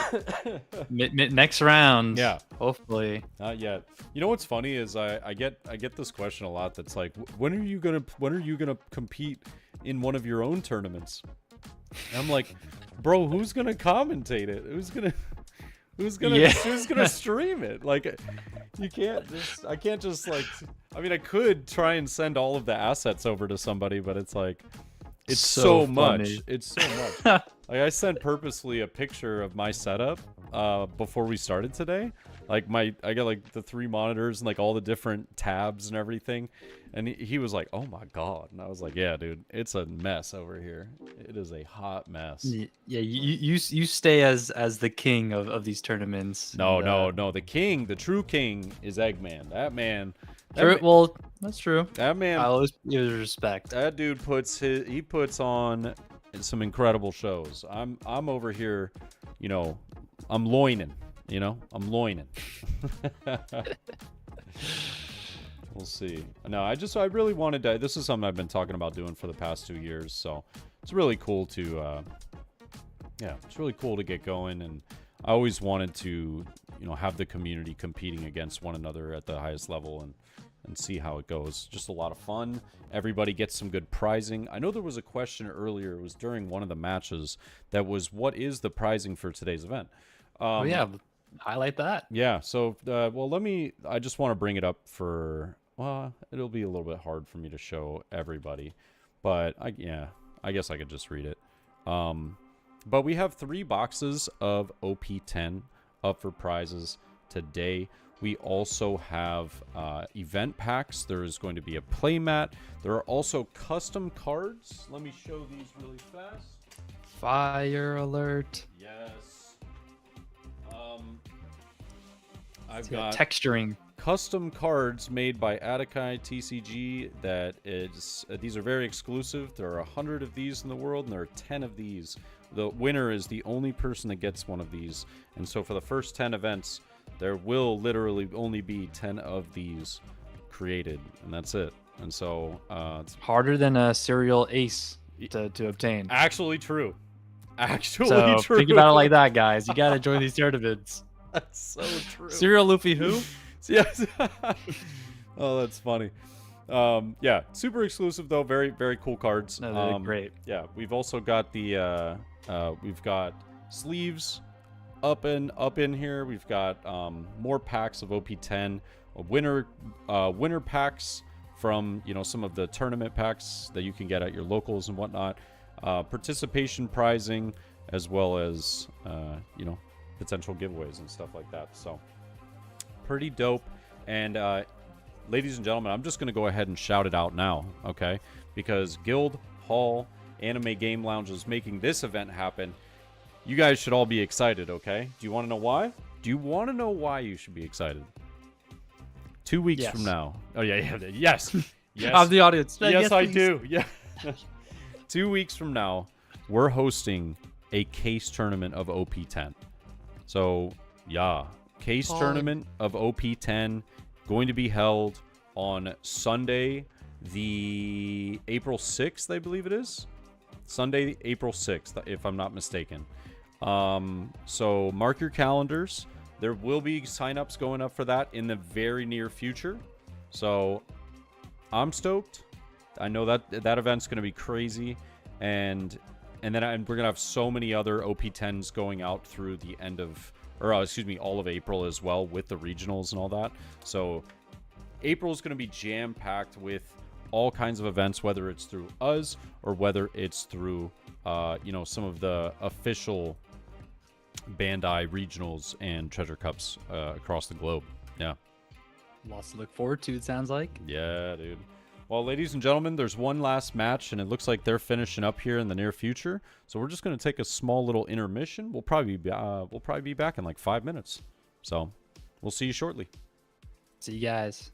Next round. Yeah. Hopefully. Not yet. You know what's funny is I get this question a lot. That's like, when are you gonna compete in one of your own tournaments? And I'm like, bro, who's gonna commentate it? Who's gonna stream it? Like, you can't just. I can't just like. I mean, I could try and send all of the assets over to somebody, but it's like, it's so much. funny. It's so much. Like, I sent purposely a picture of my setup before we started today. Like I got like the 3 monitors and like all the different tabs and everything, and he was like, "Oh my god!" And I was like, "Yeah, dude, it's a mess over here. It is a hot mess." Yeah, you stay as the king of these tournaments. No, and, no. The true king is Eggman. That man. Well, that's true. That man. I always give respect. That dude puts on some incredible shows. I'm over here, you know, I'm loining. You know, I'm loining. We'll see. No, I really wanted to. This is something I've been talking about doing for the past 2 years. So it's really cool to, it's really cool to get going. And I always wanted to, you know, have the community competing against one another at the highest level and see how it goes. Just a lot of fun. Everybody gets some good prizing. I know there was a question earlier. It was during one of the matches that was, what is the prizing for today's event? Oh yeah. Highlight that. Yeah, so, well, I just want to bring it up for, well, it'll be a little bit hard for me to show everybody, but I guess I could just read it. But we have 3 boxes of OP10 up for prizes today. We also have event packs. There is going to be a play mat. There are also custom cards. Let me show these really fast. Fire alert. Yes. I've Yeah, got texturing. custom cards made by TheLuffyTCG. These are very exclusive. There are 100 of these in the world, and there are 10 of these. The winner is the only person that gets one of these. And so for the first 10 events, there will literally only be 10 of these created, and that's it. And so it's Harder than a serial ace to obtain. actually true. Actually So true. think about it like that, guys. You gotta join these tournaments. That's so true. Serial Luffy who? Yes. Oh, that's funny. Yeah, super exclusive though. Very, very cool cards. No, they're great. Yeah, we've also got the we've got sleeves up in here. We've got more packs of OP10, winner packs from, you know, some of the tournament packs that you can get at your locals and whatnot. Participation prizing, as well as you know, potential giveaways and stuff like that. So pretty dope. And ladies and gentlemen, I'm just going to go ahead and shout it out now, okay? Because GuildHall Anime Game Lounge is making this event happen. you guys should all be excited, okay? Do you want to know why? Do you want to know why you should be excited? 2 weeks from now. Oh, yeah. Yes. Yes. Of the audience. Yes, I please. do. Yeah. 2 weeks from now, we're hosting a case tournament of OP10. So, yeah. Case tournament of OP10 going to be held on Sunday, the April 6th, I believe it is. Sunday, April 6th, if I'm not mistaken. So mark your calendars. There will be signups going up for that in the very near future. So I'm stoked. I know that event's going to be crazy. And then we're going to have so many other OP10s going out through the end of, all of April as well with the regionals and all that. So April is going to be jam-packed with all kinds of events, whether it's through us or whether it's through, some of the official Bandai regionals and treasure cups across the globe. Yeah. Lots to look forward to, it sounds like. Yeah, dude. Well, ladies and gentlemen, there's one last match, and it looks like they're finishing up here in the near future. So we're just going to take a small little intermission. We'll probably be back in like 5 minutes. So we'll see you shortly. See you guys.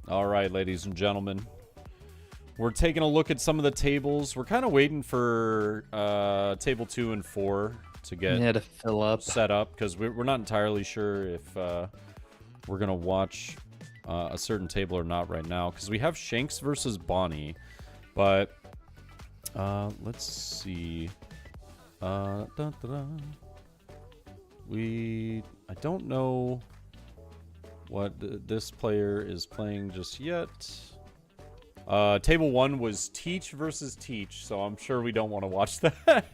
All right, ladies and gentlemen. We're taking a look at some of the tables. We're kind of waiting for table 2 and 4 to get to fill up. set up because we're not entirely sure if we're going to watch a certain table or not right now because we have Shanks versus Bonnie. But let's see. I don't know what this player is playing just yet. Table 1 was Teach versus Teach, so I'm sure we don't want to watch that.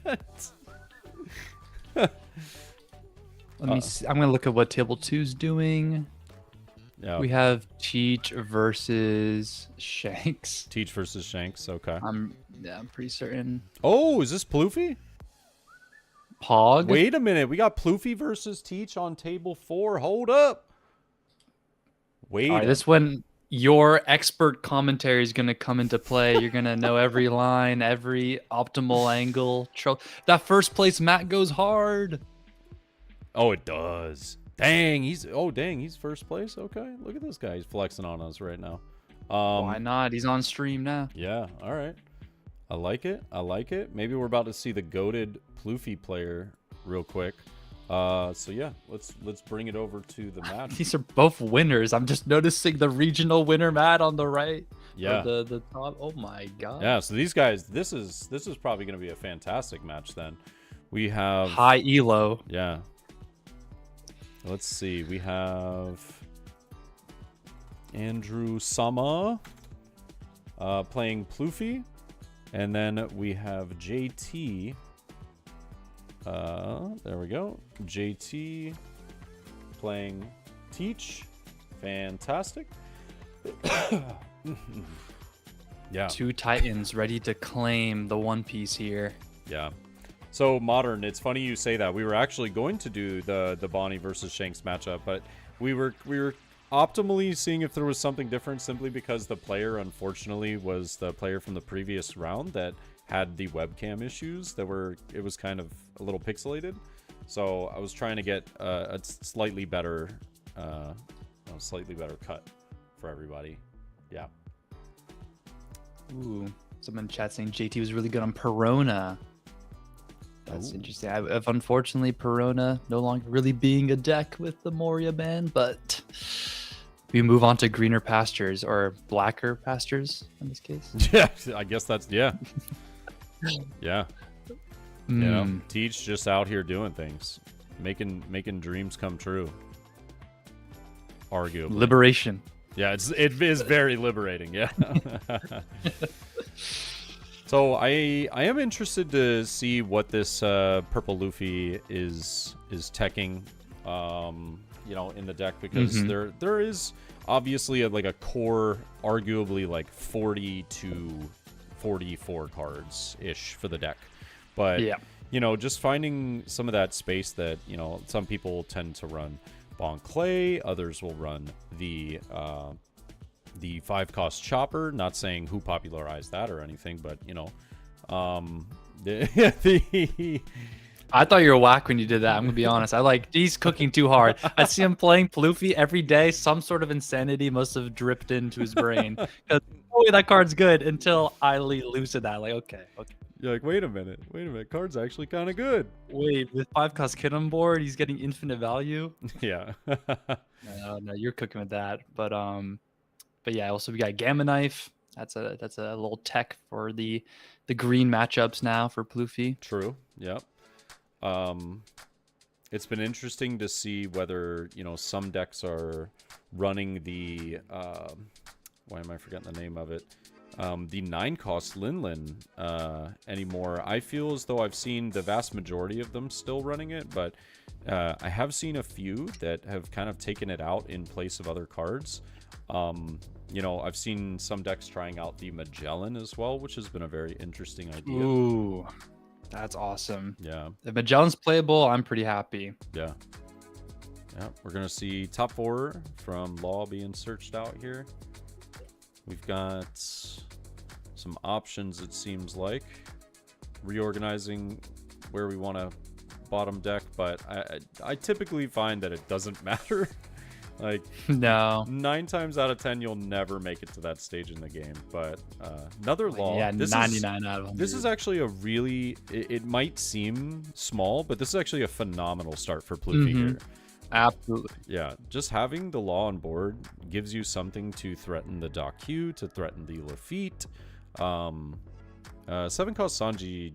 Let me see. I'm gonna look at what table 2's doing. Yeah. We have Teach versus Shanks. Teach versus Shanks, okay. I'm pretty certain. Oh, is this Ploofy? Pog. Wait a minute, we got Ploofy versus Teach on table 4. Hold up. Wait. All right, this one, your expert commentary is gonna come into play. You're gonna know every line, every optimal angle. That first place Matt goes hard. Oh, it does. Dang, he's first place. Okay, look at this guy. He's flexing on us right now. Why not? He's on stream now. Yeah, all right. I like it. I like it. Maybe we're about to see the goated Ploofy player real quick. So yeah, let's bring it over to the match. These are both winners. I'm just noticing the regional winner, Matt, on the right. Yeah. The top. Oh my god. Yeah. So these guys, this is probably going to be a fantastic match. Then we have high elo. Yeah. Let's see. We have Andrew Sama playing Ploofy, and then we have JT. There we go. JT playing Teach. Fantastic. Yeah. 2 Titans ready to claim the One Piece here. Yeah. So Modern, it's funny you say that. We were actually going to do the Bonnie versus Shanks matchup, but we were optimally seeing if there was something different simply because the player, unfortunately, was the player from the previous round that had the webcam issues it was kind of a little pixelated. So I was trying to get a slightly better cut for everybody. Yeah. Ooh, someone in chat saying JT was really good on Perona. That's interesting. Unfortunately, Perona no longer really being a deck with the Moria ban, but we move on to greener pastures or blacker pastures in this case. Yeah, I guess that's yeah. Yeah. You know, Teach just out here doing things, making dreams come true. Arguably. Liberation. Yeah, it is very liberating. Yeah. So I am interested to see what this purple Luffy is teching, in the deck because there is obviously a core, arguably like 40 to 44 cards ish for the deck, but just finding some of that space that some people tend to run Bon Clay, others will run the 5-cost chopper. Not saying who popularized that or anything, but I thought you were whack when you did that. I'm gonna be honest. He's cooking too hard. I see him playing Ploofy every day. Some sort of insanity must have dripped into his brain. Because that card's good until I loosen that. Okay. You're like, wait a minute, card's actually kind of good. Wait, with 5-cost kid on board, he's getting infinite value. Yeah. No, you're cooking with that. But yeah, also we got Gamma Knife. That's a little tech for the green matchups now for Ploofy. True. Yep. It's been interesting to see whether some decks are running the why am I forgetting the name of it? The 9-cost Lin anymore. I feel as though I've seen the vast majority of them still running it, but I have seen a few that have kind of taken it out in place of other cards. I've seen some decks trying out the Magellan as well, which has been a very interesting idea. Ooh, that's awesome. Yeah. If Magellan's playable, I'm pretty happy. Yeah. Yeah, we're going to see top 4 from Law being searched out here. We've got some options, it seems like. Reorganizing where we want to bottom deck, but I typically find that it doesn't matter. Like, No. 9 times out of 10, you'll never make it to that stage in the game. But another law. Yeah, this 99 out of 100. This is actually a really. It might seem small, but this is actually a phenomenal start for Pluffy here. Absolutely. Yeah, just having the law on board gives you something to threaten the Daku, to threaten the Lafitte. 7-cost Sanji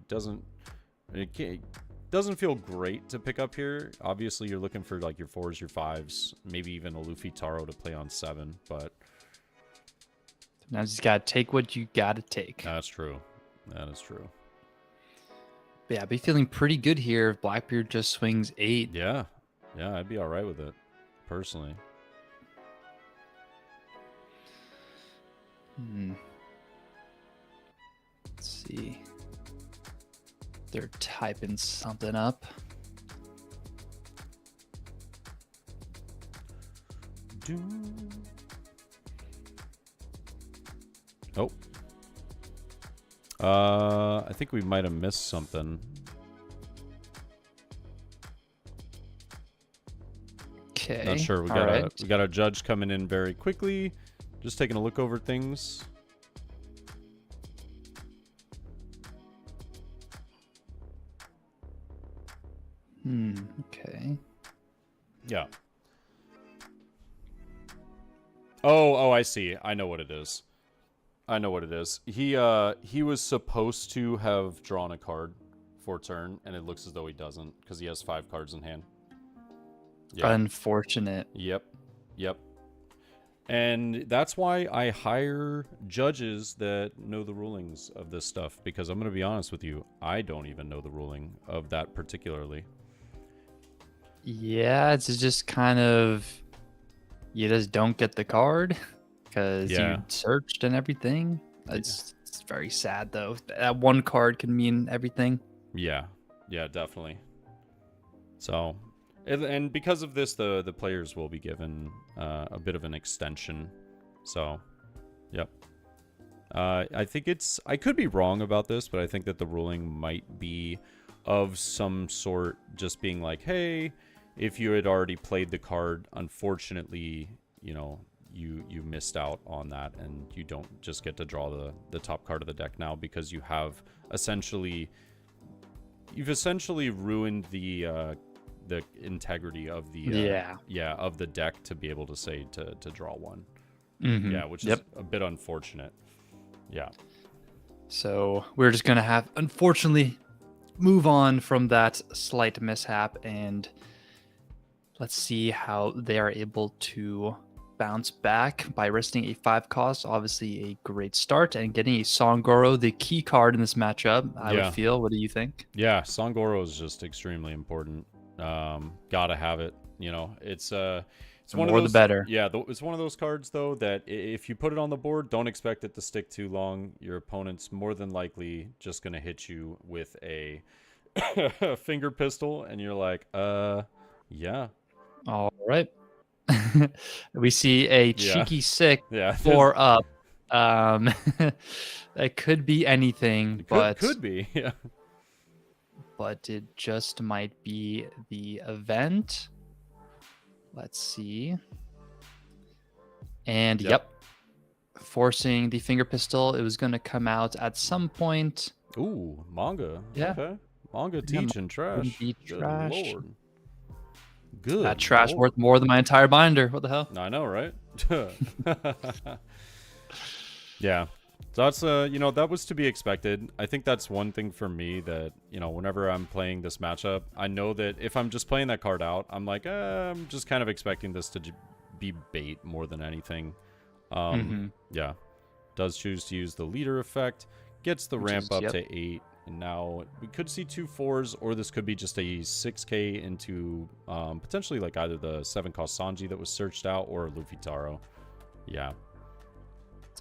doesn't feel great to pick up here. Obviously, you're looking for like your 4s, your 5s, maybe even a Luffy Taro to play on 7, but Now you just gotta take what you gotta take. that's true. That is true. But yeah, I'd be feeling pretty good here if Blackbeard just swings 8. Yeah, I'd be all right with it, personally. Let's see. They're typing something up. Oh. I think we might have missed something. Okay. Not sure. We got a judge coming in very quickly. Just taking a look over things. Okay. Yeah. Oh, I see. I know what it is. He was supposed to have drawn a card for turn, and it looks as though he doesn't because he has 5 cards in hand. Yeah. Unfortunate. Yep. And that's why I hire judges that know the rulings of this stuff, because I'm going to be honest with you, I don't even know the ruling of that particularly. Yeah, it's just kind of, you just don't get the card because you searched and everything. It's very sad though. That one card can mean everything. Yeah, definitely. So, and because of this, the players will be given a bit of an extension. So, yep. I think I could be wrong about this, but I think that the ruling might be of some sort, just being like, hey, if you had already played the card, unfortunately, you missed out on that, and you don't just get to draw the top card of the deck now, because you've essentially ruined the integrity of the of the deck to be able to say to draw one. Which is a bit unfortunate. So we're just gonna have, unfortunately, move on from that slight mishap, and let's see how they are able to bounce back by resting a 5-cost. Obviously a great start, and getting a Songoro, the key card in this matchup, I would feel. What do you think? Yeah, Songoro is just extremely important. Gotta have it. It's one of those, the better. Yeah, it's one of those cards though that if you put it on the board, don't expect it to stick too long. Your opponent's more than likely just gonna hit you with a finger pistol, and you're like, yeah. All right. We see a cheeky 6 4 up. It could be anything, but could be, yeah. But it just might be the event. Let's see. And forcing the finger pistol. It was going to come out at some point. Ooh, manga. Yeah. Okay. Manga teaching trash. Be trash. Good Lord. Good. That trash worth more than my entire binder. What the hell? I know, right? Yeah. So that's that was to be expected. I think that's one thing for me that, whenever I'm playing this matchup, I know that if I'm just playing that card out, I'm like, I'm just kind of expecting this to be bait more than anything. Yeah. Does choose to use the leader effect, gets the ramp up to 8. And now we could see 2 4s, or this could be just a 6k into potentially like either the 7-cost Sanji that was searched out, or Luffy Taro. Yeah.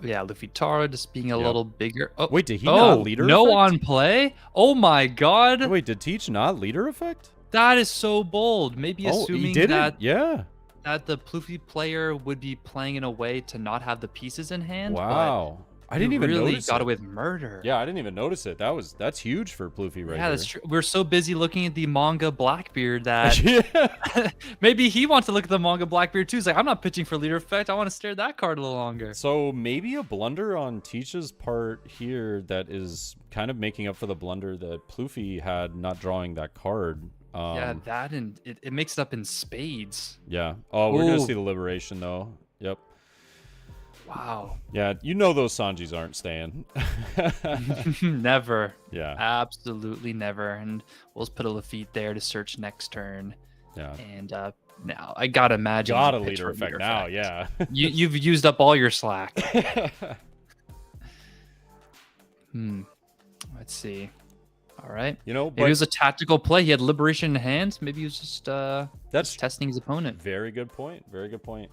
Yeah, Luffy Taro just being a little bigger. Oh, wait, did he not leader no effect? On play? Oh my god. Wait, did Teach not leader effect? That is so bold. Maybe assuming that the Pluffy player would be playing in a way to not have the pieces in hand. Wow. I didn't even really notice got it. away with murder. Yeah, I didn't even notice it. That's huge for Ploofy right Yeah, here. that's true. We're so busy looking at the manga Blackbeard that Yeah. maybe he wants to look at the manga Blackbeard too. He's like, I'm not pitching for leader effect. I want to stare at that card a little longer. So maybe a blunder on Teach's part here that is kind of making up for the blunder that Ploofy had not drawing that card. Yeah, that and it makes it up in spades. Yeah. Oh, we're gonna Ooh. see the liberation though. Yep. Wow. Yeah, you know those Sanjis aren't staying. Never. Yeah. Absolutely never. And we'll just put a Lafitte there to search next turn. Yeah. And now I gotta imagine. Got a you pitch leader for effect now, yeah. You've used up all your slack. Let's see. All right. You know, Maybe it was a tactical play. He had liberation in hand. Maybe he was just that's testing his opponent. very good point. Very good point.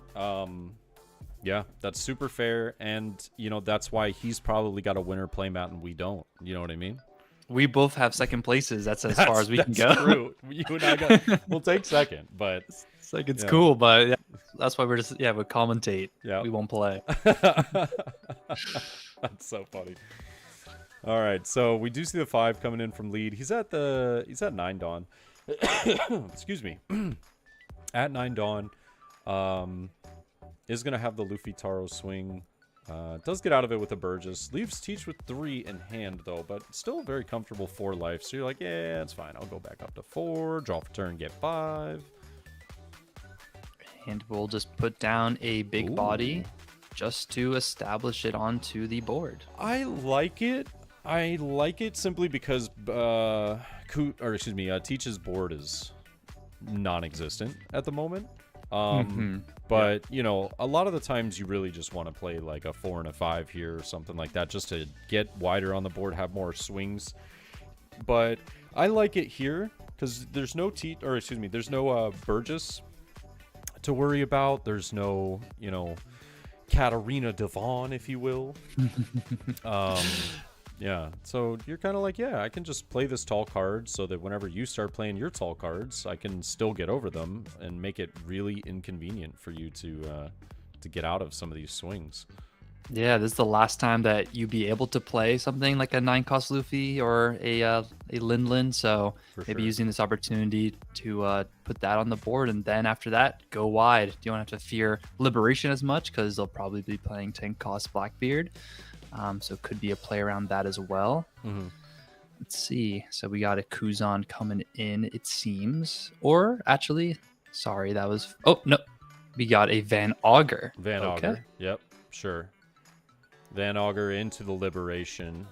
Yeah, that's super fair, and you know that's why he's probably got a winner playmat and we don't. You know what I mean? We both have second places. That's as far as we can go. That's true. You and I we'll take second, but It's like it's Yeah. cool, but yeah, that's why we're just we commentate. Yeah. We won't play. that's so funny. All right, so we do see the 5 coming in from lead. He's at 9 Dawn. Excuse me. At 9 Dawn. Is going to have the Luffy Taro swing. Does get out of it with a Burgess. Leaves Teach with 3 in hand, though, but still a very comfortable 4 life. So you're like, yeah, it's fine. I'll go back up to 4. Draw for turn, get 5. And we'll just put down a big Ooh. body just to establish it onto the board. I like it. I like it simply because Teach's board is non-existent at the moment. But you know, a lot of the times you really just want to play like a 4 and a 5 here or something like that, just to get wider on the board, have more swings. But I like it here because there's no there's no Burgess to worry about. There's no, you know, Katarina Devon, if you will. Yeah, so you're kind of like, yeah, I can just play this tall card so that whenever you start playing your tall cards, I can still get over them and make it really inconvenient for you to get out of some of these swings. Yeah, this is the last time that you'd be able to play something like a 9-cost Luffy or a Lin, so maybe sure. using this opportunity to put that on the board, and then after that, go wide. You don't have to fear liberation as much because they'll probably be playing 10-cost Blackbeard. So it could be a play around that as well. Let's see. So we got a Kuzan coming in, it seems. Or actually, sorry, that was... Oh, no. We got a Van Augur. Van Augur. Yep, sure. Van Augur into the liberation.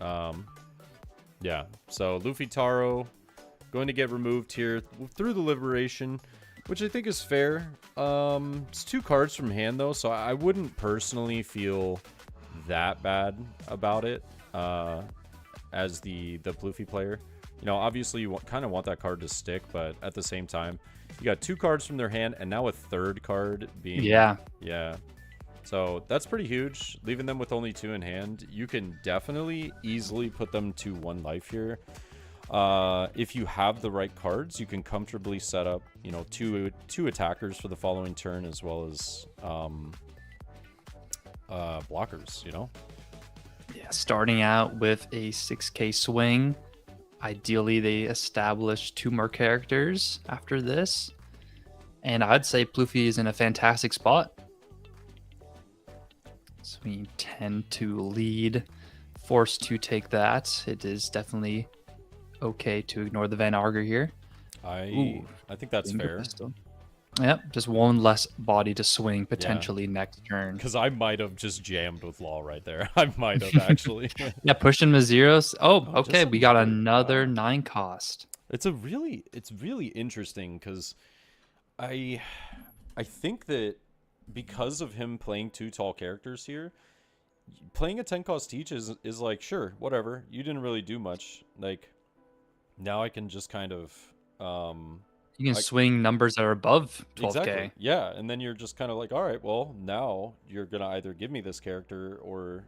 Yeah, so Luffy Taro going to get removed here through the liberation, which I think is fair. It's 2 cards from hand, though, so I wouldn't personally feel that bad about it as the Ploofy player. You know, obviously you kind of want that card to stick, but at the same time, you got 2 cards from their hand and now a 3rd card being... Yeah. So that's pretty huge. Leaving them with only 2 in hand, you can definitely easily put them to 1 life here. If you have the right cards, you can comfortably set up, you know, two attackers for the following turn, as well as blockers, you know? Yeah, starting out with a 6k swing. Ideally, they establish 2 more characters after this. And I'd say Ploofy is in a fantastic spot. So we tend to lead, forced to take that. It is definitely okay to ignore the Van Augur here. I think that's Finger fair. pistol. Yep, just 1 less body to swing potentially next turn. Because I might have just jammed with Law right there. I might have actually. Yeah, push him to zeros. Oh, okay, just we got another- another 9-cost. It's really interesting because I think that because of him playing 2 tall characters here, playing a 10-cost Teach is like, sure, whatever. You didn't really do much. Like, now I can just kind of You can swing numbers that are above 12k. Exactly. Yeah, and then you're just kind of like, all right, well, now you're gonna either give me this character or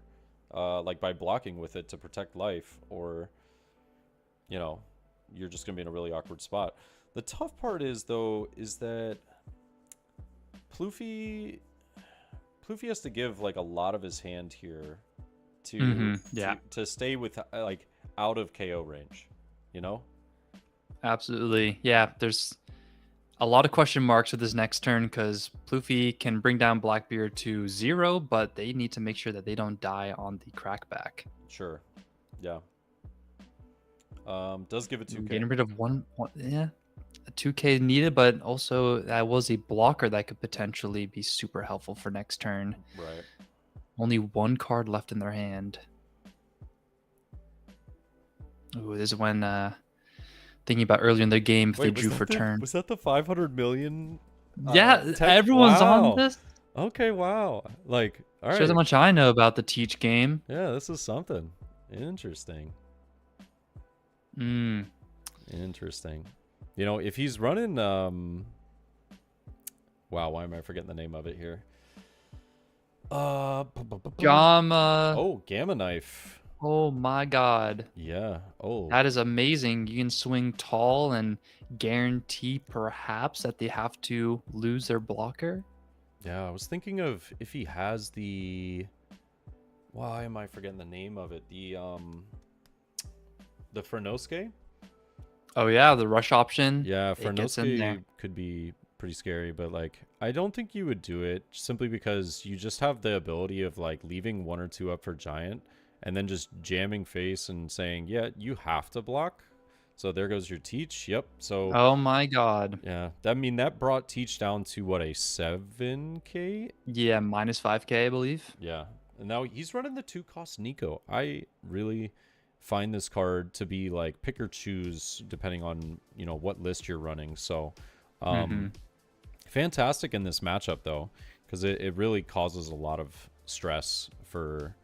like by blocking with it to protect life, or you know, you're just gonna be in a really awkward spot. The tough part is that Ploofy has to give like a lot of his hand here to yeah. to stay with like out of KO range, you know? Absolutely. Yeah, there's a lot of question marks with this next turn because Ploofy can bring down Blackbeard to 0, but they need to make sure that they don't die on the crackback. Sure. Yeah. Does give it 2k. Getting rid of one yeah. A 2k needed, but also that was a blocker that could potentially be super helpful for next turn. Right. Only one card left in their hand. Ooh, this is when thinking about earlier in the game if they drew for turn. Was that the 500 million? Yeah, everyone's Wow. on this. Okay, wow. Like, all right. Shows how much I know about the Teach game. Yeah, this is something interesting. Interesting. You know, if he's running wow, why am I forgetting the name of it here? Gamma. Oh, Gamma Knife. Oh my god. Yeah. Oh. That is amazing. You can swing tall and guarantee perhaps that they have to lose their blocker. Yeah, I was thinking of if he has the why am I forgetting the name of it? The Fernosuke? Oh yeah, the rush option. Yeah, It gets in there. Fernosuke could be pretty scary, but like I don't think you would do it simply because you just have the ability of like leaving 1 or 2 up for giant and then just jamming face and saying, yeah, you have to block. So there goes your Teach. Yep. So Oh my god. yeah, that brought Teach down to what, a 7k? Yeah, minus 5k, I believe. Yeah. And now he's running the 2-cost Nico. I really find this card to be like pick or choose depending on, you know, what list you're running. So fantastic in this matchup though, because it really causes a lot of stress for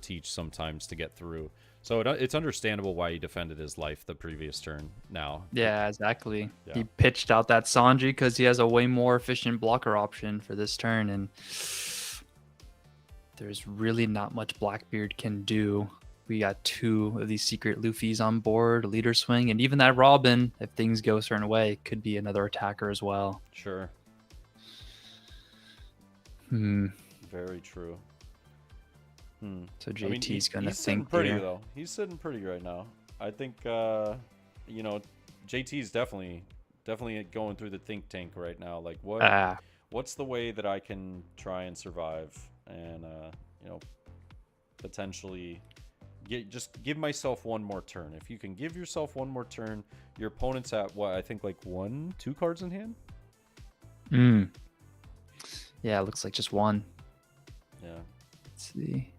Teach sometimes to get through. So it's understandable why he defended his life the previous turn now. Yeah, exactly. Yeah. He pitched out that Sanji because he has a way more efficient blocker option for this turn, and there's really not much Blackbeard can do. We got 2 of these secret Luffys on board, a leader swing, and even that Robin, if things go a certain way, could be another attacker as well. Sure. Very true. So JT's gonna he's sitting think pretty here. though. He's sitting pretty right now. I think you know, JT's definitely going through the think tank right now. Like what's the way that I can try and survive and you know, potentially just give myself one more turn. If you can give yourself one more turn, your opponent's at what, I think like 1, 2 cards in hand? Yeah, it looks like just 1. Yeah. Let's see.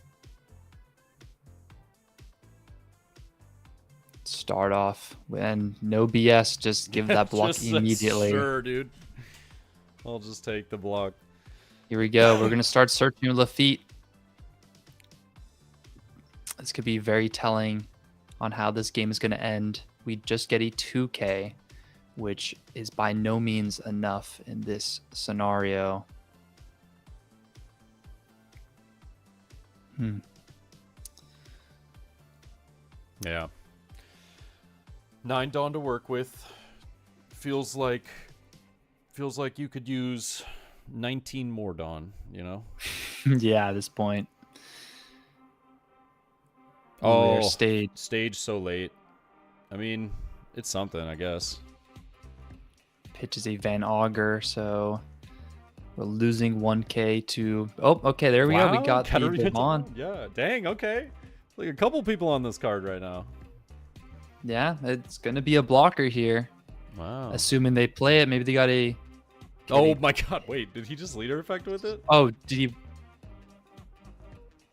Start off and no BS, just give that block Just immediately. Sure, dude. I'll just take the block. Here we go. We're gonna start searching Lafitte. This could be very telling on how this game is gonna end. We just get a 2k, which is by no means enough in this scenario. Yeah. 9 Dawn to work with. Feels like you could use 19 more Dawn, you know? Yeah, at this point. Oh, stage so late. I mean, it's something, I guess. pitches a Van Auger, so we're losing 1k to... Oh, okay, there we go. We got the Devon. Yeah, dang, okay. Like a couple people on this card right now. Yeah, it's going to be a blocker here. Wow. Assuming they play it. Maybe they got a... Oh my god, wait, did he just leader effect with it? Oh, did he...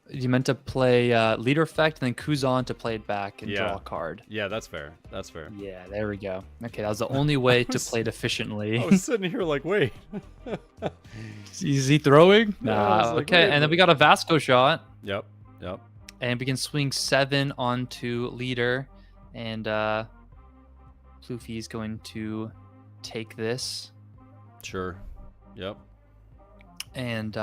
You meant to play leader effect and then Kuzan to play it back and draw a card. Yeah, that's fair. That's fair. Yeah, there we go. Okay, that was the only way to play it efficiently. I was sitting here like, wait. Is he throwing? Yeah, I Nah, was like, okay, wait, and then we got a Vasco shot. Yep. And we can swing 7 onto leader. And Luffy is going to take this. Sure. Yep. And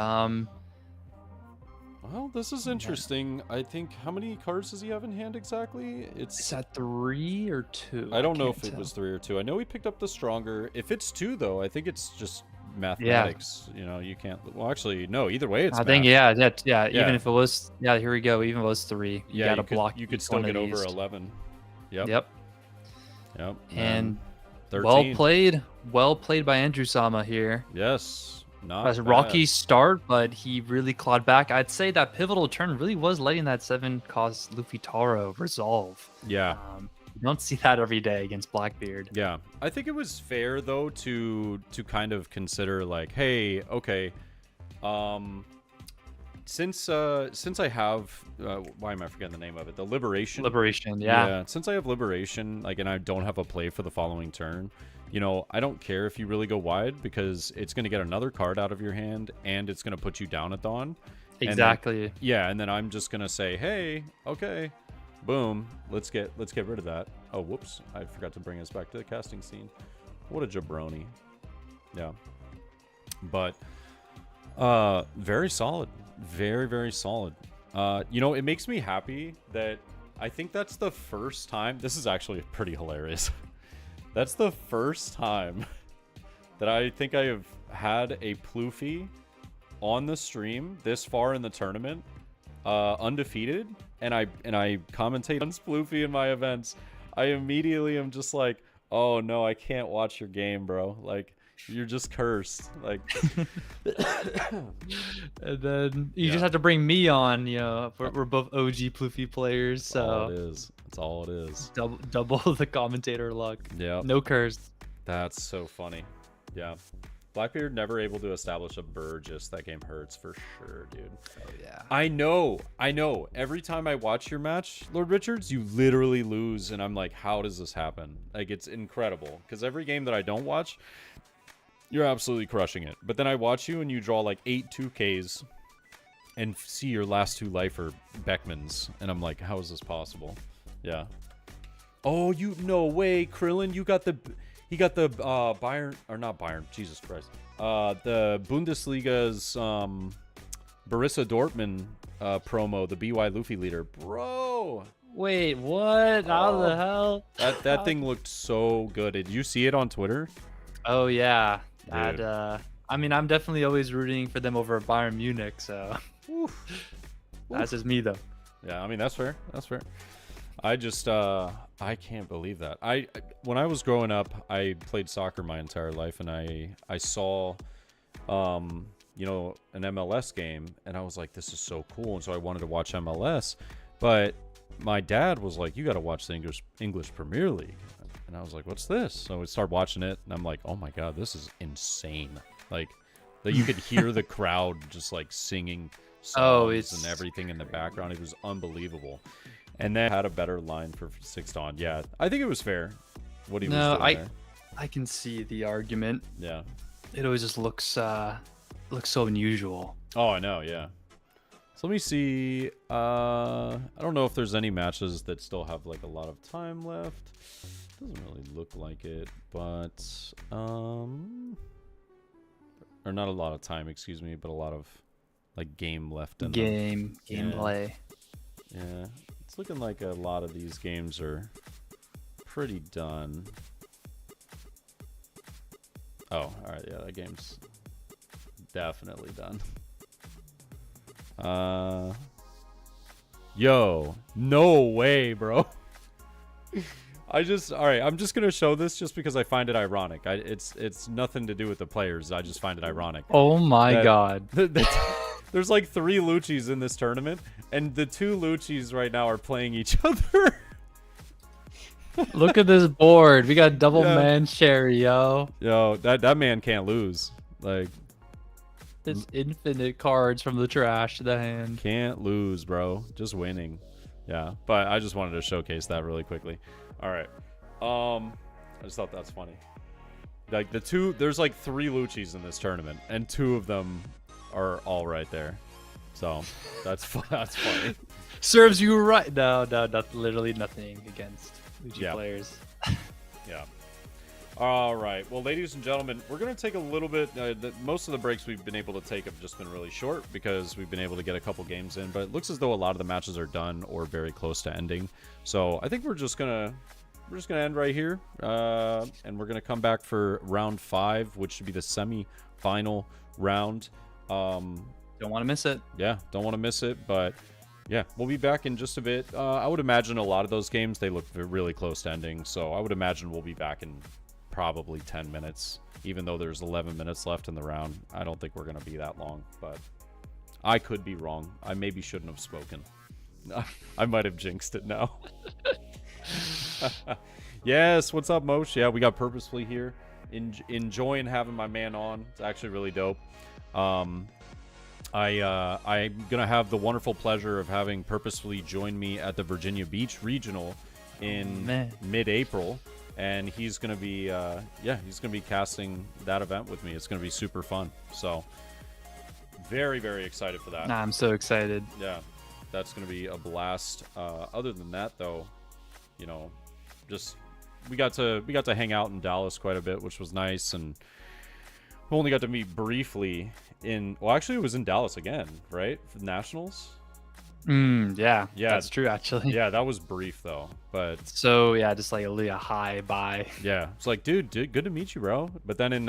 well, this is interesting. I think, how many cards does he have in hand exactly? Is that 3 or 2? I don't know if can't it was tell. 3 or 2. I know he picked up the stronger. If it's 2 though, I think it's just mathematics. You know, you can't. Well, actually, no. Either way, it's. I think math. yeah. Yeah. Even if it was here we go. Even if it was 3, you gotta block. You could each still one get of over these. 11. Yep. Yep. Yep. And 13. well played by Andrew Sama here. Yes. Not As bad. rocky start, but he really clawed back. I'd say that pivotal turn really was letting that 7-cost Luffy Taro resolve. Yeah. You don't see that every day against Blackbeard. Yeah, I think it was fair though to kind of consider like, hey, okay, since I have why am I forgetting the name of it? The Liberation. Liberation, yeah. Since I have Liberation, like, and I don't have a play for the following turn, you know, I don't care if you really go wide because it's going to get another card out of your hand and it's going to put you down at dawn. Exactly. And then I'm just going to say, hey, okay. Boom. Let's get rid of that. Oh, whoops. I forgot to bring us back to the casting scene. What a jabroni. Yeah. But very solid. Very, very solid. You know, it makes me happy that I think that's the first time. This is actually pretty hilarious. That's the first time that I think I have had a Ploofy on the stream this far in the tournament, undefeated, and I commentate on Sploofy in my events. I immediately am just like, oh no, I can't watch your game, bro. Like, you're just cursed. Like, and then you just have to bring me on. You know, we're both OG Ploofy players, so all it is. That's all it is. Double the commentator luck. Yeah. No curse. That's so funny. Yeah. Blackbeard never able to establish a Burgess. That game hurts for sure, dude. Oh yeah. I know. Every time I watch your match, Lord Richards, you literally lose, and I'm like, how does this happen? Like, it's incredible. Because every game that I don't watch, you're absolutely crushing it. But then I watch you, and you draw like 8 2Ks, and see your last 2 lifer Beckmans, and I'm like, how is this possible? Yeah. Oh, you no way, Krillin. You got the. He got the Bayern, or not Bayern, Jesus Christ. The Bundesliga's Borussia Dortmund promo, the BY Luffy leader. Bro! Wait, what? How the hell? That thing looked so good. Did you see it on Twitter? Oh, yeah. Dude. That, I mean, I'm definitely always rooting for them over Bayern Munich, so. That's just me, though. Yeah, I mean, that's fair. That's fair. I just, I can't believe that. When I was growing up, I played soccer my entire life, and I saw, you know, an MLS game, and I was like, this is so cool, and so I wanted to watch MLS, but my dad was like, you got to watch the English Premier League, and I was like, what's this? So we started watching it, and I'm like, oh my god, this is insane. Like, that you could hear the crowd just like singing songs and everything in the background. It was unbelievable. And then had a better line for 6 Dawn. Yeah, I think it was fair. What he was doing there. I can see the argument. Yeah. It always just looks so unusual. Oh, I know. Yeah. So let me see. I don't know if there's any matches that still have like a lot of time left. Doesn't really look like it, but or not a lot of time, excuse me, but a lot of like game left in them. Gameplay. Yeah. It's looking like a lot of these games are pretty done. Oh, all right. Yeah, that game's definitely done. Yo, no way, bro. All right, I'm just gonna show this just because I find it ironic. It's nothing to do with the players. I just find it ironic. Oh my god. There's like 3 Luchis in this tournament, and the 2 Luchis right now are playing each other. Look at this board. We got double man Sherry, yo. Yo, that man can't lose. Like, there's infinite cards from the trash to the hand. Can't lose, bro. Just winning. Yeah, but I just wanted to showcase that really quickly. All right. I just thought that's funny. Like there's like 3 Luchis in this tournament, and 2 of them are all right there. So that's funny. Serves you right. No, literally nothing against Luchi players. Yeah. All right. Well, ladies and gentlemen, we're going to take a little bit. Most of the breaks we've been able to take have just been really short because we've been able to get a couple games in. But it looks as though a lot of the matches are done or very close to ending. So I think we're just going to we're just gonna end right here, and we're gonna come back for round 5, which should be the semi-final round. Don't want to miss it. Yeah, don't want to miss it, but yeah, we'll be back in just a bit. I would imagine a lot of those games, they look really close to ending, so I would imagine we'll be back in probably 10 minutes, even though there's 11 minutes left in the round. I don't think we're going to be that long, but I could be wrong. I maybe shouldn't have spoken. I might have jinxed it now. Yes, what's up, Mosh? Yeah, we got Purposefully here. Enjoying having my man on. It's actually really dope. I'm gonna have the wonderful pleasure of having Purposefully join me at the Virginia Beach Regional in mid-April, and he's gonna be he's gonna be casting that event with me. It's gonna be super fun. So very, very excited for that. Nah, I'm so excited. Yeah, that's gonna be a blast. Other than that, though, you know, just we got to hang out in Dallas quite a bit, which was nice, and we only got to meet briefly actually it was in Dallas again, right? For the Nationals. Yeah, that's true actually. Yeah, that was brief though, but so yeah, just like a hi bye. Yeah, it's like, dude, good to meet you, bro. But then in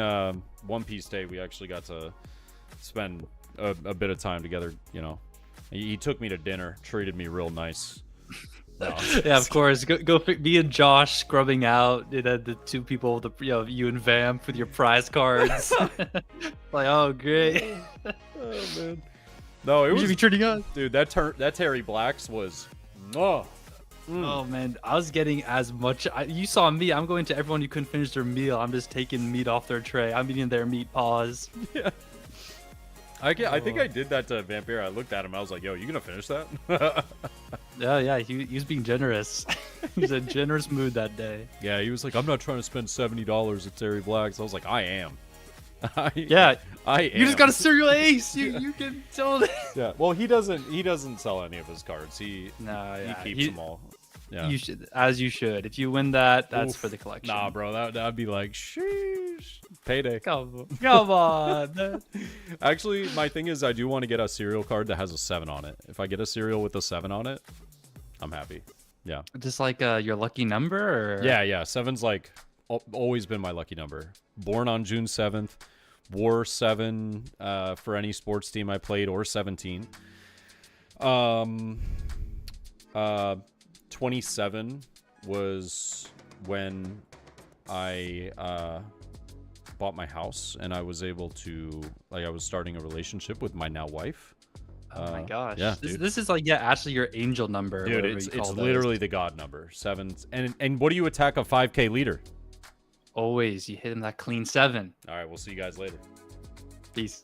One Piece Day, we actually got to spend a bit of time together. You know, he took me to dinner, treated me real nice. No. Yeah, of course. Go me and Josh scrubbing out the two people, you and Vamp with your prize cards. Like, oh great. Oh man. No, it was be turning on. Dude, that Terry Blacks was Oh man, I was getting as much. You saw me. I'm going to everyone who couldn't finish their meal. I'm just taking meat off their tray. I'm eating their meat paws. Yeah. I think I did that to Vampire. I looked at him. I was like, "Yo, you gonna finish that?" Yeah. He was being generous. He was in a generous mood that day. Yeah, he was like, "I'm not trying to spend $70 at Terry Black's." I was like, "I am." I am. You just got a serial ace. You can tell that. Yeah. Well, he doesn't sell any of his cards. He keeps them all. Yeah. You should, as you should. If you win that, that's for the collection. Nah, bro, that'd be like, sheesh, payday. Come on. Actually, my thing is, I do want to get a cereal card that has a 7 on it. If I get a cereal with a 7 on it, I'm happy. Yeah. Just like your lucky number, or? Yeah. 7's like always been my lucky number. Born on June 7th, wore 7 for any sports team I played, or 17. 27 was when I bought my house, and I was able to, I was starting a relationship with my now wife. Oh my gosh. Yeah, this is like, actually your angel number. Dude, it's literally the god number. 7's. And what do you attack a 5K leader? Always. You hit him that clean 7. All right, we'll see you guys later. Peace.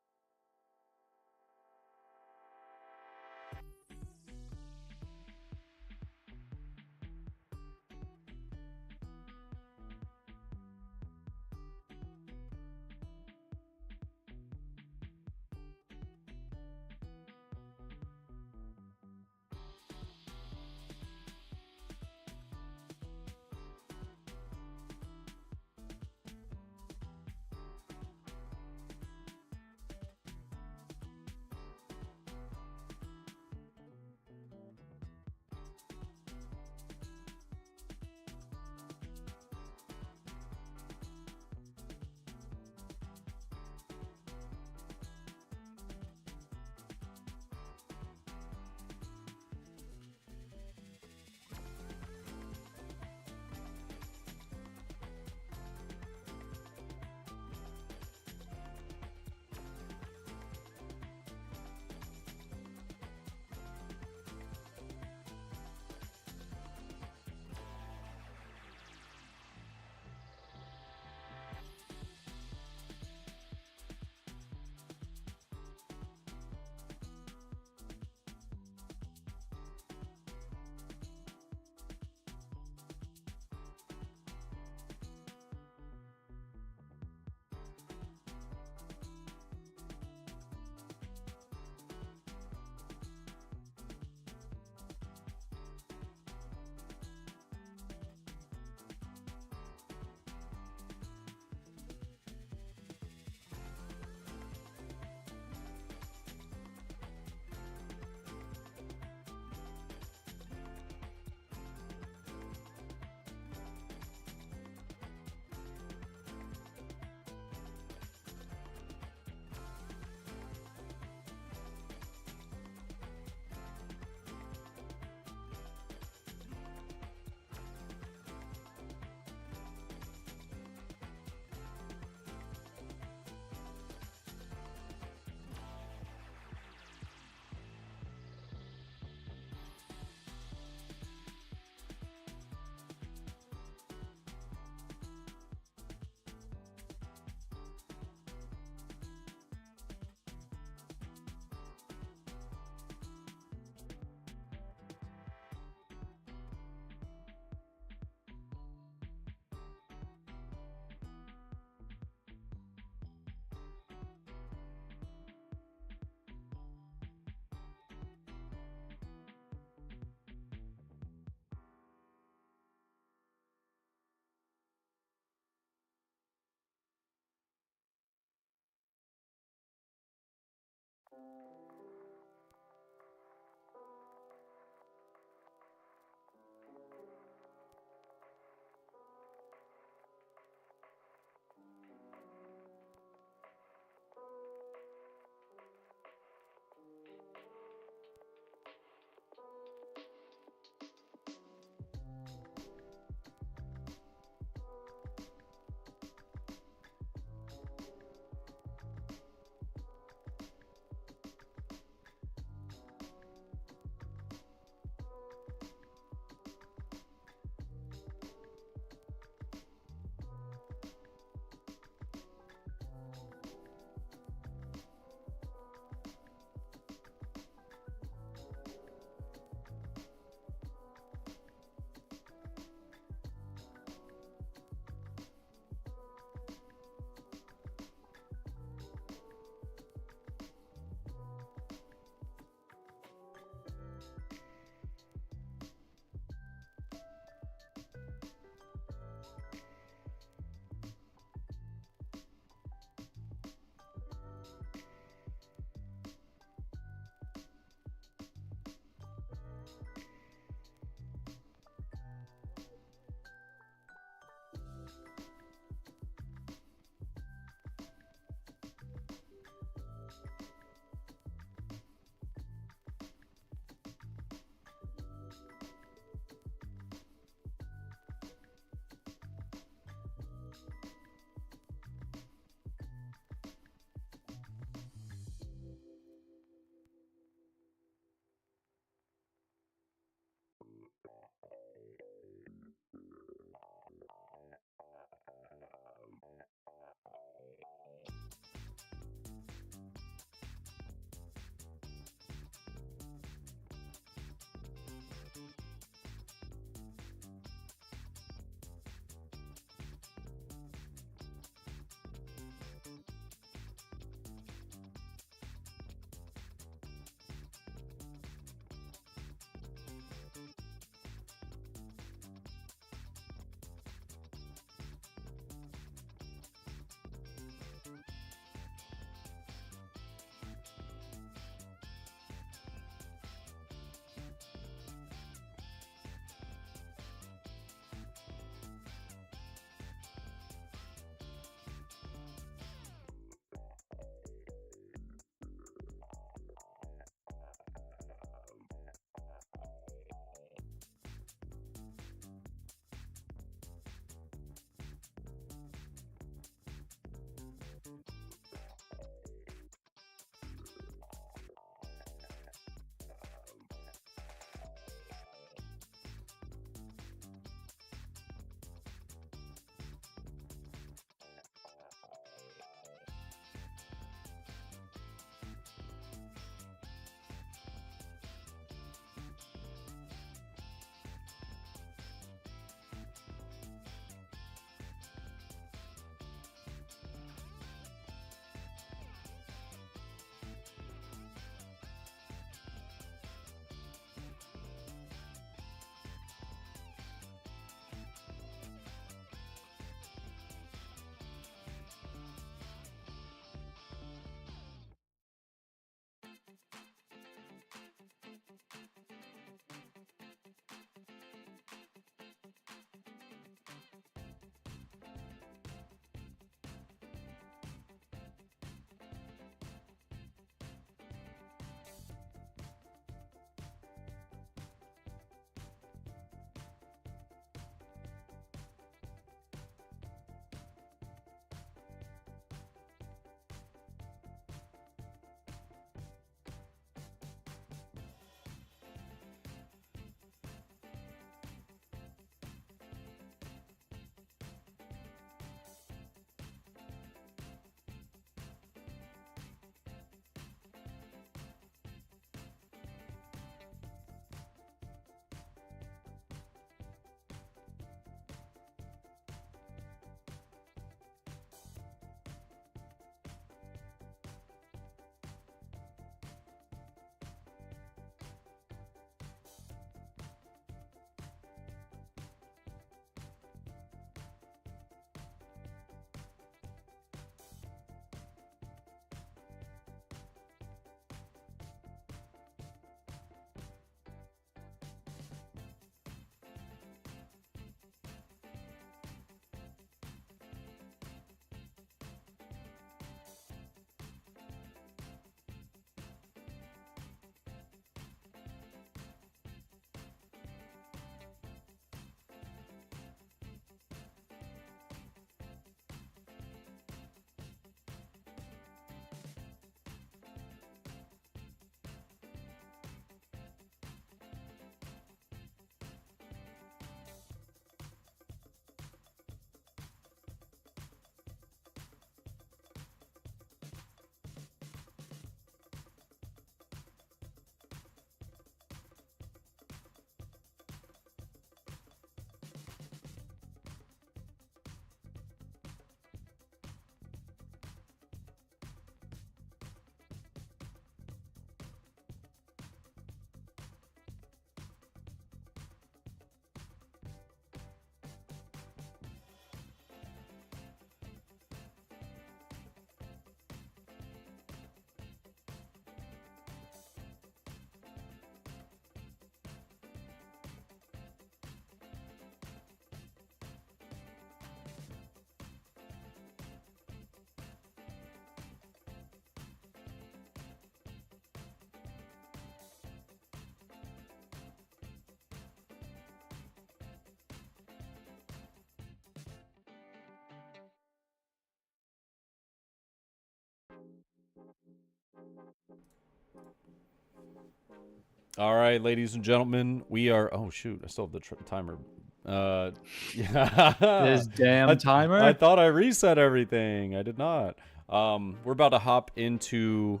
All right, ladies and gentlemen, we are. Oh shoot, I still have the timer. Yeah. This damn timer. I thought I reset everything. I did not. We're about to hop into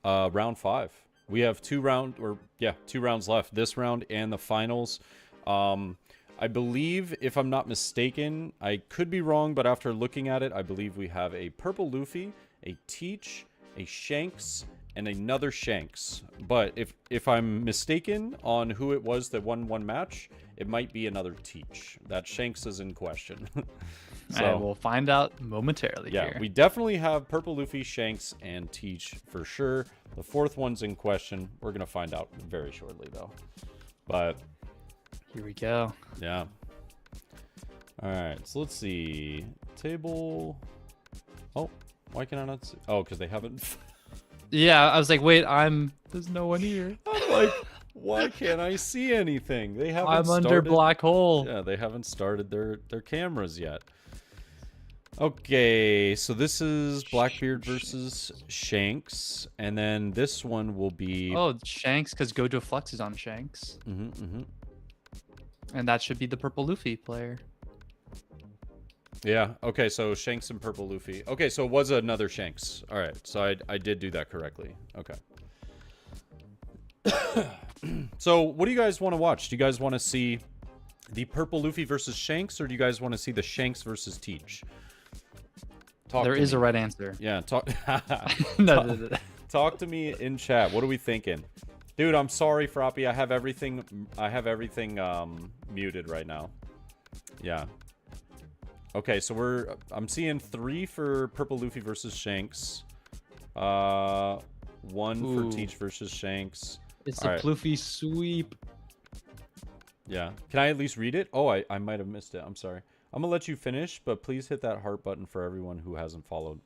round 5. We have 2 rounds left. This round and the finals. I believe, if I'm not mistaken, I could be wrong, but after looking at it, I believe we have a Purple Luffy, a Teach, a Shanks, and another Shanks. But if I'm mistaken on who it was that won one match, it might be another Teach. That Shanks is in question. And we'll find out momentarily yeah, here. we definitely have Purple Luffy, Shanks, and Teach for sure. The 4th one's in question. We're going to find out very shortly, though. But Here we go. yeah. All right, so let's see. Table. Oh, why can I not see? Oh, because they haven't. Yeah, I was like, wait, there's no one here. I'm like, why can't I see anything? They haven't I'm under started- black hole. Yeah, they haven't started their cameras yet. Okay, so this is Blackbeard versus Shanks, and then this one will be. Oh, Shanks, because Gojo Flex is on Shanks. And that should be the Purple Luffy player. Yeah. Okay. So Shanks and Purple Luffy. Okay. So it was another Shanks. All right. So I did do that correctly. Okay. So what do you guys want to watch? Do you guys want to see the Purple Luffy versus Shanks, or do you guys want to see the Shanks versus Teach? There is a right answer. Yeah. Talk. No. Talk to me in chat. What are we thinking? Dude, I'm sorry, Froppy. I have everything muted right now. Yeah. Okay, so I'm seeing 3 for Purple Luffy versus Shanks. 1 for Teach versus Shanks. It's All a right. Luffy sweep. Yeah. Can I at least read it? Oh, I might have missed it. I'm sorry. I'm gonna let you finish, but please hit that heart button for everyone who hasn't followed.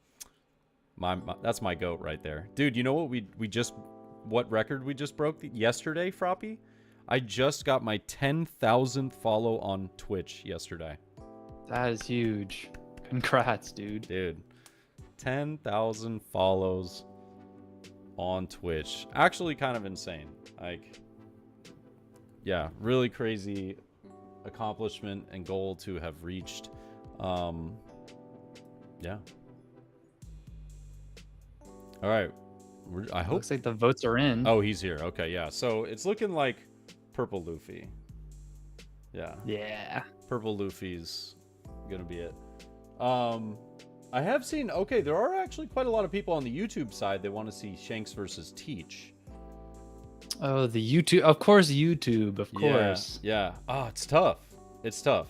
That's my goat right there. Dude, you know what what record we just broke yesterday, Froppy? I just got my 10,000th follow on Twitch yesterday. That is huge. Congrats, dude. Dude, 10,000 follows on Twitch. Actually kind of insane. Like, yeah, really crazy accomplishment and goal to have reached. Yeah. All right. I hope. Looks like the votes are in. Oh, he's here. Okay, yeah. So it's looking like Purple Luffy. Yeah. Yeah. Purple Luffy's gonna be it. I have seen. Okay, there are actually quite a lot of people on the YouTube side that want to see Shanks versus Teach. Oh, the YouTube. Of course, YouTube. Of Yeah, course. yeah. Oh, it's tough. It's tough.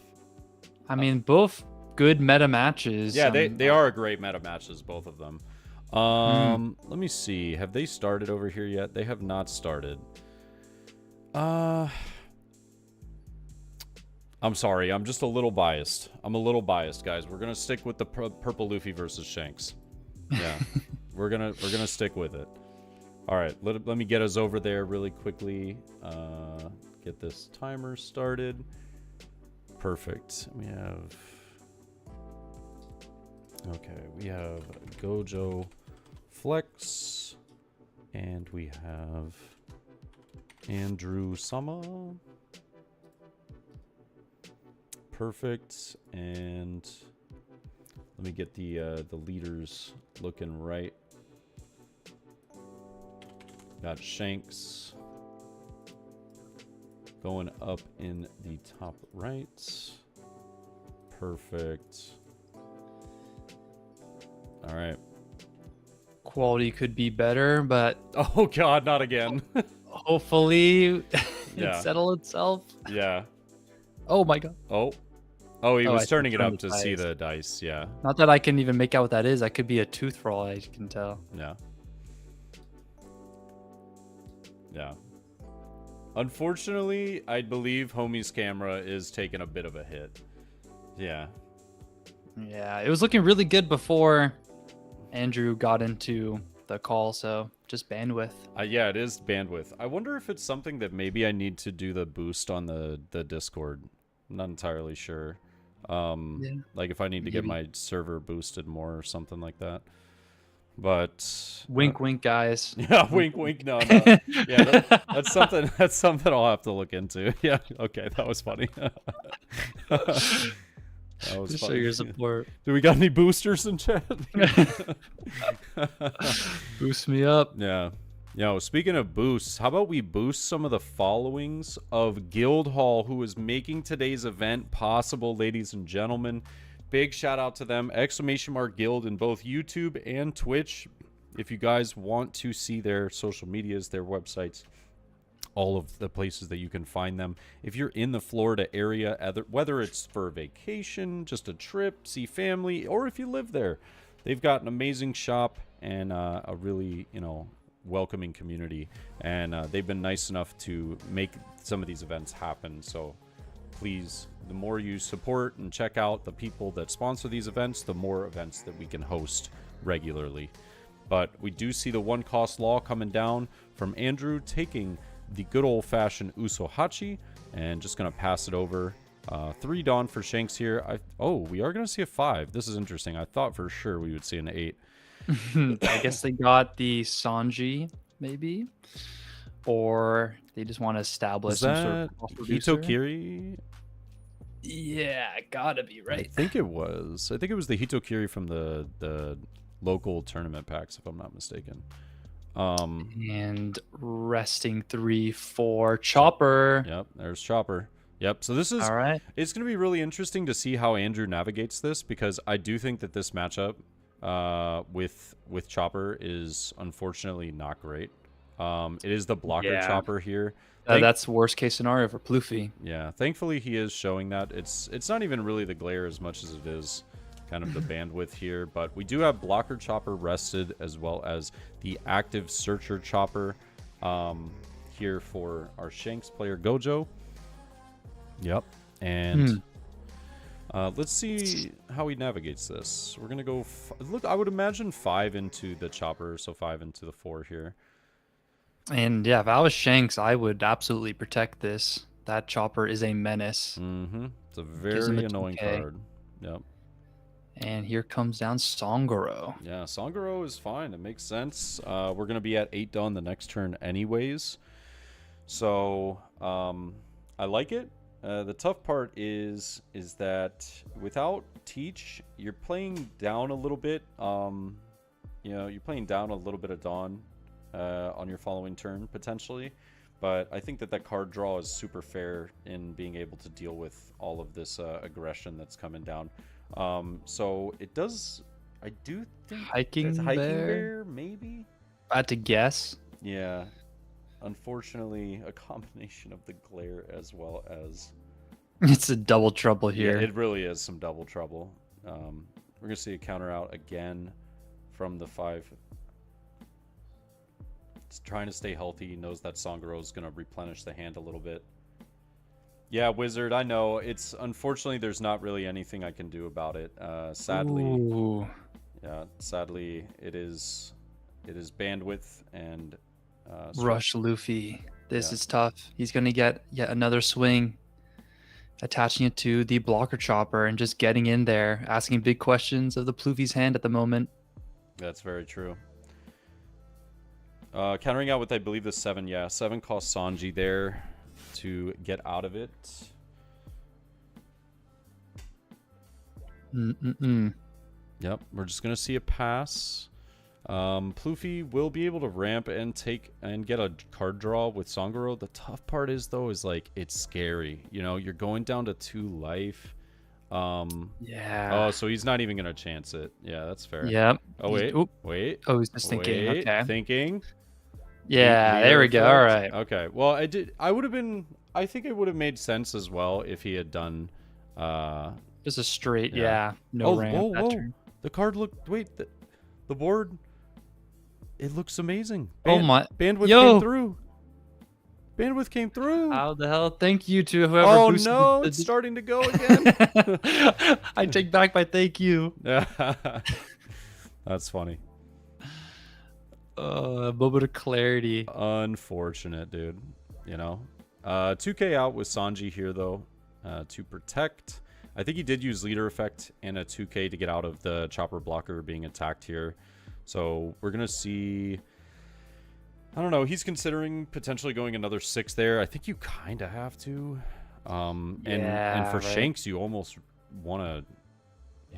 I mean, both good meta matches. Yeah, they are great meta matches, both of them. Let me see. Have they started over here yet? They have not started. I'm sorry. I'm just a little biased. I'm a little biased, guys. We're gonna stick with the Purple Luffy versus Shanks. Yeah, we're gonna stick with it. All right. Let me get us over there really quickly. Get this timer started. Perfect. We have. Okay, we have Gojo Flex, and we have Andrew Sama. Perfect, and let me get the leaders looking right. Got Shanks going up in the top right. Perfect. All right. Quality could be better, but Oh God, not again. hopefully Yeah. it settle itself. Yeah. Oh my god. Oh, he Oh, was I turning it turned up the to see dice. the dice. Yeah. Not that I can even make out what that is. That could be a tooth for all I can tell. Yeah. Yeah. Unfortunately, I believe Homie's camera is taking a bit of a hit. Yeah. Yeah, it was looking really good before Andrew got into the call, so just bandwidth. Yeah, it is bandwidth. I wonder if it's something that maybe I need to do the boost on the Discord. I'm not entirely sure. Like if I need to get Maybe. my server boosted more or something like that. But Wink, wink, guys. yeah, wink, wink. No, no. Yeah, that's something. That's something I'll have to look into. Yeah. Okay, that was funny. That was Just show funny. your support. Do we got any boosters in chat? Boost me up. Yeah. Yo, speaking of boosts, how about we boost some of the followings of GuildHall, who is making today's event possible, ladies and gentlemen. Big shout out to them. !Guild in both YouTube and Twitch. If you guys want to see their social medias, their websites, all of the places that you can find them. If you're in the Florida area, whether it's for a vacation, just a trip, see family, or if you live there, they've got an amazing shop and a really, welcoming community. And they've been nice enough to make some of these events happen. So please, the more you support and check out the people that sponsor these events, the more events that we can host regularly. But we do see the one cost law coming down from Andrew, taking the good old-fashioned Usohachi and just going to pass it over. 3 Dawn for Shanks here. We are going to see a 5. This is interesting. I thought for sure we would see an 8. I guess they got the Sanji, maybe, or they just want to establish Is some that sort of cross-producer. Hitokiri? Yeah, gotta be I right. think it was. I think it was the Hitokiri from the local tournament packs, if I'm not mistaken. And resting 3 for Chopper. Yep, there's Chopper. Yep, so this is... All right. It's going to be really interesting to see how Andrew navigates this, because I do think that this matchup with Chopper is unfortunately not great. It is the blocker Chopper here. That's worst case scenario for Pluffy. Yeah, thankfully he is showing that. It's not even really the glare as much as it is kind of the bandwidth here, but we do have blocker Chopper rested, as well as the active searcher Chopper here for our Shanks player Gojo. Yep, and let's see how he navigates this. We're gonna go look, I would imagine 5 into the Chopper, so 5 into the 4 here. And yeah, if I was Shanks, I would absolutely protect this. That Chopper is a menace. It's a very annoying card. Yep. And here comes down Songoro. Yeah, Songoro is fine. It makes sense. We're going to be at 8 done the next turn anyways. So, I like it. The tough part is that without Teach, you're playing down a little bit. You're playing down a little bit of Dawn on your following turn, potentially. But I think that card draw is super fair in being able to deal with all of this aggression that's coming down. So it does. I do think Hiking Bear, maybe. I had to guess. Yeah, unfortunately, a combination of the glare as well as it's a double trouble here. Yeah, it really is some double trouble. We're gonna see a counter out again from the 5. It's trying to stay healthy. He knows that Songoro is gonna replenish the hand a little bit. Yeah, Wizard, I know. It's unfortunately there's not really anything I can do about it. Sadly. Ooh. Yeah, sadly it is bandwidth and Rush Luffy. This is tough. He's gonna get yet another swing, attaching it to the blocker Chopper and just getting in there, asking big questions of the Pluffy's hand at the moment. That's very true. Countering out with, I believe, the 7. Yeah, 7 cost Sanji there to get out of it. Yep, we're just gonna see a pass. Pluffy will be able to ramp and get a card draw with Songoro. The tough part is though, it's scary. You're going down to 2 life. Yeah. Oh, so he's not even gonna chance it. Yeah, that's fair. Yep. Oh wait. Oh, he's just thinking. Okay. Thinking. Yeah, there we go. All right. Okay. Well, I think it would have made sense as well if he had done just a straight no ramp. Whoa. The card looked the board, it looks amazing. Bandwidth came through. Bandwidth came through. How the hell? Thank you to whoever. Oh no, it's starting to go again. I take back my thank you. That's funny. A moment of clarity. Unfortunate, dude. 2K out with Sanji here though, to protect. I think he did use leader effect and a 2K to get out of the Chopper blocker being attacked here. So we're going to see... I don't know. He's considering potentially going another 6 there. I think you kind of have to. And for right. Shanks, you almost want to...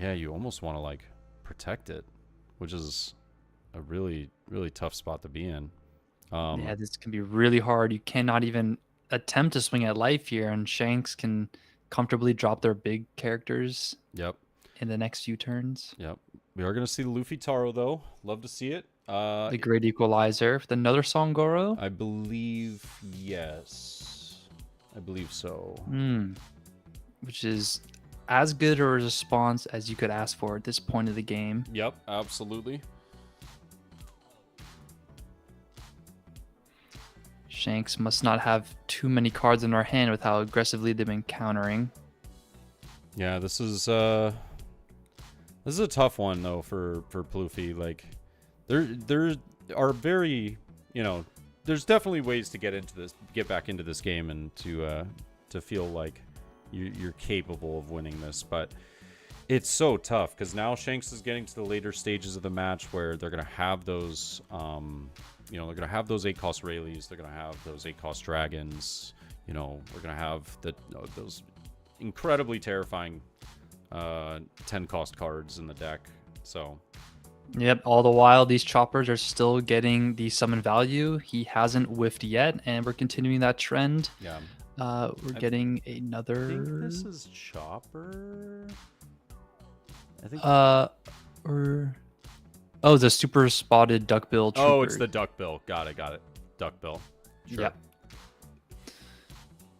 Yeah, you almost want to, like, protect it, which is a really, really tough spot to be in. Yeah, this can be really hard. You cannot even attempt to swing at life here, and Shanks can comfortably drop their big characters Yep. in the next few turns. Yep. We are going to see the Luffy Taro, though. Love to see it. The Great Equalizer with another Songoro. I believe, yes. I believe so. Which is as good a response as you could ask for at this point of the game. Yep, absolutely. Shanks must not have too many cards in their hand with how aggressively they've been countering. Yeah, this is a tough one though for Pluffy. Like, there are very, there's definitely ways to get back into this game and to feel like you're capable of winning this, but it's so tough because now Shanks is getting to the later stages of the match where they're gonna have those, they're gonna have those 8-cost Rayleighs, they're gonna have those 8-cost dragons. We're gonna have those incredibly terrifying 10-cost cards in the deck. So. Yep, all the while these choppers are still getting the summon value. He hasn't whiffed yet, and we're continuing that trend. Yeah. We're getting another... I think this is Chopper. I think... Oh, the super spotted duckbill trooper. Oh, it's the duckbill. Got it. Duckbill. Sure. Yep.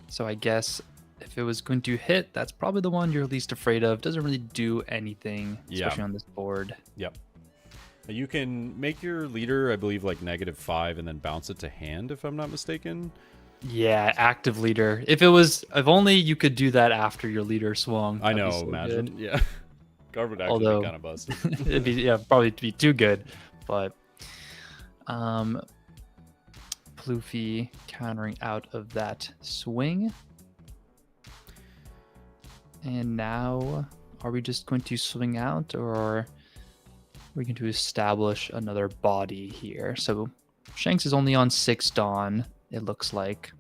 So I guess if it was going to hit, that's probably the one you're least afraid of. Doesn't really do anything, especially on this board. Yep. You can make your leader, I believe, like -5 and then bounce it to hand, if I'm not mistaken. Yeah, active leader. If only you could do that after your leader swung. I know, so imagine. good. Yeah. Guard would actually be kind of busted. It'd be probably be too good. But Pluffy countering out of that swing. And now, are we just going to swing out, or are we going to establish another body here? So Shanks is only on 6 Dawn, it looks like.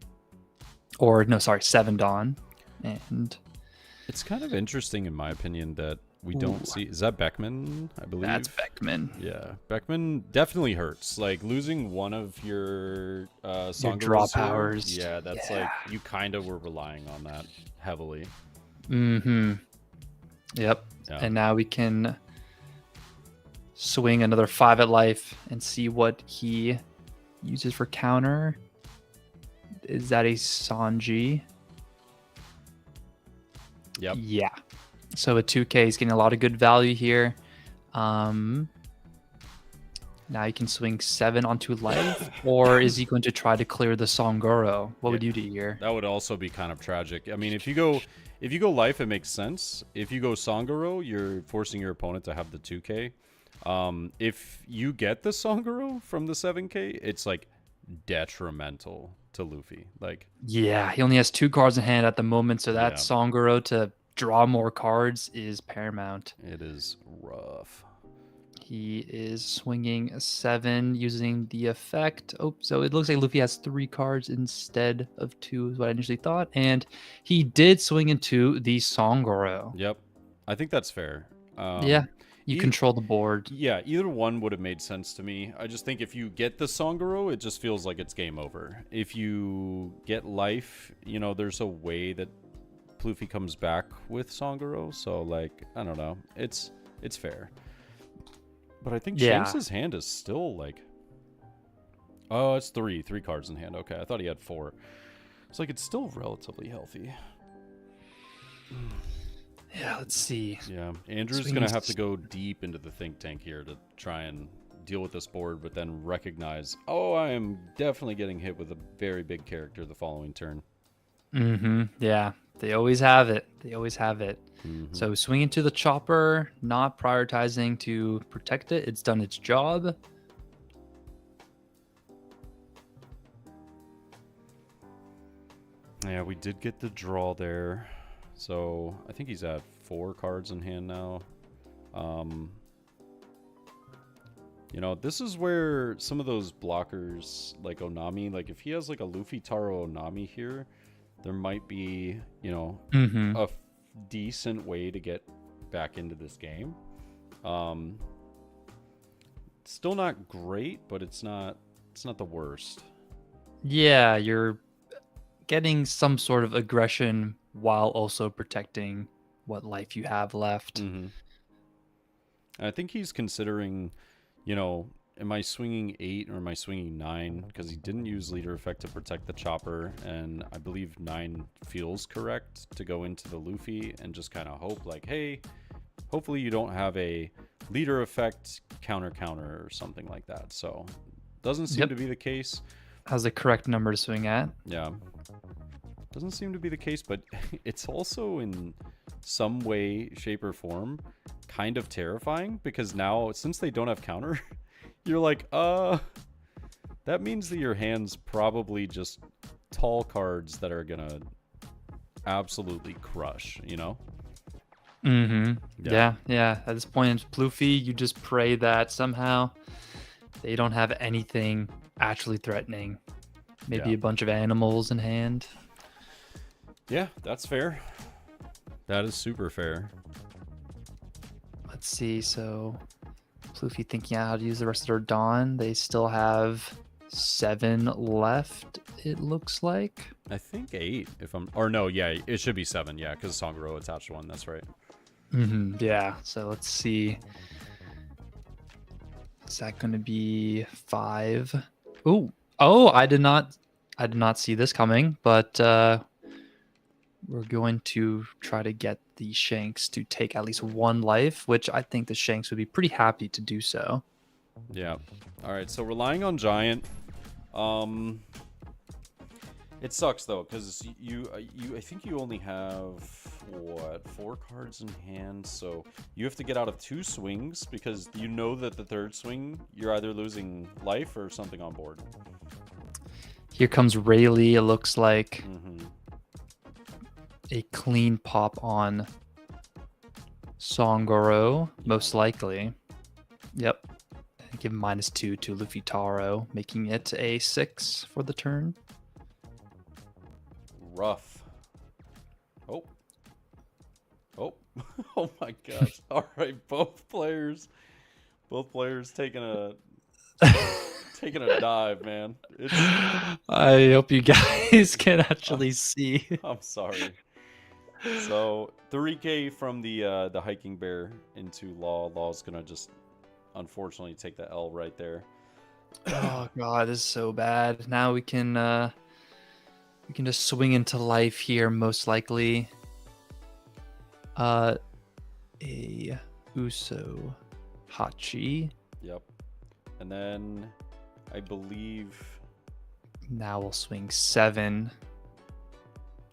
Or, no, sorry, 7 Dawn. And it's kind of interesting, in my opinion, that we don't see... Is that Beckman, I believe? That's Beckman. Yeah, Beckman definitely hurts. Like, losing one of your Your draw powers. Yeah, that's like... You kind of were relying on that heavily. Mm-hmm. Yep. Yeah. And now we can swing another 5 at life and see what he uses for counter. Is that a Sanji? Yep. Yeah. So a 2K is getting a lot of good value here. Now you can swing 7 onto life, or is he going to try to clear the Songoro? What would you do here? That would also be kind of tragic. I mean, if you go life, it makes sense. If you go Songoro, you're forcing your opponent to have the 2K. If you get the Songoro from the 7K, it's like detrimental to Luffy. Like, yeah, he only has 2 cards in hand at the moment, so that Songoro to draw more cards is paramount. It is rough. He is swinging a 7 using the effect. Oh, so it looks like Luffy has 3 cards instead of 2 is what I initially thought. And he did swing into the Songoro. Yep. I think that's fair. Yeah. You control the board. Yeah, either one would have made sense to me. I just think if you get the Songoro, it just feels like it's game over. If you get life, there's a way that Pluffy comes back with Songoro. So, like, I don't know. It's fair. But I think Shanks' hand is still like... Oh, it's 3 cards in hand. Okay, I thought he had 4. It's like it's still relatively healthy. Yeah, let's see. Yeah, Andrew's going to have to go deep into the think tank here to try and deal with this board, but then recognize, oh, I am definitely getting hit with a very big character the following turn. Mm-hmm. Yeah, they always have it. Mm-hmm. So swinging to the chopper, not prioritizing to protect it. It's done its job. Yeah, we did get the draw there. So I think he's at 4 cards in hand now. You know, this is where some of those blockers, like Onami, like if he has like a Luffy Taro Onami here, there might be, you know, a decent way to get back into this game. Still not great, but it's not the worst. Yeah, you're getting some sort of aggression while also protecting what life you have left. I think he's considering, you know, am I swinging 8 or am I swinging 9? Because he didn't use leader effect to protect the chopper, and I believe 9 feels correct to go into the Luffy and just kind of hope like, hey, hopefully you don't have a leader effect counter or something like that. So doesn't seem to be the case. Has the correct number to swing at. Yeah. Doesn't seem to be the case, but it's also in some way, shape, or form kind of terrifying, because now, since they don't have counter, you're like, that means that your hand's probably just tall cards that are gonna absolutely crush, you know? Yeah. At this point in Luffy, you just pray that somehow they don't have anything actually threatening. Maybe a bunch of animals in hand. Yeah, that's fair. That is super fair. Let's see. So, Luffy thinking out how to use the rest of their Dawn. They still have 7 left, it looks like. I think 8, if I'm... Or no, yeah, it should be 7, yeah, because Songro attached 1, that's right. Yeah, so let's see. Is that going to be 5? Oh, I did not see this coming, but we're going to try to get the Shanks to take at least 1 life, which I think the Shanks would be pretty happy to do so. Yeah. All right, so relying on Giant. It sucks though, because I think you only have what, 4 cards in hand, so you have to get out of 2 swings, because you know that the 3rd swing you're either losing life or something on board. Here comes Rayleigh. It looks like a clean pop on Songoro, most likely. Yep. Give -2 to Luffy Taro, making it a 6 for the turn. Rough. Oh my gosh. All right, both players taking a dive, man. I hope you guys can actually see. I'm sorry. So 3K from the hiking bear into Law. Law's gonna just unfortunately take the L right there. Oh god, this is so bad. Now we can just swing into life here, most likely. A Uso Hachi. Yep. And then I believe Now we'll swing 7.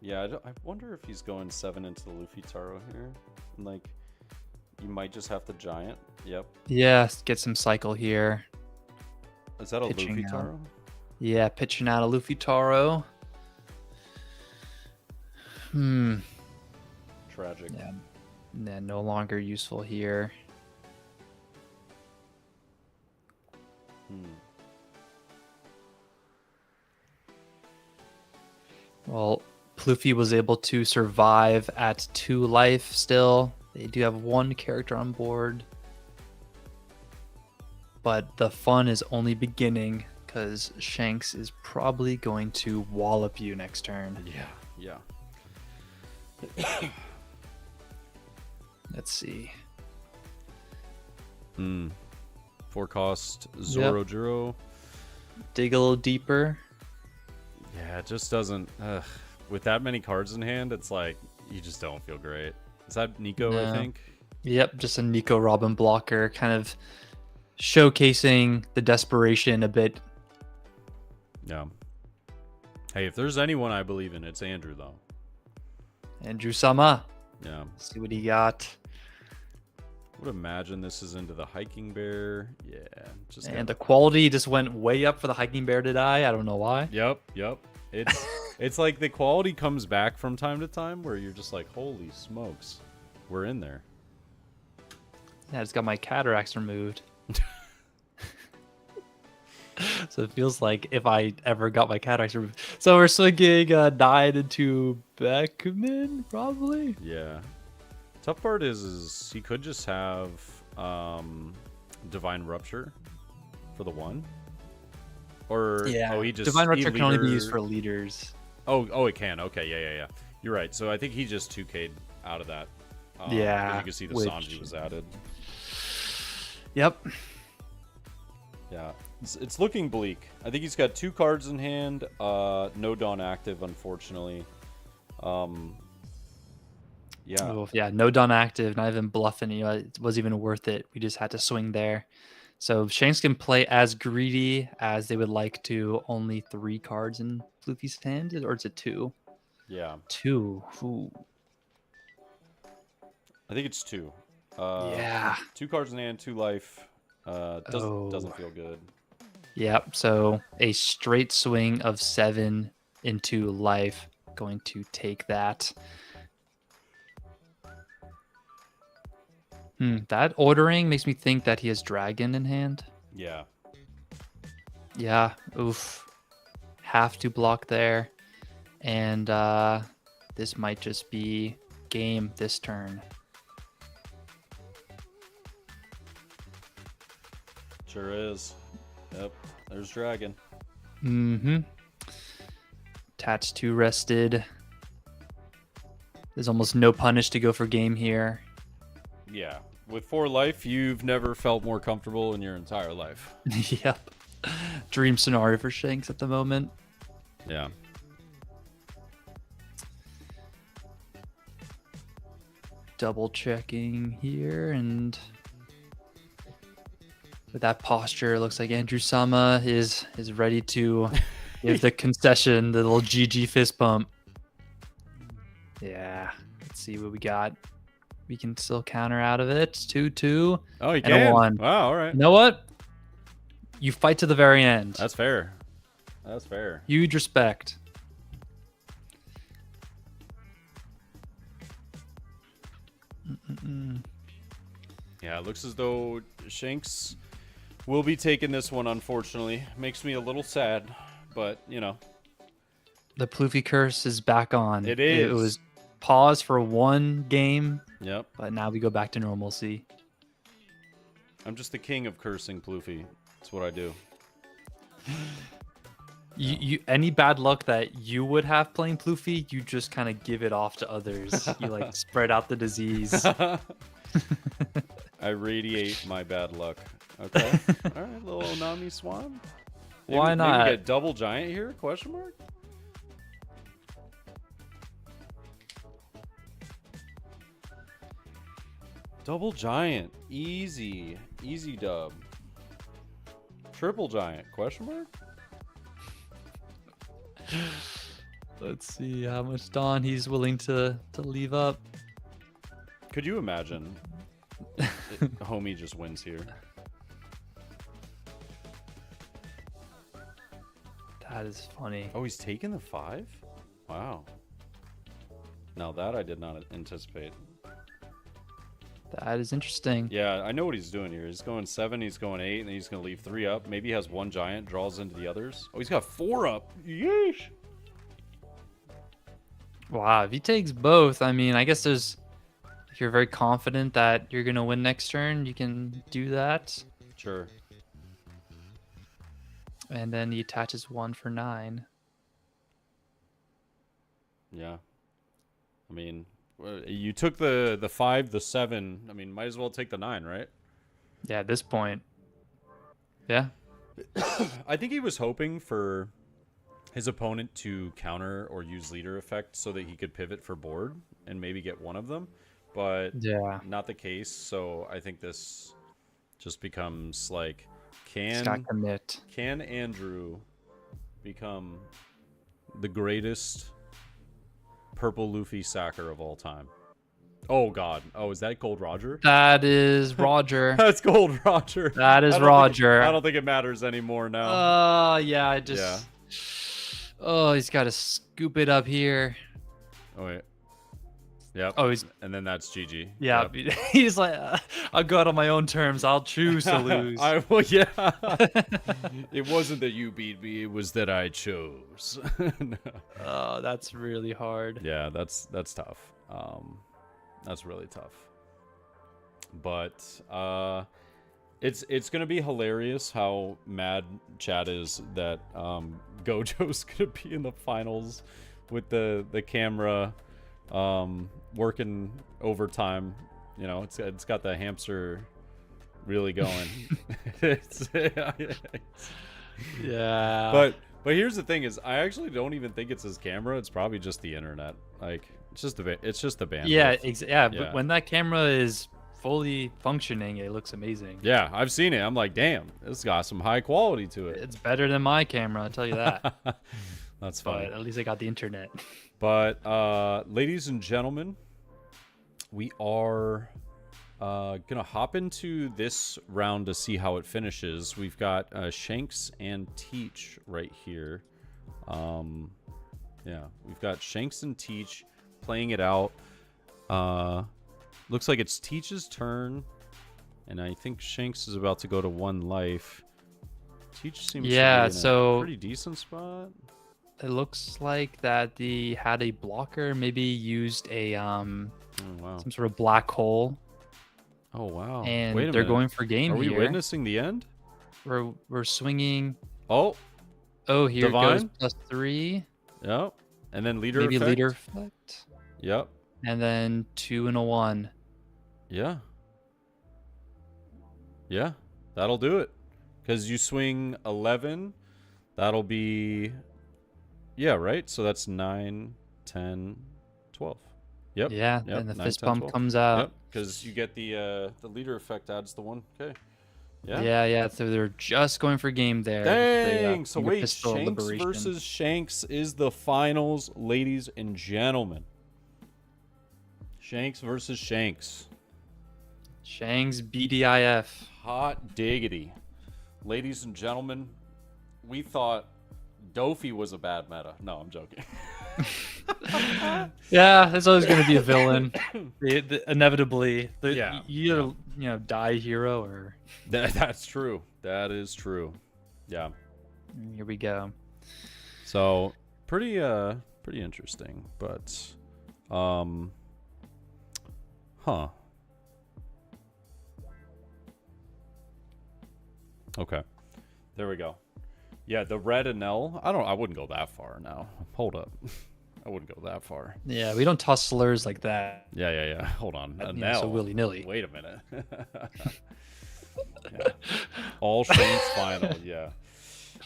Yeah, I wonder if he's going 7 into the Luffy Taro here. Like, you might just have to Giant. Yep. Yeah, get some cycle here. Is that a Pitching Luffy out. Taro? Yeah, pitching out a Luffy Taro. Tragic. Yeah, no longer useful here. Well, Luffy was able to survive at 2 life still. They do have 1 character on board. But the fun is only beginning, because Shanks is probably going to wallop you next turn. Yeah. Let's see. 4 cost Zoro Juro. Dig a little deeper. Yeah, it just doesn't. With that many cards in hand, it's like you just don't feel great. Is that Nico? No. I think. Yep, just a Nico Robin blocker, kind of showcasing the desperation a bit. Yeah. Hey, if there's anyone I believe in, it's Andrew, though. Andrew Sama. Yeah. See what he got. Would imagine this is into the hiking bear. Yeah. Just And the quality just went way up for the hiking bear to die. I don't know why. Yep. It's like the quality comes back from time to time where you're just like, holy smokes, we're in there. Yeah, I just got my cataracts removed. So it feels like if I ever got my cataracts removed. So we're swinging 9 into Beckman, probably. Yeah. Tough part is he could just have Divine Rupture for the 1. Or he just Divine Rupture can only be leader- used for leaders. Oh, it can. Okay, yeah. You're right. So I think he just 2K'd out of that. Yeah, because you can see the Sanji was added. Yep. Yeah, it's looking bleak. I think he's got 2 cards in hand. No Dawn active, unfortunately. Yeah. Oof, yeah, no Dawn active, not even bluffing. It wasn't even worth it. We just had to swing there. So Shanks can play as greedy as they would like to. Only 3 cards in Floofy's hand, or is it 2? Yeah. 2. Ooh. I think it's 2. Yeah. 2 cards in hand, 2 life. Doesn't feel good. Yep. So a straight swing of 7 into life. Going to take that. That ordering makes me think that he has dragon in hand. Yeah. Yeah. Oof. Have to block there. And this might just be game this turn. Sure is. Yep. There's dragon. Attached 2 rested. There's almost no punish to go for game here. Yeah. With 4 life, you've never felt more comfortable in your entire life. Yep. Dream scenario for Shanks at the moment. Yeah. Double checking here, and with that posture, it looks like Andrew Sama is ready to give the concession, the little GG fist bump. Yeah. Let's see what we got. We can still counter out of it. 2-2. Oh, you and a can. 1. Wow, all right. You know what? You fight to the very end. That's fair. That's fair. Huge respect. Yeah, it looks as though Shanks will be taking this one, unfortunately. Makes me a little sad, but, you know. The Ploofy curse is back on. It is. It was paused for 1 game, Yep. but now we go back to normalcy. I'm just the king of cursing Ploofy. That's what I do. You any bad luck that you would have playing Ploofy, you just kind of give it off to others. You like spread out the disease. I radiate my bad luck. Okay. All right, little Onami Swan. Why not? Maybe get double giant here? Question mark? Double giant. Easy. Easy dub. Triple giant? Question mark? Let's see how much Dawn he's willing to leave up. Could you imagine? Homie just wins here. That is funny. Oh, he's taking the 5? Wow. Now that I did not anticipate. That is interesting. Yeah, I know what he's doing here. He's going 7, he's going 8, and then he's going to leave 3 up. Maybe he has 1 giant, draws into the others. Oh, he's got 4 up. Yeesh. Wow, if he takes both, I mean, I guess there's... If you're very confident that you're going to win next turn, you can do that. Sure. And then he attaches 1 for 9. Yeah. I mean, you took the 5, the 7. I mean, might as well take the 9, right? Yeah, at this point. Yeah. I think he was hoping for his opponent to counter or use leader effect so that he could pivot for board and maybe get one of them. But Yeah. not the case. So I think this just becomes like, Just gotta commit. can Andrew become the greatest purple Luffy sacker of all time? Oh God! Oh, is that Gold Roger? That is Roger. That's Gold Roger. That is Roger. I don't think it matters anymore now. Yeah, I just... Yeah. Oh, he's got to scoop it up here. Oh wait. Yep. Oh, he's And then that's GG. yeah. Yep. He's like, I'll go out on my own terms. I'll choose to lose. Well, yeah. It wasn't that you beat me; it was that I chose. No. Oh, that's really hard. Yeah, that's tough. That's really tough. But it's gonna be hilarious how mad chat is that Gojo's gonna be in the finals with the camera working overtime. You know, it's got the hamster really going. Yeah. But here's the thing: is I actually don't even think it's his camera. It's probably just the internet. Like it's just the bandwidth. Yeah, but Yeah. when that camera is fully functioning, it looks amazing. Yeah, I've seen it. I'm like, damn, this got some high quality to it. It's better than my camera, I'll tell you that. That's funny. But at least I got the internet. But ladies and gentlemen, we are gonna hop into this round to see how it finishes. We've got Shanks and Teach right here. Yeah, we've got Shanks and Teach playing it out. Looks like it's Teach's turn, and I think Shanks is about to go to 1 life. Teach seems to be in a pretty decent spot. It looks like that he had a blocker, maybe used a some sort of black hole. Oh wow! And Wait a they're minute. going for game Are we here. witnessing the end? We're swinging. Oh, here Divine? goes +3. Yep. And then leader Maybe effect. leader effect. Yep. And then 2 and a 1. Yeah. Yeah, that'll do it. Because you swing 11, that'll be... Yeah, right? So that's 9, 10, 12. Yep. Yeah, Yep. and the 9, fist 10, bump 12. comes out. Yep, because you get the leader effect adds the 1. Okay. Yeah. Yeah. So they're just going for game there. Dang! So Finger wait, pistol Shanks liberation. versus Shanks is the finals, ladies and gentlemen. Shanks versus Shanks. Shanks BDIF. Hot diggity. Ladies and gentlemen, we thought Dofi was a bad meta. No, I'm joking. Yeah, there's always going to be a villain. Inevitably. Yeah, You either, die hero or... That's true. That is true. Yeah. Here we go. So, pretty interesting, but huh. Okay. There we go. Yeah, the red Anel. I wouldn't go that far now. Hold up. I wouldn't go that far. Yeah, we don't toss slurs like that. Yeah. Hold on. Yeah, so willy-nilly. Wait a minute. Yeah. All Shanks final. Yeah.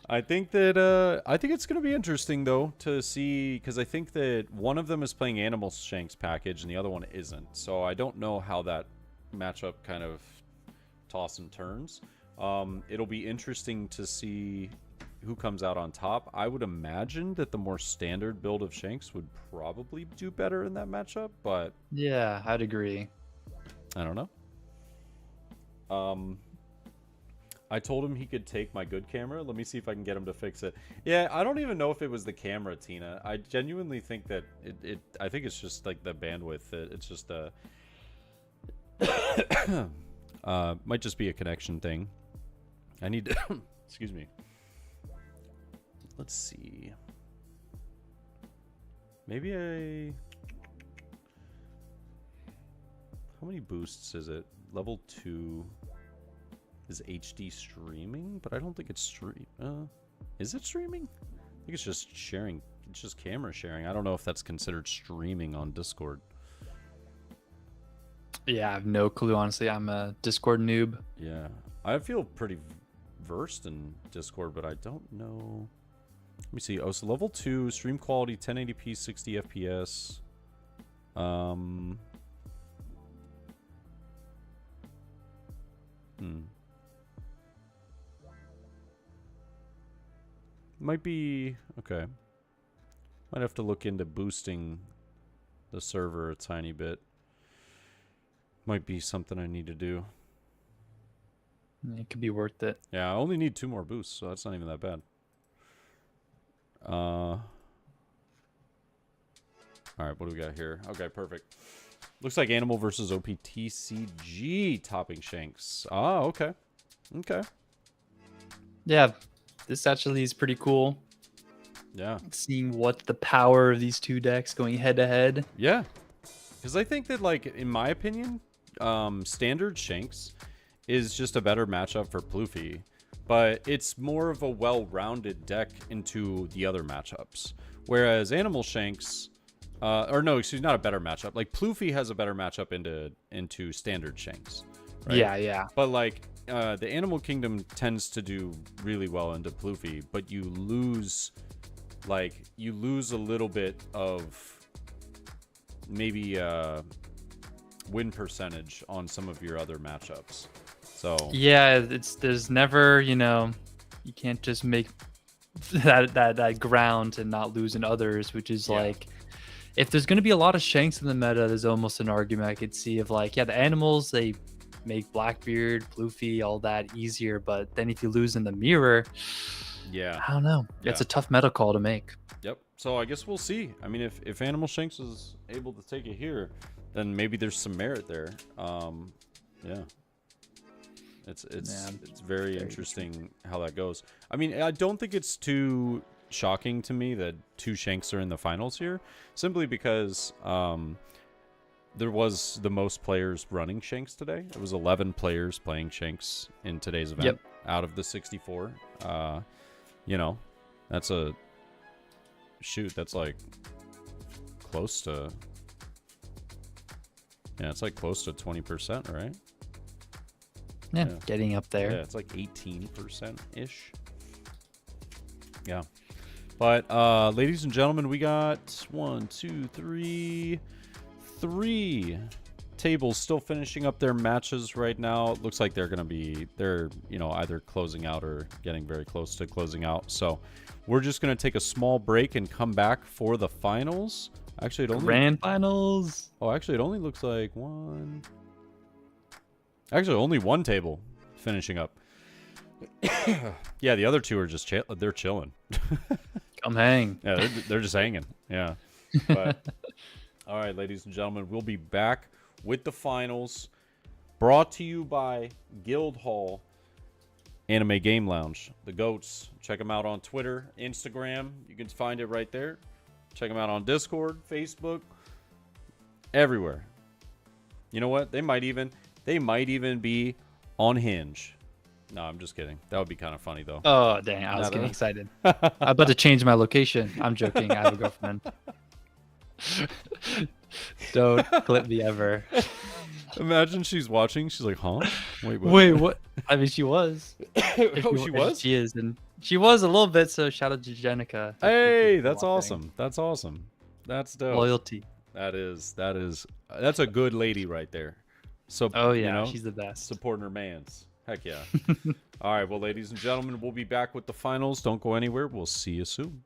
I think it's gonna be interesting though to see, because I think that one of them is playing Animal Shanks package and the other one isn't. So I don't know how that matchup kind of toss and turns. It'll be interesting to see who comes out on top. I would imagine that the more standard build of Shanks would probably do better in that matchup, but Yeah, I'd agree. I don't know. I told him he could take my good camera. Let me see if I can get him to fix it. Yeah, I don't even know if it was the camera, Tina. I genuinely think that I think it's just like the bandwidth. It's just might just be a connection thing. I need to excuse me. Let's see. Maybe how many boosts is it? Level 2 is HD streaming, but I don't think it's is it streaming? I think it's just sharing. It's just camera sharing. I don't know if that's considered streaming on Discord. Yeah, I have no clue, honestly. I'm a Discord noob. Yeah, I feel pretty versed in Discord, but I don't know. Let me see. Oh, so level 2, stream quality 1080p, 60 FPS. Might be okay. Might have to look into boosting the server a tiny bit. Might be something I need to do. It could be worth it. Yeah, I only need 2 more boosts, so that's not even that bad. All right, what do we got here? Okay, perfect. Looks like Animal versus OPTCG topping Shanks. Ah, okay. Okay. Yeah, this actually is pretty cool. Yeah. Seeing what the power of these two decks going head to head. Yeah. Because I think that, like, in my opinion, standard Shanks is just a better matchup for Ploofy. But it's more of a well-rounded deck into the other matchups. Whereas Animal Shanks... or no, excuse me, not a better matchup. Like, Ploofy has a better matchup into standard Shanks. Right? Yeah. But, like, the Animal Kingdom tends to do really well into Ploofy, but you lose a little bit of maybe win percentage on some of your other matchups. So yeah, there's never, you can't just make that ground and not lose in others, which is like, if there's going to be a lot of Shanks in the meta, there's almost an argument I could see of like, the animals, they make Blackbeard, Ploofy, all that easier, but then if you lose in the mirror, I don't know. It's a tough meta call to make. Yep. So I guess we'll see. I mean, if Animal Shanks is able to take it here, then maybe there's some merit there. Yeah. It's very interesting how that goes. I mean, I don't think it's too shocking to me that two Shanks are in the finals here, simply because there was the most players running Shanks today. It was 11 players playing Shanks in today's event out of the 64. That's that's like close to it's like close to 20%, right? Yeah, getting up there. Yeah, it's like 18% ish. Yeah. But ladies and gentlemen, we got 3 tables still finishing up their matches right now. It looks like they're either closing out or getting very close to closing out. So we're just going to take a small break and come back for the finals. Actually, Grand finals. Oh, actually, it only looks like one. Actually, only one table finishing up. Yeah, the other two are just they're chilling. Come hang. Yeah, they're just hanging. Yeah. But all right, ladies and gentlemen, we'll be back with the finals, brought to you by GuildHall Anime Game Lounge. The GOATs. Check them out on Twitter, Instagram. You can find it right there. Check them out on Discord, Facebook, everywhere. You know what? They might even be on Hinge. No, I'm just kidding. That would be kind of funny, though. Oh, dang. I was getting excited. I'm about to change my location. I'm joking. I have a girlfriend. Don't clip me ever. Imagine she's watching. She's like, huh? Wait, what? I mean, she was. She was? She is. And she was a little bit, so shout out to Jenica. Hey, that's awesome. That's awesome. That's dope. Loyalty. That's a good lady right there. So, she's the best. Supporting her mans. Heck yeah. All right, well, ladies and gentlemen, we'll be back with the finals. Don't go anywhere. We'll see you soon.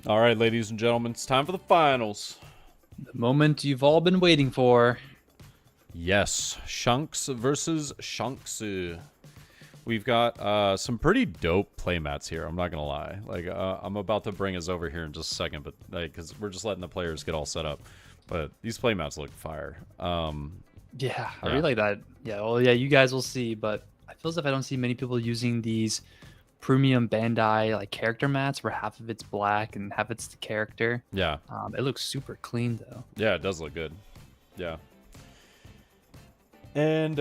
All right, ladies and gentlemen, it's time for the finals. The moment you've all been waiting for. Yes, Shanks versus Shanks. We've got some pretty dope playmats here. I'm not gonna lie. Like, I'm about to bring us over here in just a second, but like, because we're just letting the players get all set up. But these playmats look fire. Yeah, I really like that. Yeah, well, yeah, you guys will see, but I feel as if I don't see many people using these premium Bandai like character mats where half of it's black and half it's the character. Yeah. It looks super clean though. Yeah, it does look good. Yeah. And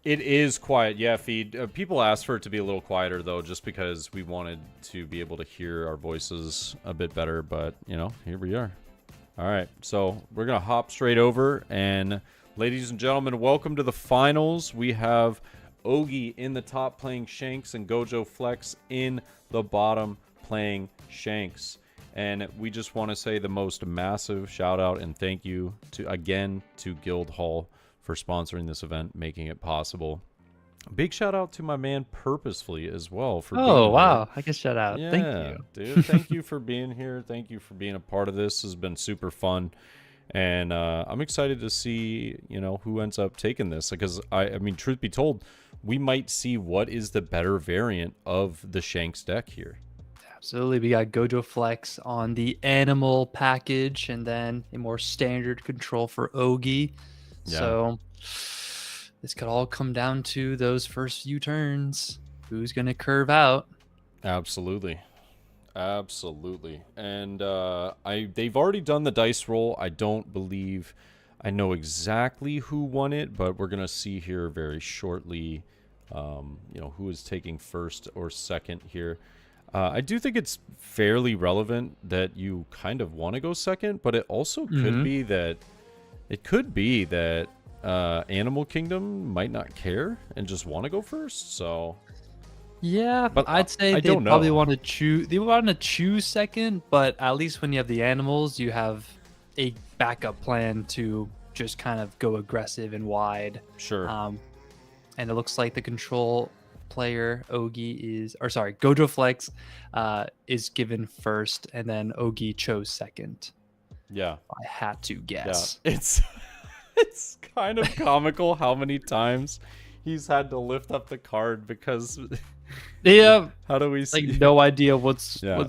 it is quiet. Yeah, Feed. People asked for it to be a little quieter though, just because we wanted to be able to hear our voices a bit better. But you know, here we are. All right, so we're gonna hop straight over, and ladies and gentlemen, welcome to the finals. We have Ogi in the top playing Shanks and Gojo Flex in the bottom playing Shanks. And we just want to say the most massive shout out and thank you to GuildHall for sponsoring this event, making it possible. Big shout out to my man Purposefully as well for being wow, here. I can shout out. Yeah, Thank you. dude. Thank you for being here. Thank you for being a part of this. This has been super fun. And I'm excited to see, you know, who ends up taking this. Because, I mean, truth be told, we might see what is the better variant of the Shanks deck here. Absolutely. We got Gojo Flex on the animal package and then a more standard control for Ogi. Yeah. So this could all come down to those first few turns. Who's going to curve out? Absolutely. Absolutely. And they've already done the dice roll. I don't believe I know exactly who won it, but we're going to see here very shortly, you know, who is taking first or second here. I do think it's fairly relevant that you kind of want to go second, but it also could be that Animal Kingdom might not care and just want to go first. So yeah, but I'd say I they don't probably know. want to choose. They want to choose second, but at least when you have the animals, you have a backup plan to just kind of go aggressive and wide. Sure. And it looks like the control player Gojo Flex is given first, and then Ogi chose second. Yeah. I had to guess. Yeah. It's kind of comical how many times he's had to lift up the card because Yeah. how do we see? Like no idea what's Yeah.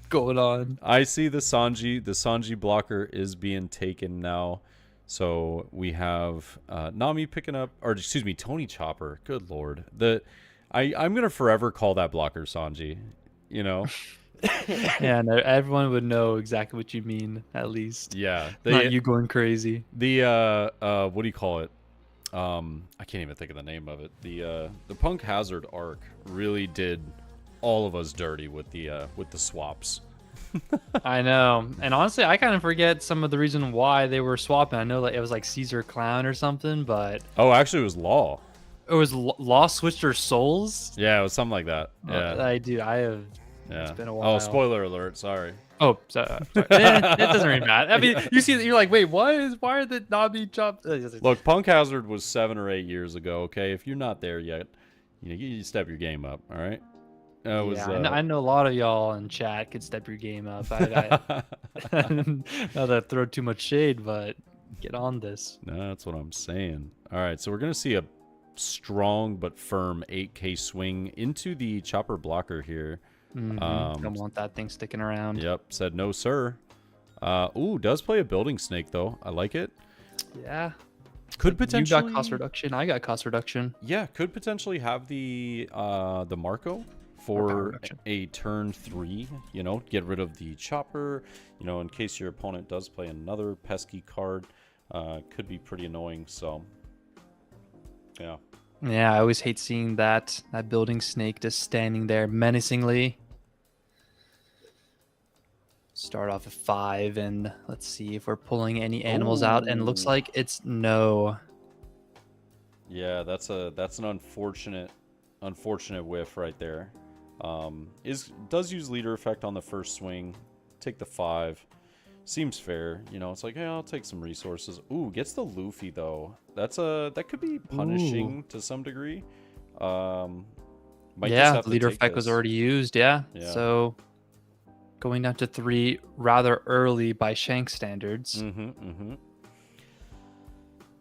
going on. I see the Sanji blocker is being taken now. So we have Nami picking up, or excuse me, Tony Chopper. Good lord. I'm gonna forever call that blocker Sanji. You know? Yeah, no, everyone would know exactly what you mean, at least. Yeah. Not you going crazy. The what do you call it? I can't even think of the name of it. The Punk Hazard arc really did all of us dirty with the swaps. I know. And honestly, I kind of forget some of the reason why they were swapping. I know like it was like Caesar Clown or something, but Oh, actually it was Law. it was Law switched their souls. Yeah, it was something like that. Yeah. I have. Yeah. It's been a while. Oh, spoiler alert. Sorry. Oh, sorry. It doesn't really matter. I mean, you see that you're like, wait, why are the Nami chopped? Look, Punk Hazard was 7 or 8 years ago. Okay, if you're not there yet, you step your game up. All right. That was, I know a lot of y'all in chat could step your game up. Not that I throw too much shade, but get on this. No, that's what I'm saying. All right, so we're gonna see a strong but firm 8K swing into the Chopper blocker here. Don't want that thing sticking around. Yep, said no, sir. Ooh, does play a building snake though. I like it. Yeah. Could potentially. You got cost reduction. I got cost reduction. Yeah, could potentially have the Marco for a turn 3. You know, get rid of the Chopper. You know, in case your opponent does play another pesky card, could be pretty annoying. So, yeah. Yeah, I always hate seeing that building snake just standing there menacingly. Start off at 5, and let's see if we're pulling any animals out. And it looks like it's no. Yeah, that's an unfortunate whiff right there. Does use leader effect on the first swing. Take the 5. Seems fair. You know, it's like, hey, I'll take some resources. Ooh, gets the Luffy though. That could be punishing to some degree. Might just Yeah, have the to leader take effect was this. already used. Yeah. Yeah. So going down to 3 rather early by Shank standards.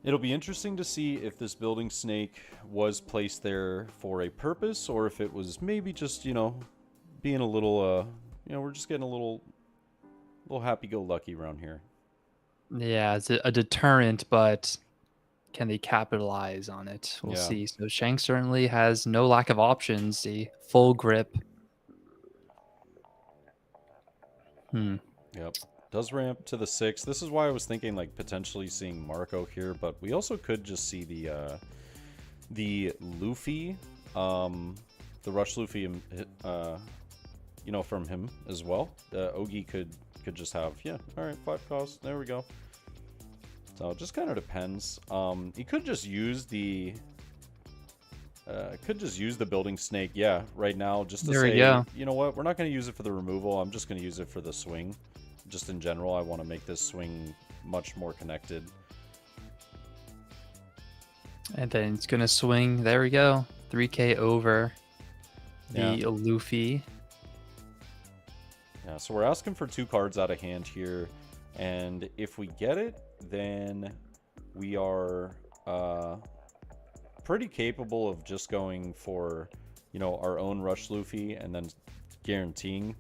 It'll be interesting to see if this building snake was placed there for a purpose, or if it was maybe just, being a little, we're just getting a little happy-go-lucky around here. Yeah, it's a deterrent, but can they capitalize on it? We'll see. So Shank certainly has no lack of options. A full grip. Yep. Does ramp to the 6. This is why I was thinking like potentially seeing Marco here, but we also could just see the Luffy, the Rush Luffy, from him as well. Ogi could just have, all right, 5 costs. There we go. So it just kind of depends. He could just use the building snake, right now, just to say, you know what, we're not going to use it for the removal. I'm just going to use it for the swing. Just in general, I want to make this swing much more connected. And then it's going to swing. There we go. 3k over the Luffy. Yeah, so we're asking for 2 cards out of hand here. And if we get it, then we are pretty capable of just going for, our own Rush Luffy and then guaranteeing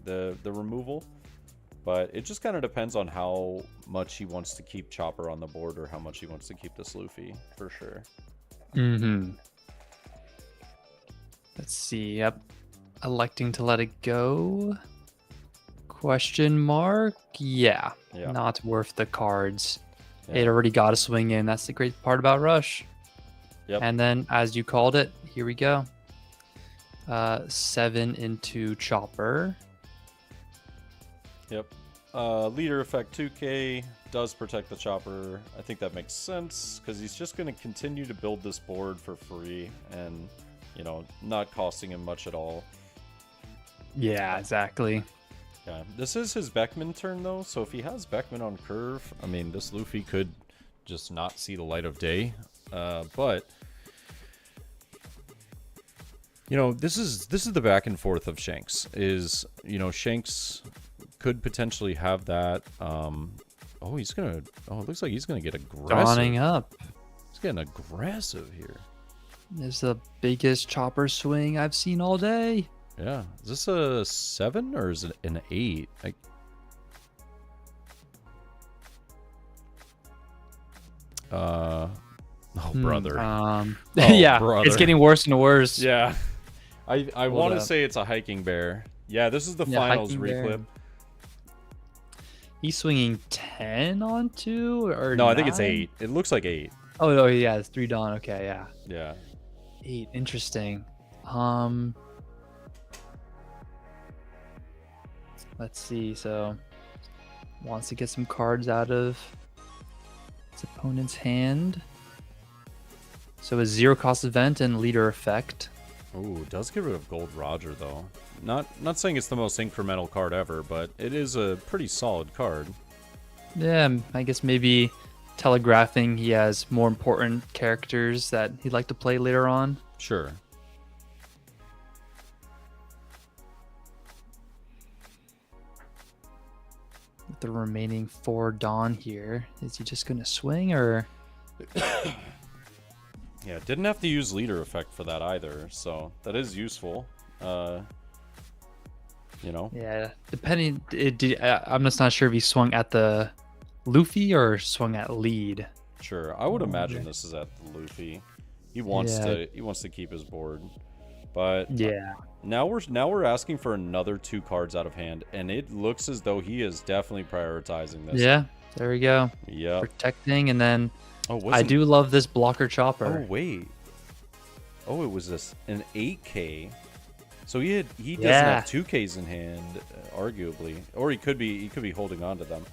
the removal. But it just kind of depends on how much he wants to keep Chopper on the board or how much he wants to keep this Luffy, for sure. Let's see. Yep. Electing to let it go. Question mark? Yeah. Not worth the cards. It already got a swing in. That's the great part about Rush. Yep. And then, as you called it, here we go. 7 into Chopper. Yep. Leader effect 2k does protect the Chopper. I think that makes sense because he's just going to continue to build this board for free and, not costing him much at all. Yeah, exactly. Yeah, this is his Beckman turn though, so if he has Beckman on curve, I mean, this Luffy could just not see the light of day. But this is the back and forth of Shanks. Is Shanks could potentially have that. It looks like he's gonna get aggressive. Dawning up. He's getting aggressive here. This is the biggest Chopper swing I've seen all day. Yeah, is this a 7 or is it an 8? Brother. Yeah, brother. It's getting worse and worse. Yeah, I want to say it's a hiking bear. Yeah, this is the finals reclip. He's swinging 10 on 2 or no? 9? I think it's 8. It looks like 8. Oh no, yeah, it's 3 dawn. Okay, yeah. Yeah. 8. Interesting. Let's see. So, wants to get some cards out of his opponent's hand. So a 0 cost event and leader effect. Ooh, does get rid of Gold Roger though. Not saying it's the most incremental card ever, but it is a pretty solid card. Yeah, I guess maybe telegraphing he has more important characters that he'd like to play later on. Sure. With the remaining 4 dawn here, is he just going to swing or? Yeah, didn't have to use leader effect for that either, so that is useful. Yeah, depending. I'm just not sure if he swung at the Luffy or swung at lead. Sure, I would imagine this is at the Luffy. He wants to keep his board, but yeah. Now we're asking for another 2 cards out of hand, and it looks as though he is definitely prioritizing this. Yeah, there we go. Yeah, protecting, and then I do love this blocker Chopper. Oh wait, it was an 8k. So he doesn't have 2Ks in hand, arguably, or he could be holding on to them.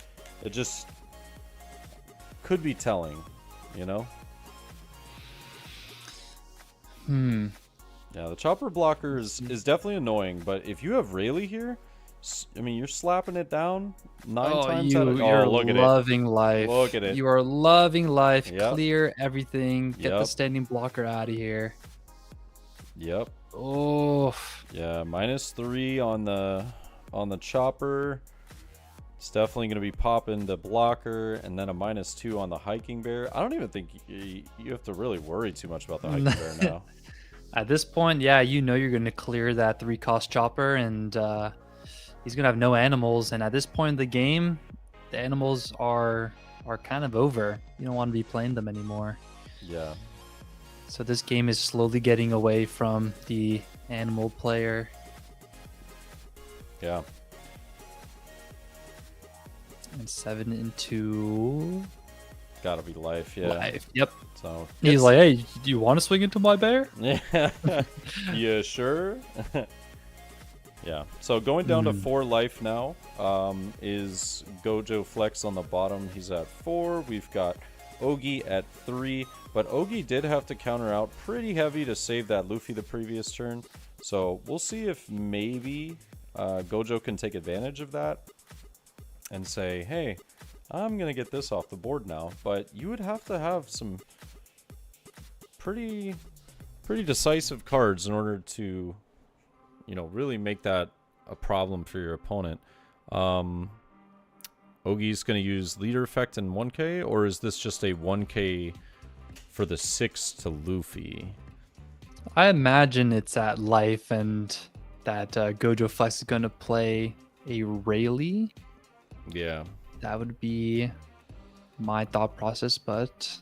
It just could be telling, Yeah, the Chopper blocker is definitely annoying, but if you have Rayleigh here, I mean, you're slapping it down 9 times out of... You're look at loving life. Look at it. You are loving life. Yep. Clear everything. Get the standing blocker out of here. Yep. Oh. Yeah, -3 on on the chopper. It's definitely going to be popping the blocker, and then a -2 on the hiking bear. I don't even think you have to really worry too much about the hiking bear now. At this point, yeah, you know you're going to clear that 3-cost chopper, and he's going to have no animals. And at this point in the game, the animals are kind of over. You don't want to be playing them anymore. Yeah. So this game is slowly getting away from the animal player. Yeah. And 7 into Gotta be life, yeah. life. Yep. So He's like, hey, do you want to swing into my bear? yeah. Yeah, sure. Yeah. So going down to 4 life now is Gojo Flex on the bottom. He's at 4. We've got Ogi at 3. But Ogi did have to counter out pretty heavy to save that Luffy the previous turn. So we'll see if maybe Gojo can take advantage of that and say, hey, I'm going to get this off the board now. But you would have to have some pretty decisive cards in order to, you know, really make that a problem for your opponent. Ogi's going to use leader effect in 1k, or is this just a 1k for the 6 to Luffy? I imagine it's at life, and that Gojo Flex is going to play a Rayleigh. Yeah. That would be my thought process, but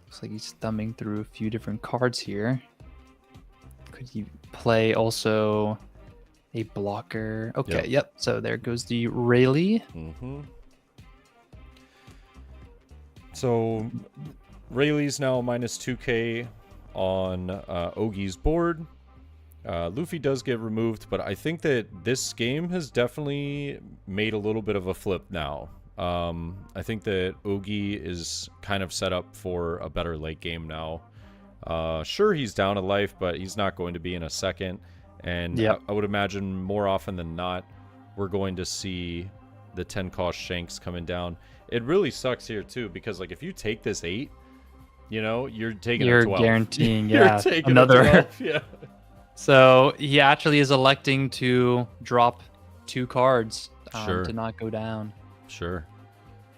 looks like he's thumbing through a few different cards here. Could he play also a blocker? Okay, yep. So there goes the Rayleigh. So Rayleigh's now -2k on Ogi's board. Luffy does get removed, but I think that this game has definitely made a little bit of a flip now. I think that Ogi is kind of set up for a better late game now. Sure, he's down a life, but he's not going to be in a second. And I would imagine more often than not, we're going to see the 10-cost Shanks coming down. It really sucks here, too, because like if you take this 8, you know, you're taking a 12. You're guaranteeing, You're taking another. A 12, yeah. So he actually is electing to drop 2 cards Sure. to not go down. Sure.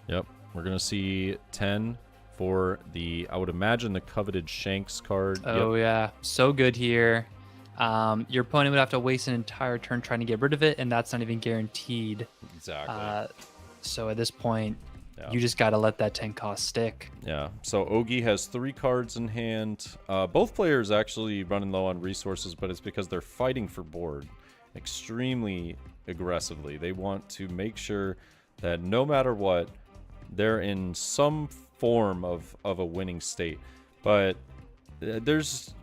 Yep. We're going to see 10 for the, I would imagine, the coveted Shanks card. Oh, yeah. So good here. Your opponent would have to waste an entire turn trying to get rid of it, and that's not even guaranteed. Exactly. So at this point, you just got to let that 10 cost stick. Yeah. So Ogi has 3 cards in hand. Both players actually running low on resources, but it's because they're fighting for board extremely aggressively. They want to make sure that no matter what, they're in some form of a winning state. But there's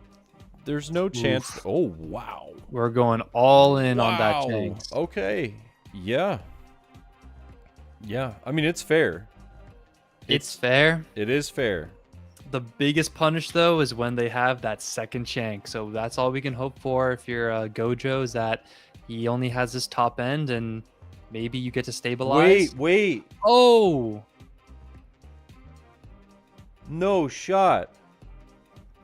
no chance. Oof. Oh, wow. We're going all in on that Shanks. Okay. Yeah. Yeah. I mean, it's fair. It's fair. It is fair. The biggest punish, though, is when they have that second Shank. So that's all we can hope for if you're Gojo, is that he only has this top end, and maybe you get to stabilize. Wait. Oh! No shot.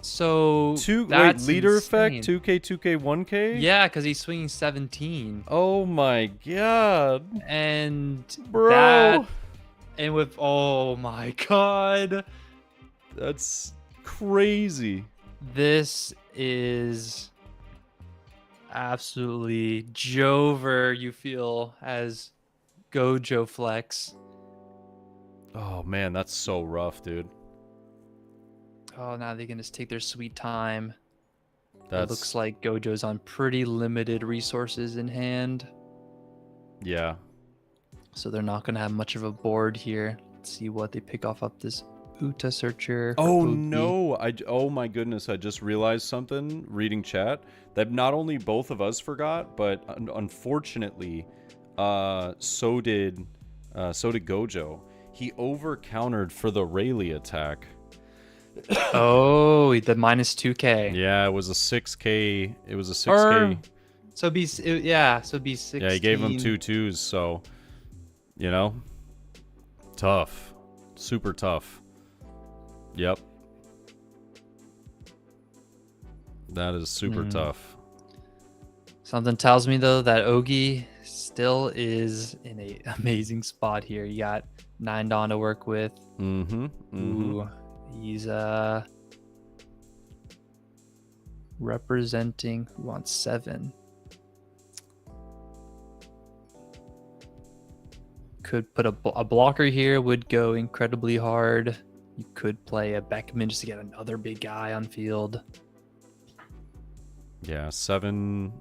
So Wait, leader insane. effect, 2k, 2k, 1k? Yeah, because he's swinging 17. Oh my god. And Bro. that, and with, oh my god. That's crazy. This is absolutely Jover, you feel, as Gojo Flex. Oh man, that's so rough, dude. Oh, now they can just take their sweet time. That It looks like Gojo's on pretty limited resources in hand, Yeah. so they're not going to have much of a board here. Let's see what they pick off up this Uta Searcher. for Oh Ogi. no! Oh my goodness! I just realized something reading chat that not only both of us forgot, but unfortunately, so did Gojo. He over countered for the Rayleigh attack. Oh, the -2k. Yeah, it was a 6k. It was a 6k. So it'd be 16. Yeah, he gave him 2 2s, so you know, tough, super tough. Yep, that is super tough. Something tells me though that Ogi still is in a amazing spot here. You got 9 Dawn to work with. Ooh, he's representing who wants 7. Could put a blocker here, would go incredibly hard. You could play a Beckman just to get another big guy on field. Yeah, 7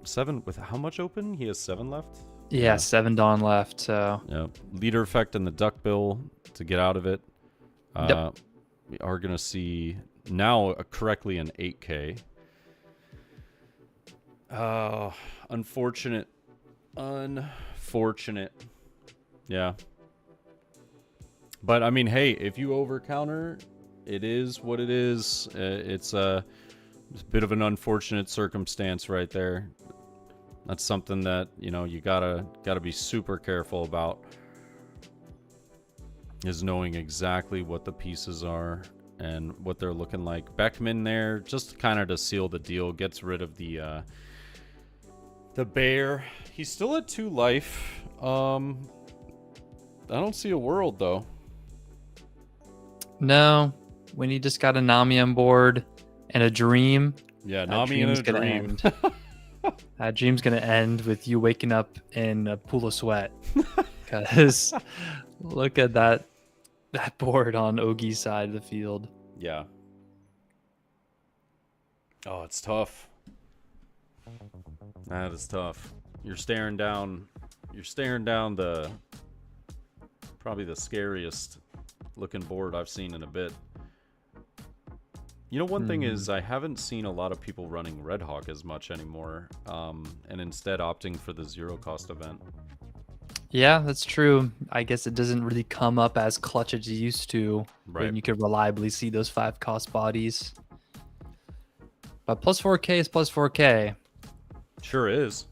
with how much open? He has 7 left. Yeah, 7 Dawn left. So yeah, leader effect and the duck bill to get out of it. Yep. We are gonna see now correctly an 8K. Unfortunate. Yeah. But I mean, hey, if you over counter, it is what it is. It's a bit of an unfortunate circumstance right there. That's something that, you know, you gotta be super careful about, is knowing exactly what the pieces are and what they're looking like. Beckman there, just kind of to seal the deal, gets rid of the bear. He's still at 2 life. I don't see a world though. no, when you just got a Nami on board and a dream. Yeah, that Nami and a dream's gonna dream. end. That dream's gonna end with you waking up in a pool of sweat. Because look at that board on Ogi's side of the field. Yeah. Oh, it's tough. That is tough. You're staring down the probably the scariest looking board I've seen in a bit. You know, one thing is I haven't seen a lot of people running Red Hawk as much anymore, and instead opting for the 0 cost event. Yeah, that's true. I guess it doesn't really come up as clutch as it used to, Right. when you could reliably see those 5 cost bodies. But plus 4K is plus 4K. Sure is.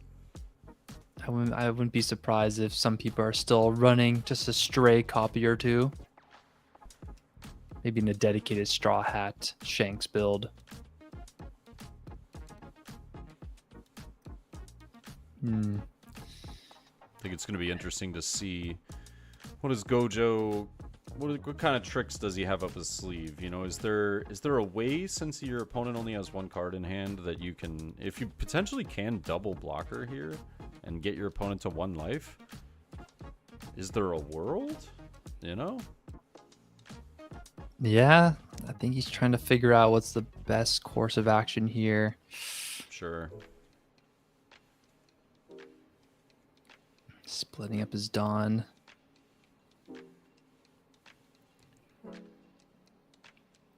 I wouldn't be surprised if some people are still running just a stray copy or 2. Maybe in a dedicated Straw Hat Shanks build. I think it's going to be interesting to see what is Gojo. What kind of tricks does he have up his sleeve? You know, is there a way, since your opponent only has 1 card in hand, that you can, if you potentially can double blocker here and get your opponent to 1 life? Is there a world? You know? Yeah, I think he's trying to figure out what's the best course of action here. Sure. Splitting up his Dawn.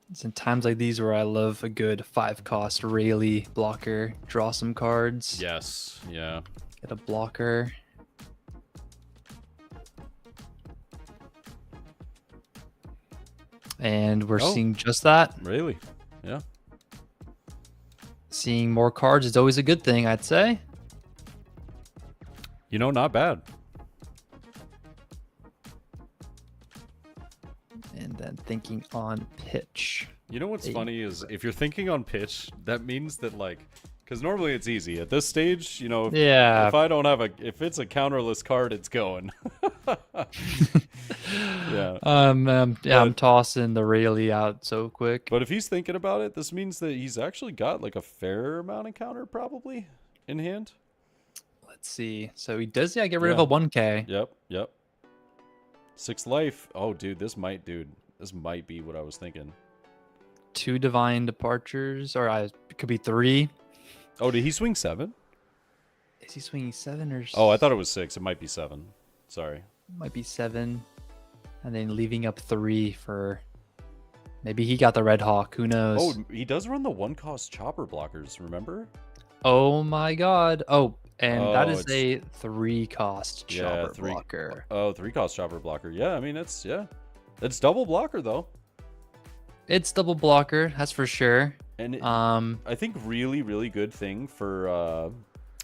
It's in times like these where I love a good 5 cost Rayleigh blocker. Draw some cards. Yes. Yeah. Get a blocker. And we're seeing just that. Really? Yeah. Seeing more cards is always a good thing, I'd say. You know, not bad. And then thinking on pitch. You know what's funny is if you're thinking on pitch, that means that, like, because normally it's easy at this stage. You know, Yeah. if I don't have if it's a counterless card, it's going. Yeah. I'm tossing the Rayleigh out so quick. But if he's thinking about it, this means that he's actually got like a fair amount of counter probably in hand. Let's see. So he does, get rid of a 1K. Yep. 6 life. Oh, dude, this might be what I was thinking. 2 divine departures, or it could be 3. Oh, did he swing 7? Is he swinging 7 or? Oh, I thought it was 6. It might be 7. Sorry. Might be 7, and then leaving up 3 for. Maybe he got the Red Hawk. Who knows? Oh, he does run the 1 cost chopper blockers. Remember? Oh my God. Oh, and that is it's- a 3 cost chopper 3 blocker. Oh, 3 cost chopper blocker. Yeah, I mean it's double blocker though. It's double blocker, that's for sure. And I think really, really good thing for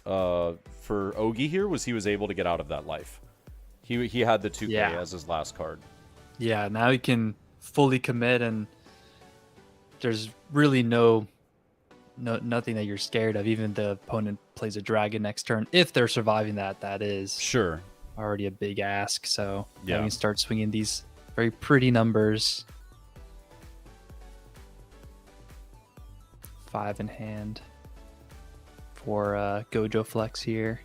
Ogi here was he was able to get out of that life. He had the 2K as his last card. Yeah, now he can fully commit, and there's really no nothing that you're scared of. Even the opponent plays a dragon next turn, if they're surviving that, that is Sure. already a big ask. So Yeah. you can start swinging these very pretty numbers. 5 in hand for Gojo Flex here.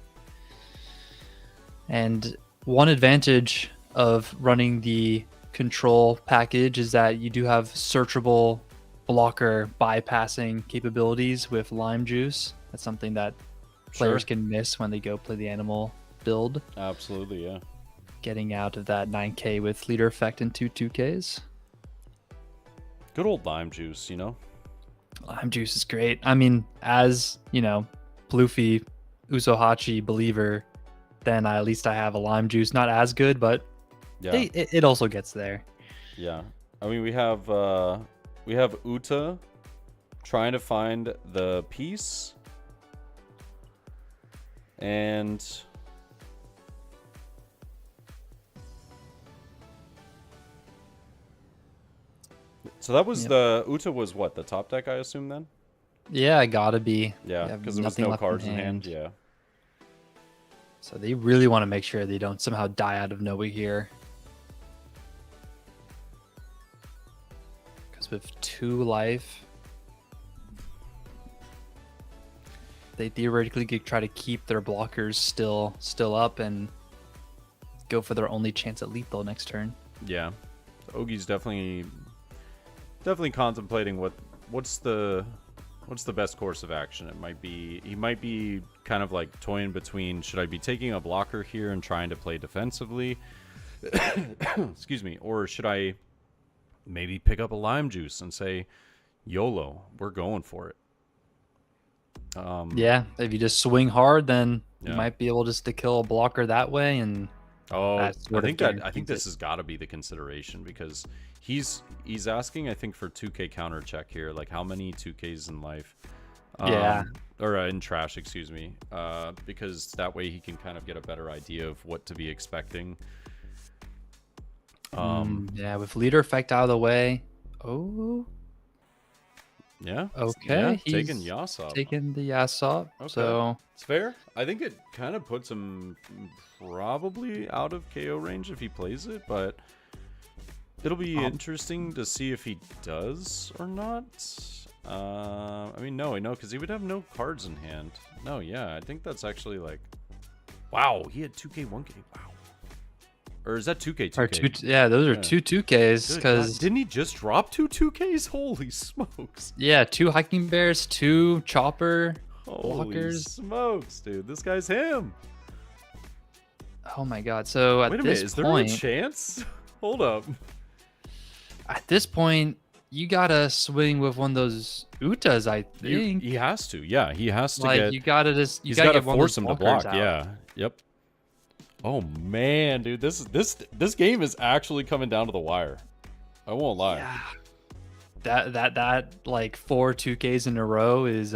And one advantage of running the control package is that you do have searchable blocker bypassing capabilities with Lime Juice. That's something that players can miss when they go play the animal build. Absolutely, yeah. Getting out of that 9k with leader effect into 2ks. Good old lime juice, you know? Lime Juice is great. I mean, as, you know, Bluffy Usohachi believer, then at least I have a Lime Juice. Not as good, but Yeah. it also gets there. Yeah. I mean, we have Uta trying to find the piece. And so that was the Uta was what, the top deck, I assume then? Yeah, gotta be. Yeah, You because have there was nothing no left cards in hand. Yeah. So they really want to make sure they don't somehow die out of nowhere here. Because with 2 life, they theoretically could try to keep their blockers still up and go for their only chance at lethal next turn. Yeah. Ogi's definitely contemplating what's the best course of action. He might be kind of like toying between, should I be taking a blocker here and trying to play defensively? Excuse me. Or should I maybe pick up a lime juice and say, YOLO, we're going for it. Yeah, if you just swing hard, then Yeah. you might be able just to kill a blocker that way. And I think guarantees this it. has got to be the consideration, because he's asking, I think, for 2k counter check here, like how many 2ks in life, Yeah. or in trash, excuse me, because that way he can kind of get a better idea of what to be expecting. Yeah, with leader effect out of the way. Oh, Yeah. okay. Yeah, taking he's Yasop. taking the Yasop. Okay. So It's fair. I think it kind of puts him probably out of KO range if he plays it, but it'll be interesting to see if he does or not. I mean, no, because he would have no cards in hand. No, yeah, I think that's actually like, wow, he had 2k, 1k, wow. Or is that 2k, 2k? or those are Yeah. two 2Ks Good God, because didn't he just drop 2 2ks? Holy smokes. yeah, 2 hiking bears, 2 chopper Holy blockers. smokes, dude. This guy's him. Oh my god! So at Wait a this minute, is there point, a chance? Hold up. at this point, you gotta swing with one of those Utas. I think He has to. Yeah, he has to like get. you gotta just He's gotta got to get one of force those him to blockers block. out. Yeah. Yep. Oh man, dude, this game is actually coming down to the wire. I won't lie. Yeah. That like 4 2Ks in a row is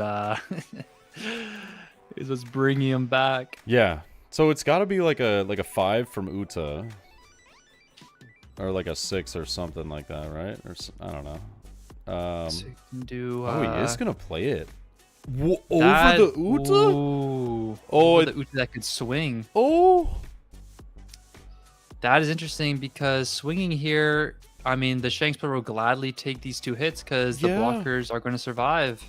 is what's bringing him back. Yeah. So it's got to be like a 5 from Uta, or like a 6 or something like that, right? Or I don't know. So you can do. Oh, he is gonna play it over that- the Uta. Ooh, Oh, over the Uta that could swing. Oh. That is interesting because swinging here, I mean, the Shanks player will gladly take these 2 hits because the Yeah. blockers are going to survive.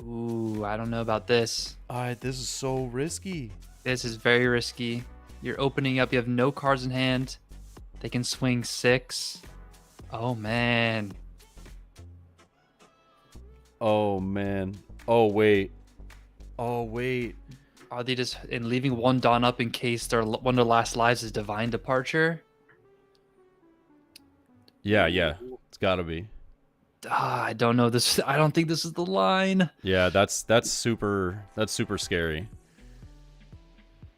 Ooh, I don't know about this. This is so risky. This is very risky. You're opening up. You have no cards in hand. They can swing 6. Oh, man. Oh man. Oh wait. Oh wait. Are they just in leaving 1 Dawn up in case one of their last lives is Divine Departure? Yeah. It's got to be. I don't know. I don't think this is the line. Yeah, that's super scary.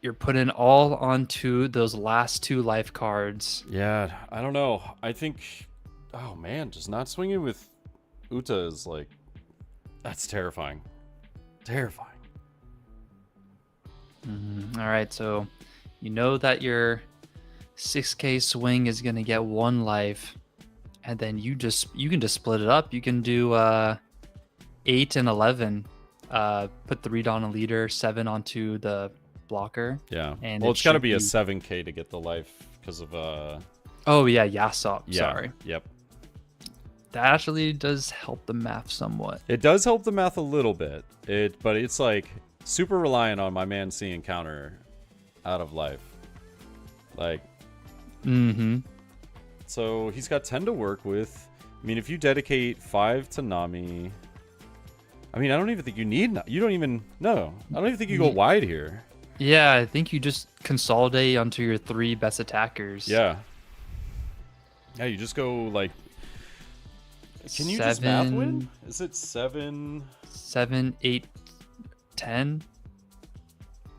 You're putting all onto those last 2 life cards. Yeah, I don't know. I think, oh man, just not swinging with Uta is like, that's terrifying. Terrifying. All right, so you know that your 6k swing is gonna get 1 life, and then you can just split it up. You can do 8 and 11. Put the read on a leader, 7 onto the blocker. Yeah. And Well, it it's got to should be a be- 7k to get the life because of Oh yeah, Yasop. yeah. Sorry. Yep. That actually does help the math somewhat. It does help the math a little bit. But it's like super reliant on my man seeing counter out of life. Like, Mm-hmm. so he's got 10 to work with. I mean, if you dedicate 5 to Nami, I mean, I don't even think you need. You don't even no. I don't even think you go wide here. Yeah, I think you just consolidate onto your 3 best attackers. Yeah. Yeah, you just go like. Can you just math win? Is it 7? 7, 8, 10?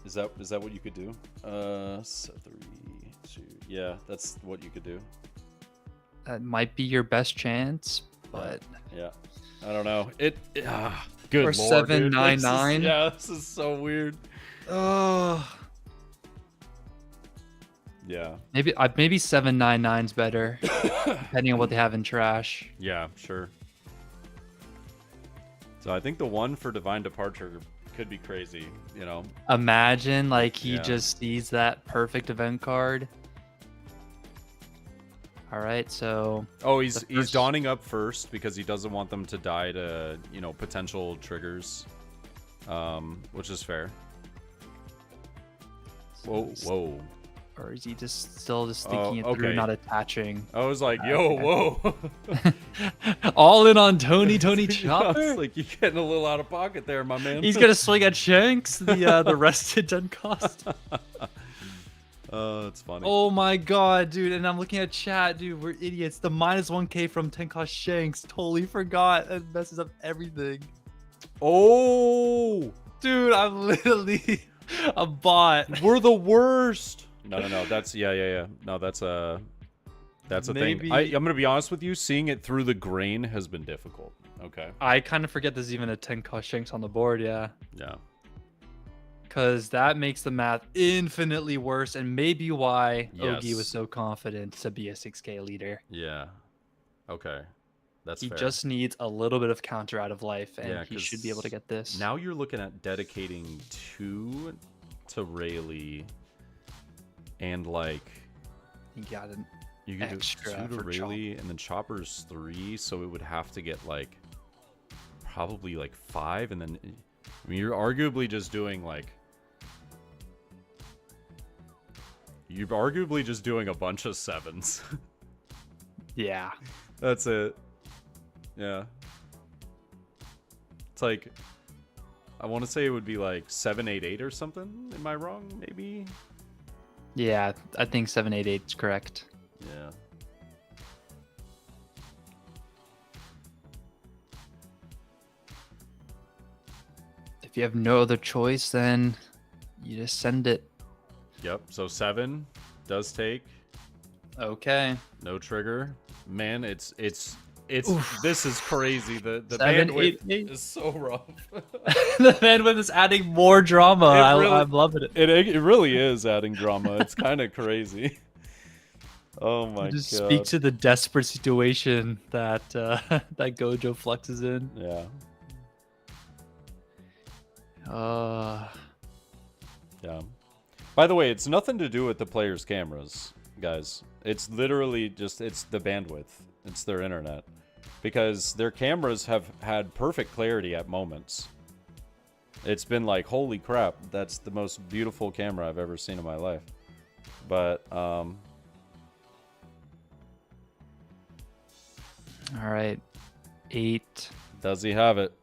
Is that what you could do? 3, 2. Yeah, that's what you could do. That might be your best chance, but Yeah. I don't know. Good or lord, 7, dude. 9, This is- 9. Yeah, this is so weird. oh, Yeah. maybe 799's better, depending on what they have in trash. Yeah, sure. So I think the one for Divine Departure could be crazy, you know. Imagine like he Yeah. just sees that perfect event card. All right, so Oh, The he's first- donning up first because he doesn't want them to die to, you know, potential triggers. Which is fair. Whoa. or is he just still just Oh, thinking it okay. through, not attaching? I was like, yo, whoa. All in on Tony I Chopper. was like, you're getting a little out of pocket there, my man. He's gonna swing at Shanks, the rested den cost. Oh, it's funny. Oh my god, dude! And I'm looking at chat, dude. We're idiots. The minus 1k from 10 cost Shanks. Totally forgot. It messes up everything. Oh, Dude, I'm literally a bot. we're the worst. No. That's yeah. No, that's a thing. Maybe- I'm gonna be honest with you. Seeing it through the grain has been difficult. Okay. I kind of forget there's even a 10 cost Shanks on the board. Yeah. Yeah. Because that makes the math infinitely worse, and maybe why Ogi Yes. was so confident to be a 6k leader. Yeah. Okay. That's He fair. just needs a little bit of counter out of life, and Yeah, he should be able to 'cause get this. Now you're looking at dedicating 2 to Rayleigh, and like He got an you could do extra 2 to for Chop. Rayleigh, and then Chopper's 3, so it would have to get like probably like 5, and then I mean you're arguably just doing like a bunch of 7s. Yeah. That's it. Yeah. It's like I want to say it would be like 788 or something. Am I wrong? Maybe. Yeah, I think 788 is correct. Yeah. If you have no other choice, then you just send it. Yep. So 7 does take. Okay. No trigger. Man, it's this is crazy. The 7, bandwidth 8, 8. is so rough. The bandwidth is adding more drama. I'm loving it. It really is adding drama. It's kind of crazy. Oh my Just god. speak to the desperate situation that that Gojo flexes in. Yeah. Yeah. By the way, it's nothing to do with the players' cameras, guys. It's literally just it's the bandwidth. It's their internet. Because their cameras have had perfect clarity at moments. It's been like, holy crap, that's the most beautiful camera I've ever seen in my life. But All right. 8. does he have it?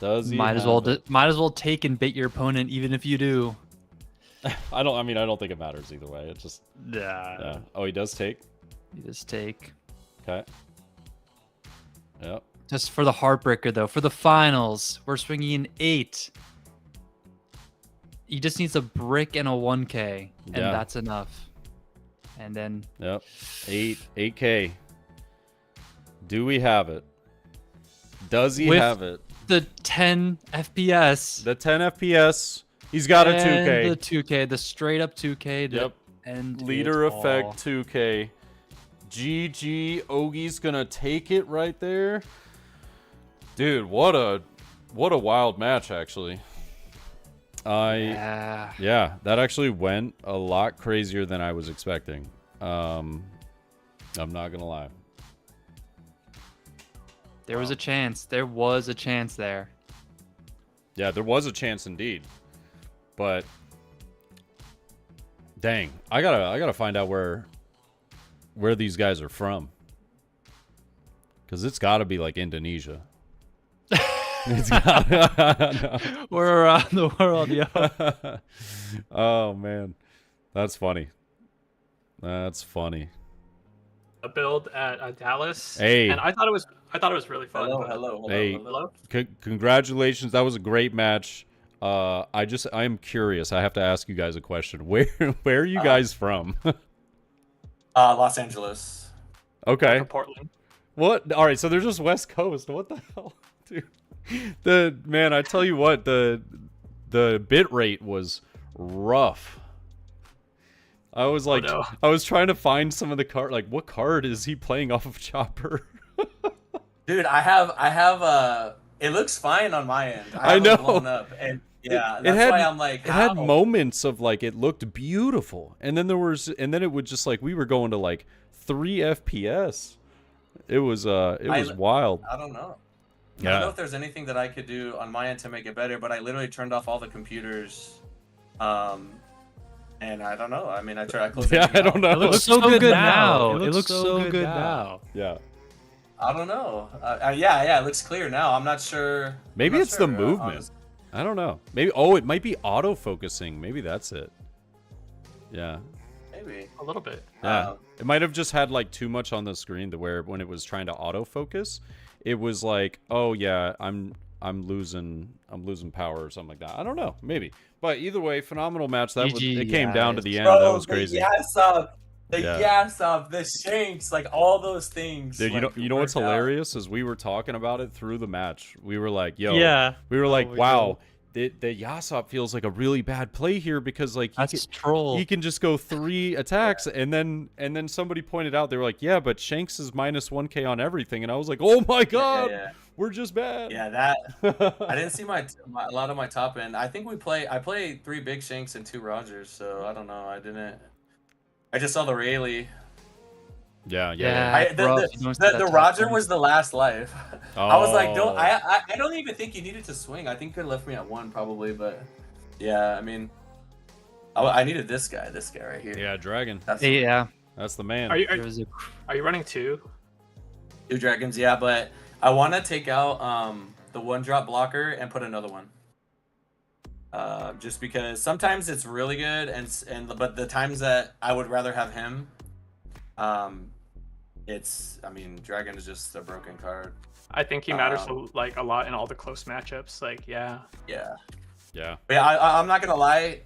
Does he Might as well take and bait your opponent even if you do. I don't think it matters either way. It's just yeah. Oh, he does take. You just take. Okay. Yep. Just for the heartbreaker, though. For the finals, we're swinging an 8. He just needs a brick and a 1k, and Yeah. that's enough. And then Yep. 8K. Do we have it? Does he With have it? the 10 FPS. The 10 FPS. He's got a 2K. And the 2k, the straight up 2k. To Yep. end Leader it effect all. 2K. GG. Ogi's gonna take it right there. Dude, what a wild match, actually. Yeah. Yeah, that actually went a lot crazier than I was expecting. I'm not gonna lie. There was a chance. There was a chance there. Yeah, there was a chance indeed. But dang, I gotta find out where these guys are from. Cause it's gotta be like Indonesia. It's gotta, We're around the world, yo. Oh man. That's funny. That's funny. A build at Dallas. Hey. And I thought it was really fun. Hello. Hey. Hello. Congratulations. That was a great match. I'm curious. I have to ask you guys a question. Where are you guys from? Los Angeles. Okay. Portland. What? All right, so they're just West Coast. What the hell, dude? I tell you what, the bit rate was rough. I was like, no. I was trying to find some of the card. Like, what card is he playing off of Chopper? Dude, I have it looks fine on my end. I know. Blown up, and yeah, that's why I'm like, it had moments of like it looked beautiful, and then it would just like we were going to like 3 FPS. It was wild. I don't know. Yeah. I don't know if there's anything that I could do on my end to make it better, but I literally turned off all the computers. And I don't know. I mean, I closed Yeah, I don't know. It looks so good now. It looks so good now. Yeah. I don't know. Yeah, it looks clear now. I'm not sure. Maybe it's the movement. I don't know. Maybe. Oh, it might be auto focusing. Maybe that's it. Yeah. Maybe a little bit. Yeah. It might have just had like too much on the screen to where when it was trying to autofocus, it was like, oh yeah, I'm losing power or something like that. I don't know, maybe. But either way, phenomenal match. That was it came down to the end. Bro, that was crazy. The gas up, the shanks, like all those things. Dude, like, you know what's hilarious is we were talking about it through the match. We were like, yo, yeah. We were like, wow. The Yasop feels like a really bad play here because like he can just go 3 attacks and then somebody pointed out, they were like, yeah, but Shanks is minus 1k on everything, and I was like, oh my god, we're just bad. Yeah, that I didn't see a lot of my top end. I think I played 3 big Shanks and 2 Rogers, so I don't know. I just saw the Rayleigh. Yeah. The Roger was the last life. Oh. I was like, I don't even think you needed to swing. I think could have left me at 1 probably, but yeah, I mean, I needed this guy right here. Yeah, Dragon. That's the man. Are you running 2? 2 dragons, yeah, but I want to take out the 1-drop blocker and put another one. Just because sometimes it's really good, but the times that I would rather have him, Dragon is just a broken card. I think he matters like a lot in all the close matchups. Like, yeah. But I'm not gonna lie,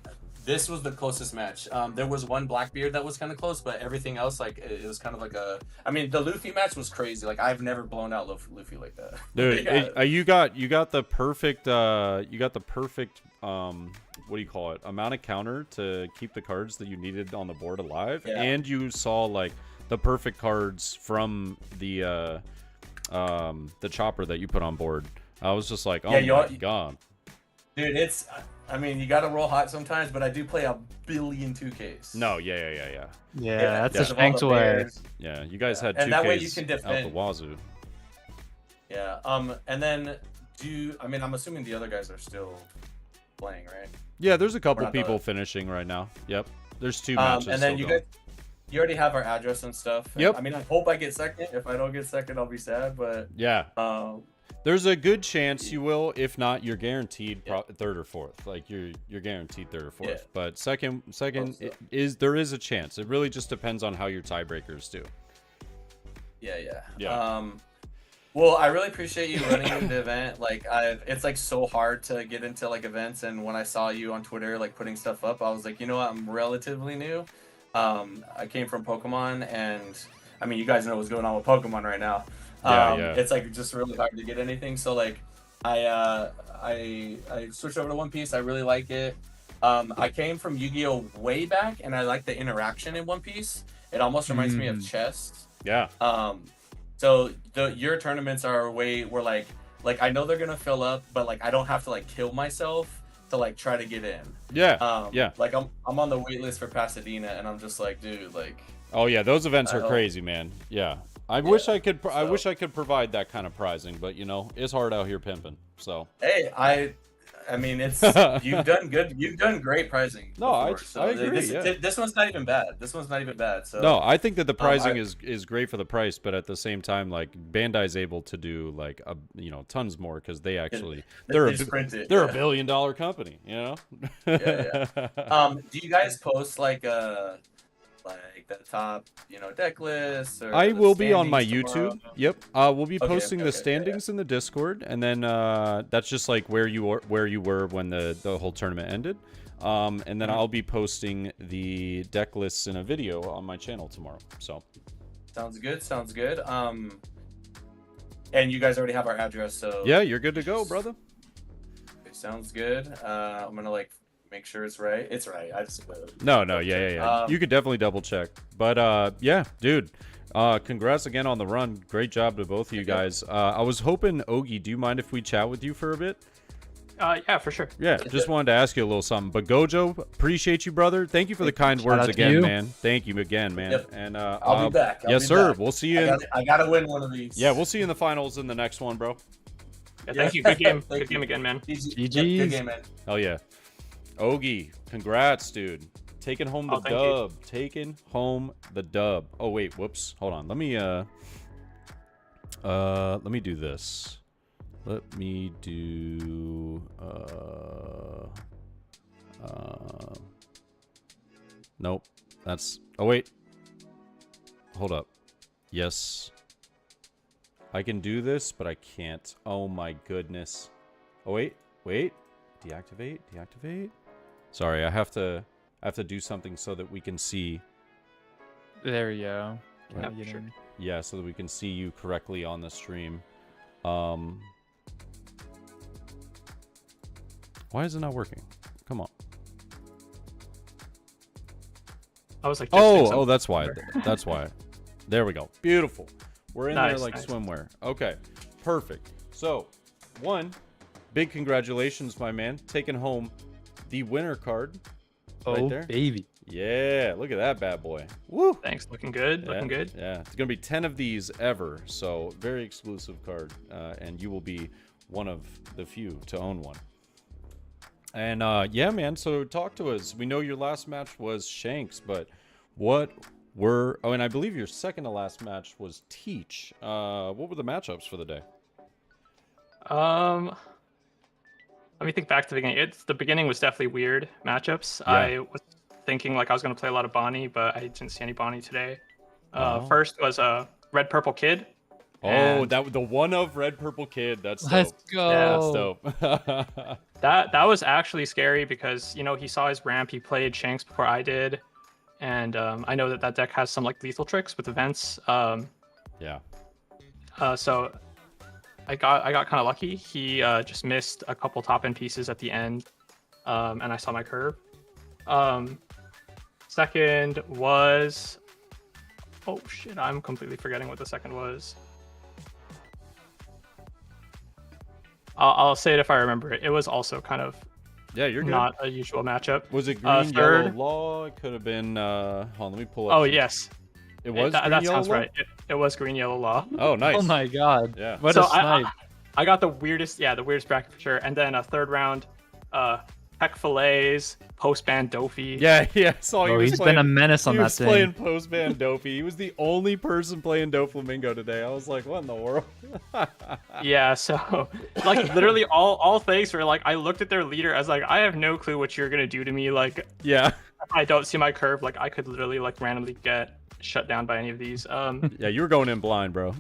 this was the closest match. There was one Blackbeard that was kind of close, but everything else, like, it was kind of like the Luffy match was crazy. Like, I've never blown out Luffy like that. Dude, you got the perfect what do you call it? Amount of counter to keep the cards that you needed on the board alive, and you saw like the perfect cards from the chopper that you put on board. I was just like, oh my god. Dude, you gotta roll hot sometimes, but I do play a billion 2Ks. No, yeah, that's a Shanks way. Yeah, you guys had 2Ks and that way you can defend out the wazoo. Yeah, and then I'm assuming the other guys are still playing, right? Yeah, there's a couple people finishing right now. Yep, there's 2 matches. And then you already have our address and stuff. Yep. I hope I get second. If I don't get second, I'll be sad. But yeah, there's a good chance you will. If not, you're guaranteed 3rd or 4th. Like you're guaranteed 3rd or 4th. Yeah. But second there is a chance. It really just depends on how your tiebreakers do. Yeah. Well, I really appreciate you running the event. Like, it's like so hard to get into like events, and when I saw you on Twitter like putting stuff up, I was like, you know what, I'm relatively new. I came from Pokemon, and you guys know what's going on with Pokemon right now. It's like just really hard to get anything. So like, I switched over to One Piece. I really like it. I came from Yu-Gi-Oh way back, and I like the interaction in One Piece. It almost reminds me of chess. Yeah. So your tournaments are like like I know they're gonna fill up, but like I don't have to like kill myself to like try to get in. Yeah. Yeah. Like I'm on the wait list for Pasadena, and I'm just like, dude, like. Oh yeah, those events I are hope- crazy, man. Yeah. I wish I could provide that kind of prizing, but you know, it's hard out here pimping. So. Hey, I mean, it's you've done good. You've done great pricing. No, before, I agree. This one's not even bad. This one's not even bad. So no, I think that the pricing is great for the price, but at the same time, like Bandai's able to do like tons more because they actually they're a $1 billion company, you know. Yeah. Do you guys post like the top deck list? Or I will be on my standings tomorrow? YouTube. Yep. We'll be posting the standings in the Discord, and then that's just like where you were when the whole tournament ended. And then I'll be posting the deck lists in a video on my channel tomorrow. So. Sounds good. And you guys already have our address, so yeah, you're good to go, brother. Okay, sounds good. I'm gonna make sure it's right. It's right. I just No, yeah. You could definitely double check. But yeah, dude. Congrats again on the run. Great job to both of you guys. I was hoping, Ogie, do you mind if we chat with you for a bit? Yeah, for sure. Yeah, just wanted to ask you a little something. But Gojo, appreciate you, brother. Thank you for the kind words again, man. Thank you again, man. Yep. And I'll be back. Yes, sir. We'll see you. I gotta win one of these. Yeah, we'll see you in the finals in the next one, bro. Yeah, thank you. Good game. Good game again, man. GG. Good game, man. Hell yeah. Ogie, congrats, dude. Taking home the dub. Taking home the dub. Oh wait, whoops. Hold on. Let me do this. Let me do nope. That's oh wait. Hold up. Yes. I can do this, but I can't. Oh my goodness. Oh wait. Deactivate. Sorry, I have to do something so that we can see. There we go. Yeah, sure. Yeah, so that we can see you correctly on the stream. Why is it not working? Come on. I was like, oh, that's why. That's why. There we go. Beautiful. We're in there like nice. swimwear. Okay, perfect. So, big congratulations, my man, taking home the winner card. Right there. Baby. Yeah, look at that bad boy. Woo! Thanks. Looking good. Looking good. Yeah, it's gonna be 10 of these ever. So very exclusive card, and you will be one of the few to own one. And yeah, man. So talk to us. We know your last match was Shanks, but what were? Oh, and I believe your second to last match was Teach. What were the matchups for the day? Let me think back to the beginning. The beginning was definitely weird matchups. Yeah. I was thinking like I was going to play a lot of Bonnie, but I didn't see any Bonnie today. Oh. First was a Red Purple Kid. Oh, the one of Red Purple Kid. That's dope. Let's go. Yeah, that's dope. That was actually scary because he saw his ramp. He played Shanks before I did, and I know that deck has some like lethal tricks with events. Yeah. So I got kind of lucky. He just missed a couple top end pieces at the end, and I saw my curve. Second was, oh shit, I'm completely forgetting what the second was. I'll say it if I remember it. It was also kind of you're good. Not a usual matchup. Was it green, third, yellow, law? It could have been. Hold on, let me pull up. Oh yes, it was. That sounds right. It was green, yellow, law. Oh nice. Oh my god. Yeah. What so a snipe. I got the weirdest bracket for sure. And then a third round, Peck Fillets, post-ban Dofi. Yeah, I saw he was He's playing, been a menace on he that was thing. playing post-ban Dofi. He was the only person playing Doflamingo today. I was like, what in the world? Yeah, so like literally all things were like I looked at their leader. I was like, I have no clue what you're gonna do to me. Like, yeah, if I don't see my curve, like I could literally like randomly get shut down by any of these. Yeah, you were going in blind, bro.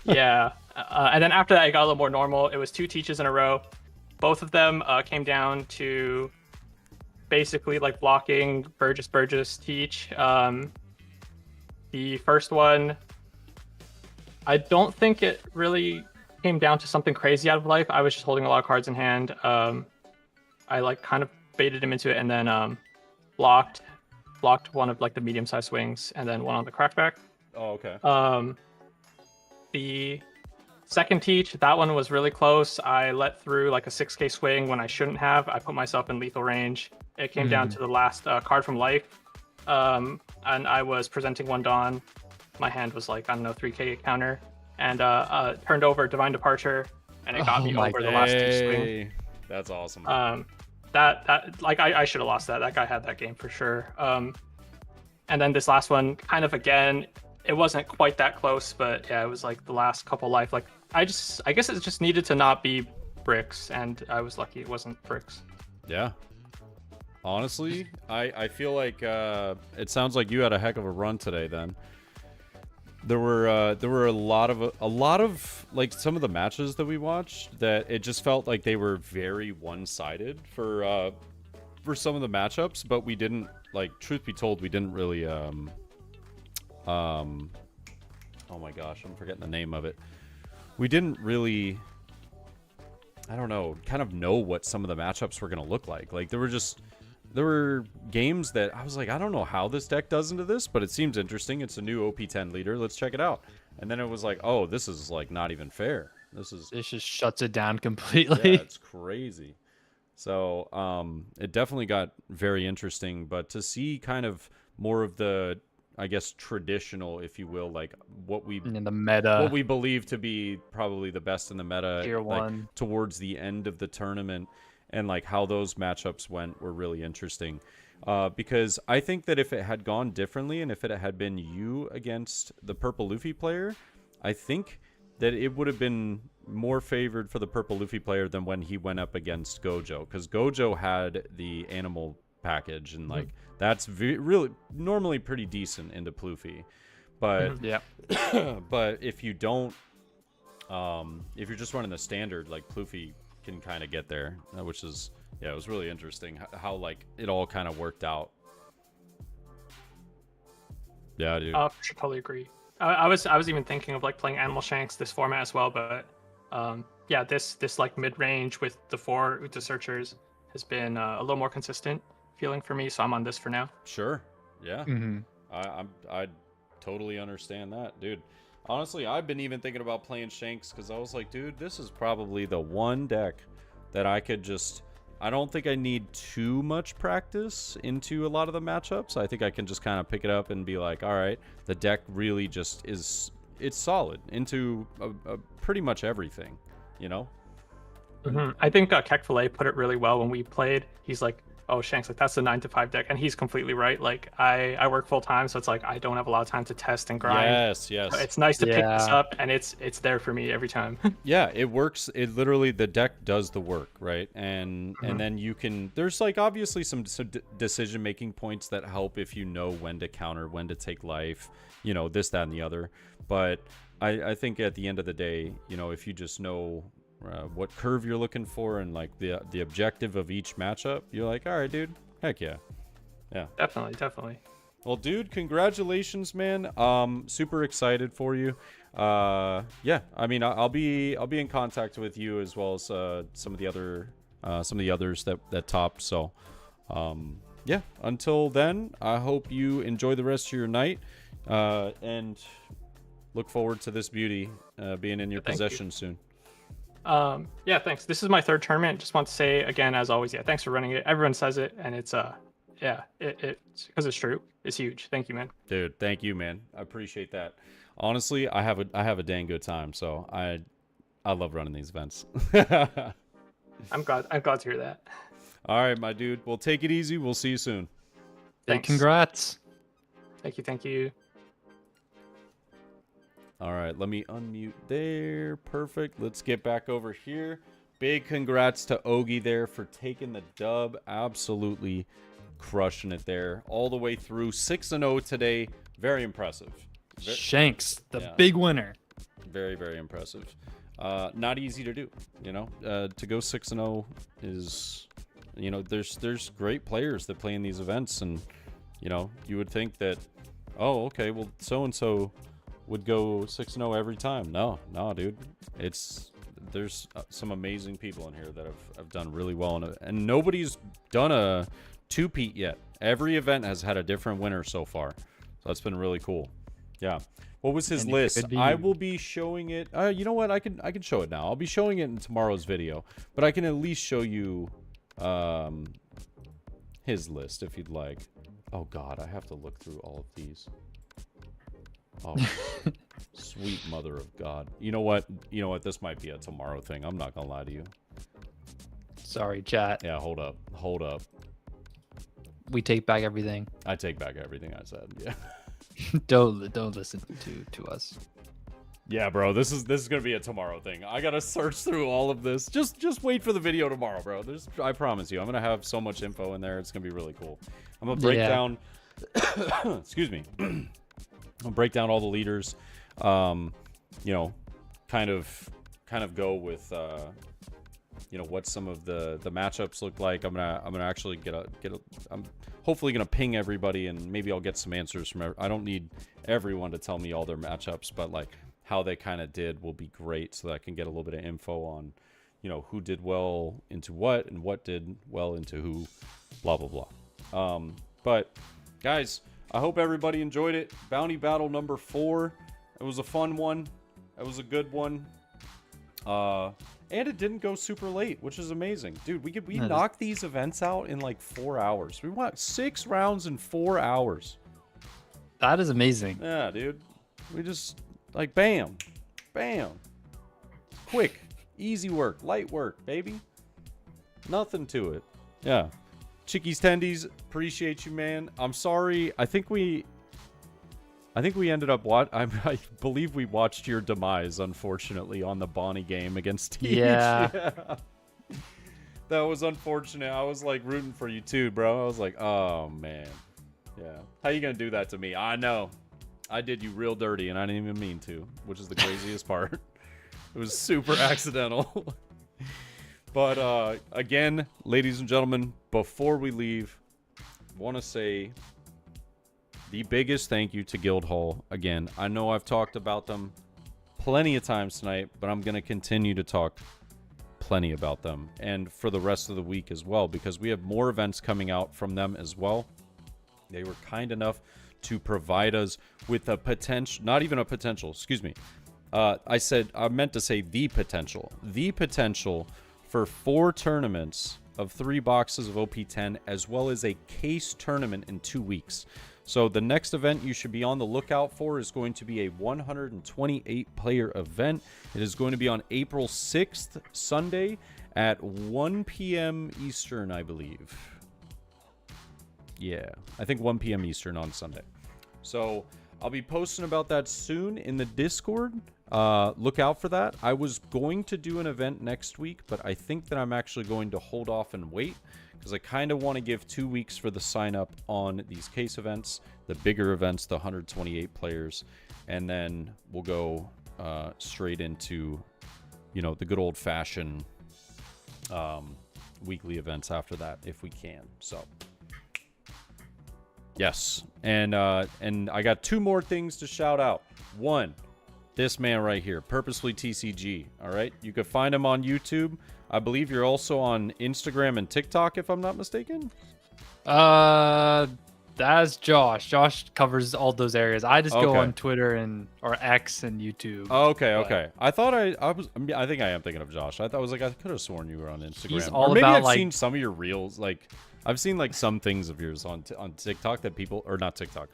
Yeah, and then after that, I got a little more normal. It was 2 teaches in a row. Both of them came down to basically like blocking Burgess teach. The first one, I don't think it really came down to something crazy out of life. I was just holding a lot of cards in hand. I like kind of baited him into it and then blocked one of like the medium-sized swings and then one on the crackback. Oh, okay. The Second teach, that one was really close. I let through like a 6k swing when I shouldn't have. I put myself in lethal range. It came down to the last card from life. And I was presenting one Dawn. My hand was like, I don't know, 3k counter. And turned over Divine Departure, and it got me over the last two swing. That's awesome. That like I should have lost that. That guy had that game for sure. And then this last one, kind of again, it wasn't quite that close, but yeah, it was like the last couple life. Like I guess it just needed to not be bricks, and I was lucky it wasn't bricks. Yeah. Honestly, I feel like it sounds like you had a heck of a run today. Then there were a lot of like some of the matches that we watched that it just felt like they were very one-sided for some of the matchups, but we didn't, like, truth be told, we didn't really oh my gosh, I'm forgetting the name of it. We didn't really, I don't know, kind of know what some of the matchups were going to look like. Like, there were games that I was like, I don't know how this deck does into this, but it seems interesting. It's a new OP10 leader. Let's check it out. And then it was like, oh, this is like not even fair. This just shuts it down completely. Yeah, it's crazy. So it definitely got very interesting. But to see kind of more of the, I guess, traditional, if you will, like what we in the meta, what we believe to be probably the best in the meta, Tier like, 1 towards the end of the tournament. And like how those matchups went were really interesting, because I think that if it had gone differently and if it had been you against the Purple Luffy player, I think that it would have been more favored for the Purple Luffy player than when he went up against Gojo, because Gojo had the animal package, and like that's really normally pretty decent into Pluffy. But yeah, but if you don't, if you're just running the standard, like Pluffy can kind of get there, which is, yeah, it was really interesting how like it all kind of worked out. Yeah, dude. Should totally agree. I was even thinking of like playing Animal Shanks this format as well, but yeah, this like mid range with the 4 Uta searchers has been a little more consistent feeling for me, so I'm on this for now. Sure. Yeah. I totally understand that, dude. Honestly, I've been even thinking about playing Shanks because I was like, dude, this is probably the one deck that I could just, I don't think I need too much practice into a lot of the matchups. I think I can just kind of pick it up and be like, all right, the deck really just is, it's solid into pretty much everything, you know? I think Kekfile put it really well when we played. He's like, oh, Shanks, like that's the 9 to 5 deck, and he's completely right. Like I work full time, so it's like I don't have a lot of time to test and grind. Yes. So it's nice to pick this up, and it's there for me every time. Yeah, it works. It literally, the deck does the work, right? And then you can, there's like obviously some decision making points that help if you know when to counter, when to take life, you know, this, that, and the other. But I think at the end of the day, you know, if you just know what curve you're looking for and like the objective of each matchup, you're like, all right, dude, heck yeah. Definitely. Well, dude, congratulations, man. Super excited for you. Yeah, I mean, I'll be in contact with you as well as some of the others that topped. So yeah, until then, I hope you enjoy the rest of your night, and look forward to this beauty being in your possession soon. Yeah, thanks. This is my 3rd tournament. Just want to say again, as always, yeah, thanks for running it. Everyone says it, and it's yeah, it's because it's true. It's huge. Thank you, man. Dude, thank you, man. I appreciate that. Honestly, I have a dang good time, so I love running these events. I'm glad to hear that. All right, my dude. Well, take it easy. We'll see you soon. Thanks. Congrats. Thank you. All right, let me unmute there. Perfect. Let's get back over here. Big congrats to Ogie there for taking the dub. Absolutely crushing it there. All the way through 6-0 today. Very impressive. Shanks, the big winner. Very, very impressive. Not easy to do, you know. To go 6-0 is, you know, there's great players that play in these events, and, you know, you would think that, oh, okay, well, so-and-so would go 6-0 every time. No, dude. There's some amazing people in here that have done really well, and nobody's done a 2-peat yet. Every event has had a different winner so far, so that's been really cool. Yeah, What was his And it list? could be I you. will be showing it. You know what? I can show it now. I'll be showing it in tomorrow's video, but I can at least show you his list if you'd like. Oh God, I have to look through all of these. Oh, sweet mother of God. You know what? You know what? This might be a tomorrow thing. I'm not gonna lie to you. Sorry, chat. Yeah, hold up. Hold up. We take back everything. I take back everything I said. Yeah. Don't listen to us. Yeah, bro. This is gonna be a tomorrow thing. I gotta search through all of this. Just wait for the video tomorrow, bro. I promise you, I'm gonna have so much info in there. It's gonna be really cool. I'm gonna break down. Excuse me. I'll break down all the leaders. You know, kind of go with you know what some of the matchups look like. I'm gonna actually I'm hopefully gonna ping everybody, and maybe I'll get some answers from. I don't need everyone to tell me all their matchups, but like how they kind of did will be great, so that I can get a little bit of info on, you know, who did well into what and what did well into who, blah blah blah. But guys, I hope everybody enjoyed it. Bounty battle number 4. It was a fun one. It was a good one. And it didn't go super late, which is amazing. Dude, we knocked these events out in like 4 hours. We went 6 rounds in 4 hours. That is amazing. Yeah, dude. We just like bam. Bam. Quick, easy work, light work, baby. Nothing to it. Yeah. Chickies Tendies, appreciate you, man. I'm sorry. I think we ended up I believe we watched your demise, unfortunately, on the Bonnie game against Teach. Yeah. That was unfortunate. I was like rooting for you too, bro. I was like, oh man. Yeah. How you gonna do that to me? I know. I did you real dirty and I didn't even mean to, which is the craziest part. It was super accidental. But again, ladies and gentlemen, before we leave, I want to say the biggest thank you to GuildHall. Again, I know I've talked about them plenty of times tonight, but I'm going to continue to talk plenty about them, and for the rest of the week as well, because we have more events coming out from them as well. They were kind enough to provide us with a potential, not even a potential, excuse me. I meant to say the potential for 4 tournaments of 3 boxes of OP10, as well as a case tournament in 2 weeks. So the next event you should be on the lookout for is going to be a 128 player event. It is going to be on April 6th, Sunday at 1 p.m. Eastern, I believe. Yeah, I think 1 p.m. Eastern on Sunday. So I'll be posting about that soon in the Discord. Look out for that. I was going to do an event next week, but I think that I'm actually going to hold off and wait, because I kind of want to give 2 weeks for the sign up on these case events, the bigger events, the 128 players, and then we'll go straight into, you know, the good old fashioned weekly events after that if we can. So yes, and I got 2 more things to shout out. One, this man right here, Purposefully TCG. All right, you can find him on YouTube. I believe you're also on Instagram and TikTok, if I'm not mistaken. That's Josh. Josh covers all those areas. I just go Okay. on Twitter or X and YouTube. Okay, but- okay. I thought I think I am thinking of Josh. I could have sworn you were on Instagram. He's all or maybe about, I've like- seen some of your reels. Like I've seen like some things of yours on TikTok that people, or not TikTok,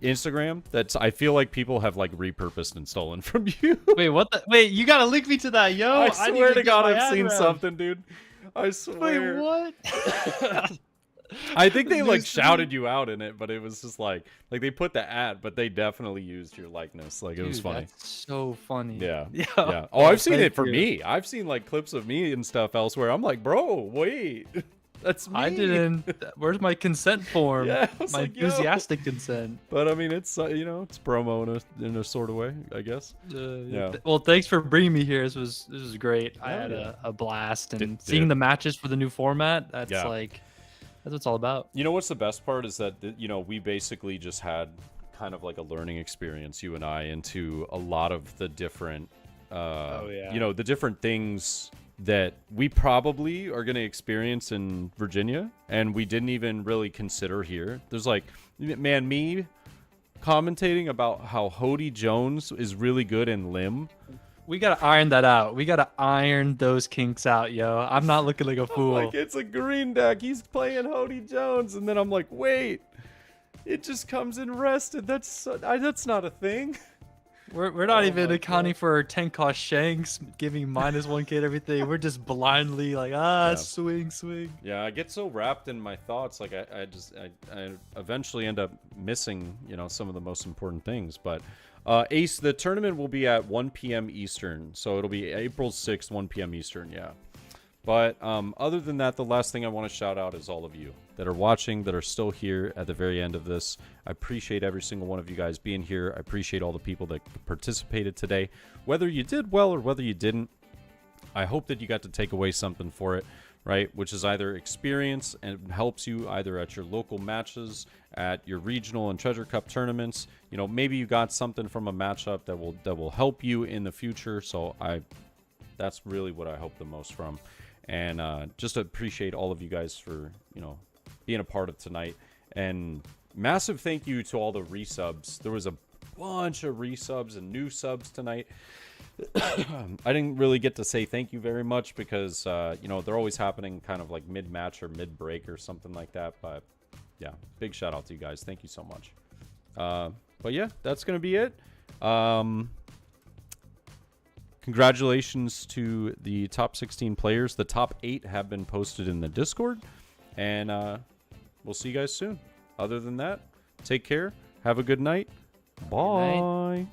Instagram, that's I feel like people have like repurposed and stolen from you. Wait, what the? Wait, you gotta link me to that, yo. I need swear to get God, my I've ad seen round. something, dude. I swear. Wait, what? I think they like News to me. shouted you out in it, but it was just like they put the ad, but they definitely used your likeness. Like it was Dude, funny. That's so funny. Yeah. Yeah. Yeah. Oh, I've seen thank it for you. me. I've seen like clips of me and stuff elsewhere. I'm like, bro, wait, that's me. I didn't. Where's my consent form? Yeah, I was my like, yo. enthusiastic consent. But I mean, it's you know, it's promo in a sort of way, I guess. Yeah. Well, thanks for bringing me here. This was great. I Hell had yeah. a blast, and Dude. seeing the matches for the new format. That's Yeah. like, that's what it's all about. You know what's the best part is that you know, we basically just had kind of like a learning experience, you and I, into a lot of the different you know, the different things that we probably are going to experience in Virginia and we didn't even really consider here. There's like, man, me commentating about how Hody Jones is really good in Limb. We gotta iron that out. We gotta iron those kinks out, yo. I'm not looking like a fool. Like, it's a green deck. He's playing Hody Jones, and then I'm like, wait, it just comes in rested. That's not a thing. We're not Oh even my accounting for 10 cost Shanks, giving -1k and everything. We're just blindly like, swing. Yeah, I get so wrapped in my thoughts, like I eventually end up missing, some of the most important things. But Ace, the tournament will be at 1 p.m. Eastern, so it'll be April 6th, 1 p.m. Eastern. Yeah. But other than that, the last thing I want to shout out is all of you that are watching, that are still here at the very end of this. I appreciate every single one of you guys being here. I appreciate all the people that participated today. Whether you did well or whether you didn't, I hope that you got to take away something for it, right? Which is either experience and helps you either at your local matches, at your regional and treasure cup tournaments. Maybe you got something from a matchup that will help you in the future. So that's really what I hope the most from. And just appreciate all of you guys for, being a part of tonight. And massive thank you to all the resubs. There was a bunch of resubs and new subs tonight. I didn't really get to say thank you very much because, they're always happening kind of like mid-match or mid-break or something like that. But, yeah, big shout out to you guys. Thank you so much. But, yeah, that's going to be it. Congratulations to the top 16 players. The top 8 have been posted in the Discord. And we'll see you guys soon. Other than that, take care. Have a good night. Bye. Good night.